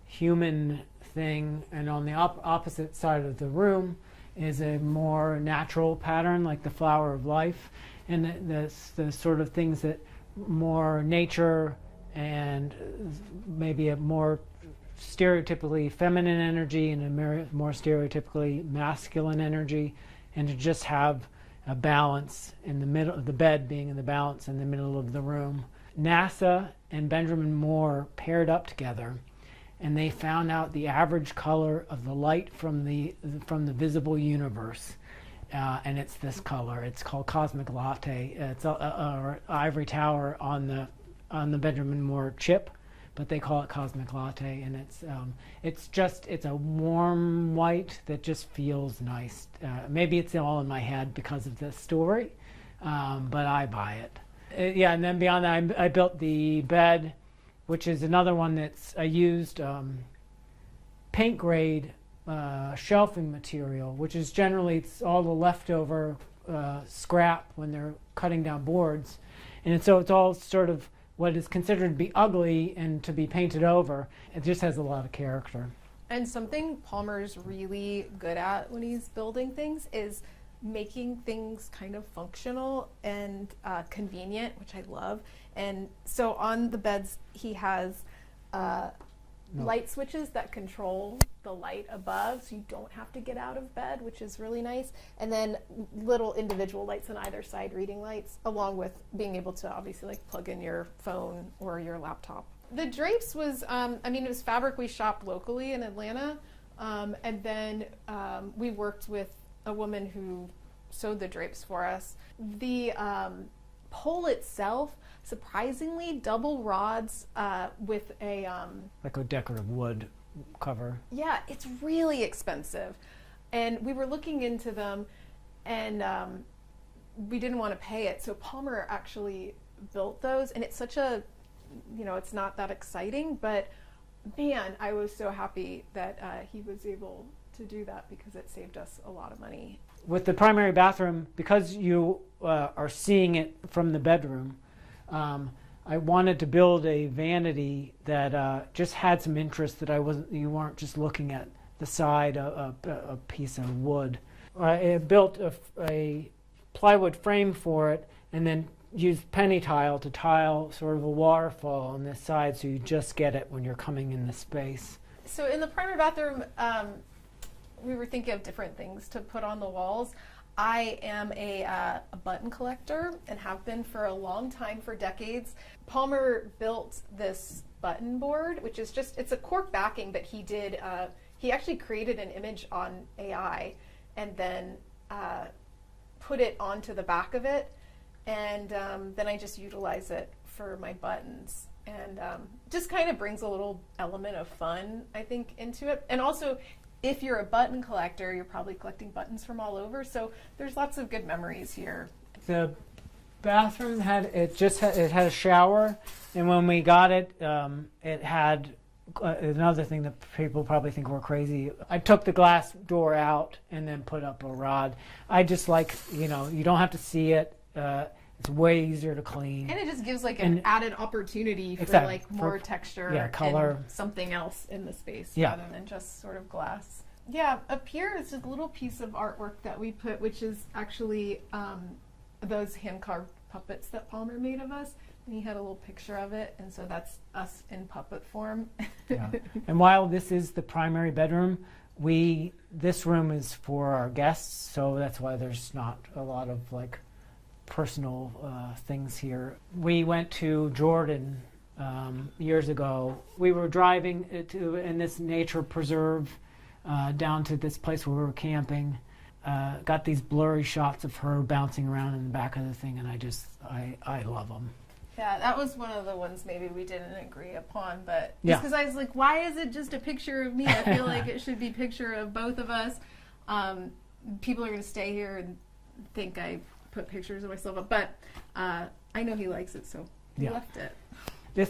human thing, and on the opposite side of the room is a more natural pattern, like the flower of life, and the sort of things that more nature and maybe a more stereotypically feminine energy and a more stereotypically masculine energy, and to just have a balance in the middle, the bed being in the balance in the middle of the room. NASA and Benjamin Moore paired up together, and they found out the average color of the light from the visible universe, and it's this color. It's called Cosmic Latte. It's a ivory tower on the Benjamin Moore chip, but they call it Cosmic Latte, and it's a warm white that just feels nice. Maybe it's all in my head because of this story, but I buy it. Yeah, and then beyond that, I built the bed, which is another one I used paint grade shelving material, which is generally it's all the leftover scrap when they're cutting down boards. And so it's all sort of what is considered to be ugly and to be painted over. It just has a lot of character. And something Palmer's really good at when he's building things is making things kind of functional and convenient, which I love. And so on the beds, he has light switches that control the light above, so you don't have to get out of bed, which is really nice. And then little individual lights on either side, reading lights, along with being able to obviously like plug in your phone or your laptop. The drapes was, it was fabric we shopped locally in Atlanta, and then we worked with a woman who sewed the drapes for us. The pole itself, surprisingly, double rods with a like a decorative wood cover. Yeah, it's really expensive, and we were looking into them, and we didn't want to pay it. So Palmer actually built those, and it's such a, it's not that exciting, but man, I was so happy that he was able to do that because it saved us a lot of money. With the primary bathroom, because you are seeing it from the bedroom, I wanted to build a vanity that just had some interest, that you weren't just looking at the side of a piece of wood. I built a plywood frame for it, and then used penny tile to tile sort of a waterfall on this side, so you just get it when you're coming in the space. So in the primary bathroom, we were thinking of different things to put on the walls. I am a button collector and have been for a long time, for decades. Palmer built this button board, which is it's a cork backing, but he actually created an image on AI and then put it onto the back of it. And then I just utilize it for my buttons. And just kind of brings a little element of fun, I think, into it. And also, if you're a button collector, you're probably collecting buttons from all over. So there's lots of good memories here. The bathroom had a shower, and when we got it, it had another thing that people probably think we're crazy. I took the glass door out and then put up a rod. I just like, you don't have to see it. It's way easier to clean. And it just gives like an added opportunity for like more texture, color, and something else in the space rather than just sort of glass. Yeah, up here is a little piece of artwork that we put, which is actually those hand-carved puppets that Palmer made of us. And he had a little picture of it, and so that's us in puppet form. Yeah. And while this is the primary bedroom, this room is for our guests, so that's why there's not a lot of like personal things here. We went to Jordan years ago. We were driving in this nature preserve down to this place where we were camping. Got these blurry shots of her bouncing around in the back of the thing, and I love them. Yeah, that was one of the ones maybe we didn't agree upon, but just because I was like, why is it just a picture of me? I feel like it should be a picture of both of us. People are going to stay here and think I put pictures of myself up, but I know he likes it, so he left it.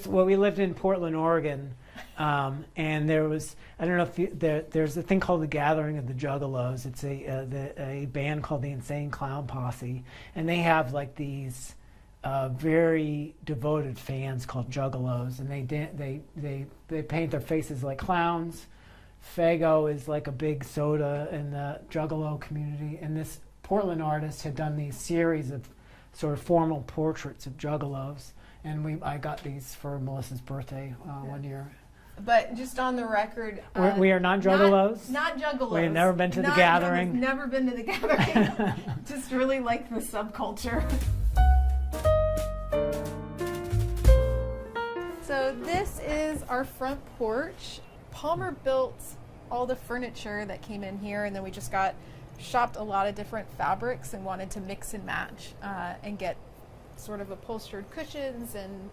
We lived in Portland, Oregon, and there was, I don't know if there's a thing called the Gathering of the Juggalos. It's a band called the Insane Clown Posse, and they have like these very devoted fans called Juggalos, and they paint their faces like clowns. Faygo is like a big soda in the Juggalo community, and this Portland artist had done these series of sort of formal portraits of Juggalos, and I got these for Melissa's birthday one year. But just on the record, we are not Juggalos. Not Juggalos. We've never been to the Gathering. Never been to the Gathering. Just really like the subculture. So this is our front porch. Palmer built all the furniture that came in here, and then we just shopped a lot of different fabrics and wanted to mix and match and get sort of upholstered cushions and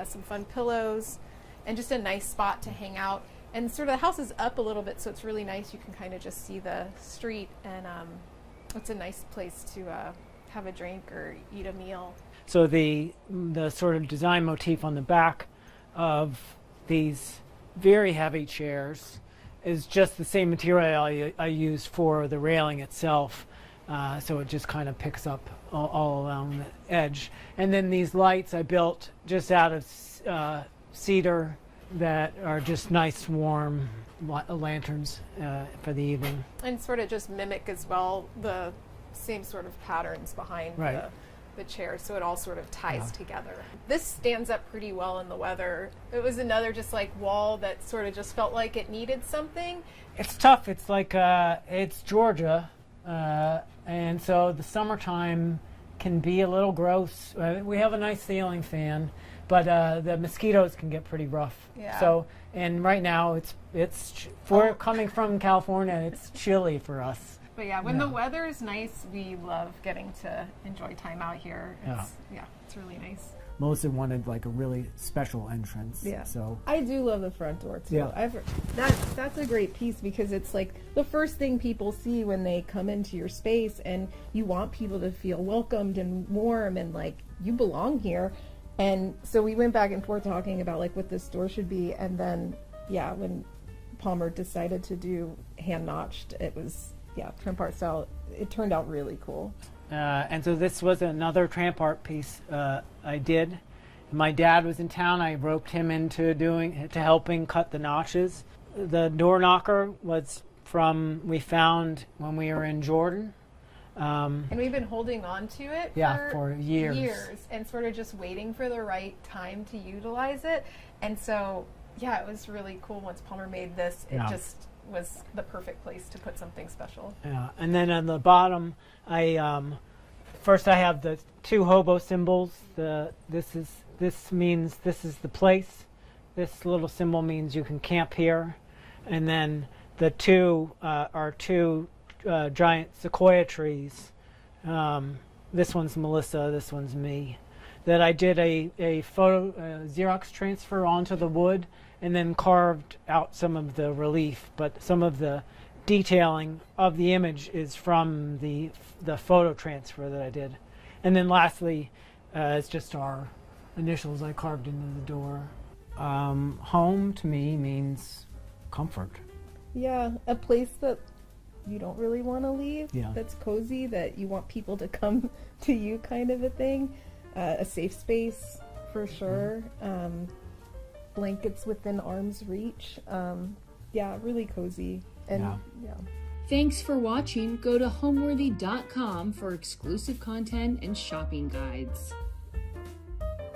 some fun pillows and just a nice spot to hang out. And sort of the house is up a little bit, so it's really nice. You can kind of just see the street, and it's a nice place to have a drink or eat a meal. So the sort of design motif on the back of these very heavy chairs is just the same material I used for the railing itself. So it just kind of picks up all around the edge. And then these lights I built just out of cedar that are just nice warm lanterns for the evening. And sort of just mimic as well the same sort of patterns behind Right. the chair, so it all sort of ties together. This stands up pretty well in the weather. It was another just like wall that sort of just felt like it needed something. It's tough. It's like it's Georgia, and so the summertime can be a little gross. We have a nice ceiling fan, but the mosquitoes can get pretty rough. Yeah. So, and right now it's for coming from California, it's chilly for us. But yeah, when the weather is nice, we love getting to enjoy time out here. It's really nice. Melissa wanted like a really special entrance. Yeah. So I do love the front door too. Yeah. That's a great piece because it's like the first thing people see when they come into your space, and you want people to feel welcomed and warm and like you belong here. And so we went back and forth talking about like what this door should be, and then when Palmer decided to do hand notched, it was tramp art style. It turned out really cool. and so this was another tramp art piece I did. My dad was in town. I roped him into helping cut the notches. The door knocker was we found when we were in Jordan. And we've been holding on to it for years. And sort of just waiting for the right time to utilize it. And so, it was really cool once Palmer made this. It just was the perfect place to put something special. Yeah, and then on the bottom, first I have the two hobo symbols. This means this is the place. This little symbol means you can camp here. And then the two are two giant sequoia trees. This one's Melissa, this one's me. That I did a photo Xerox transfer onto the wood and then carved out some of the relief, but some of the detailing of the image is from the photo transfer that I did. And then lastly, it's just our initials I carved into the door. Home to me means comfort. Yeah, a place that you don't really want to leave, Yeah. that's cozy, that you want people to come to you, kind of a thing. A safe space, for sure. Blankets within arm's reach. Really cozy. And Thanks for watching. Go to homeworthy.com for exclusive content and shopping guides.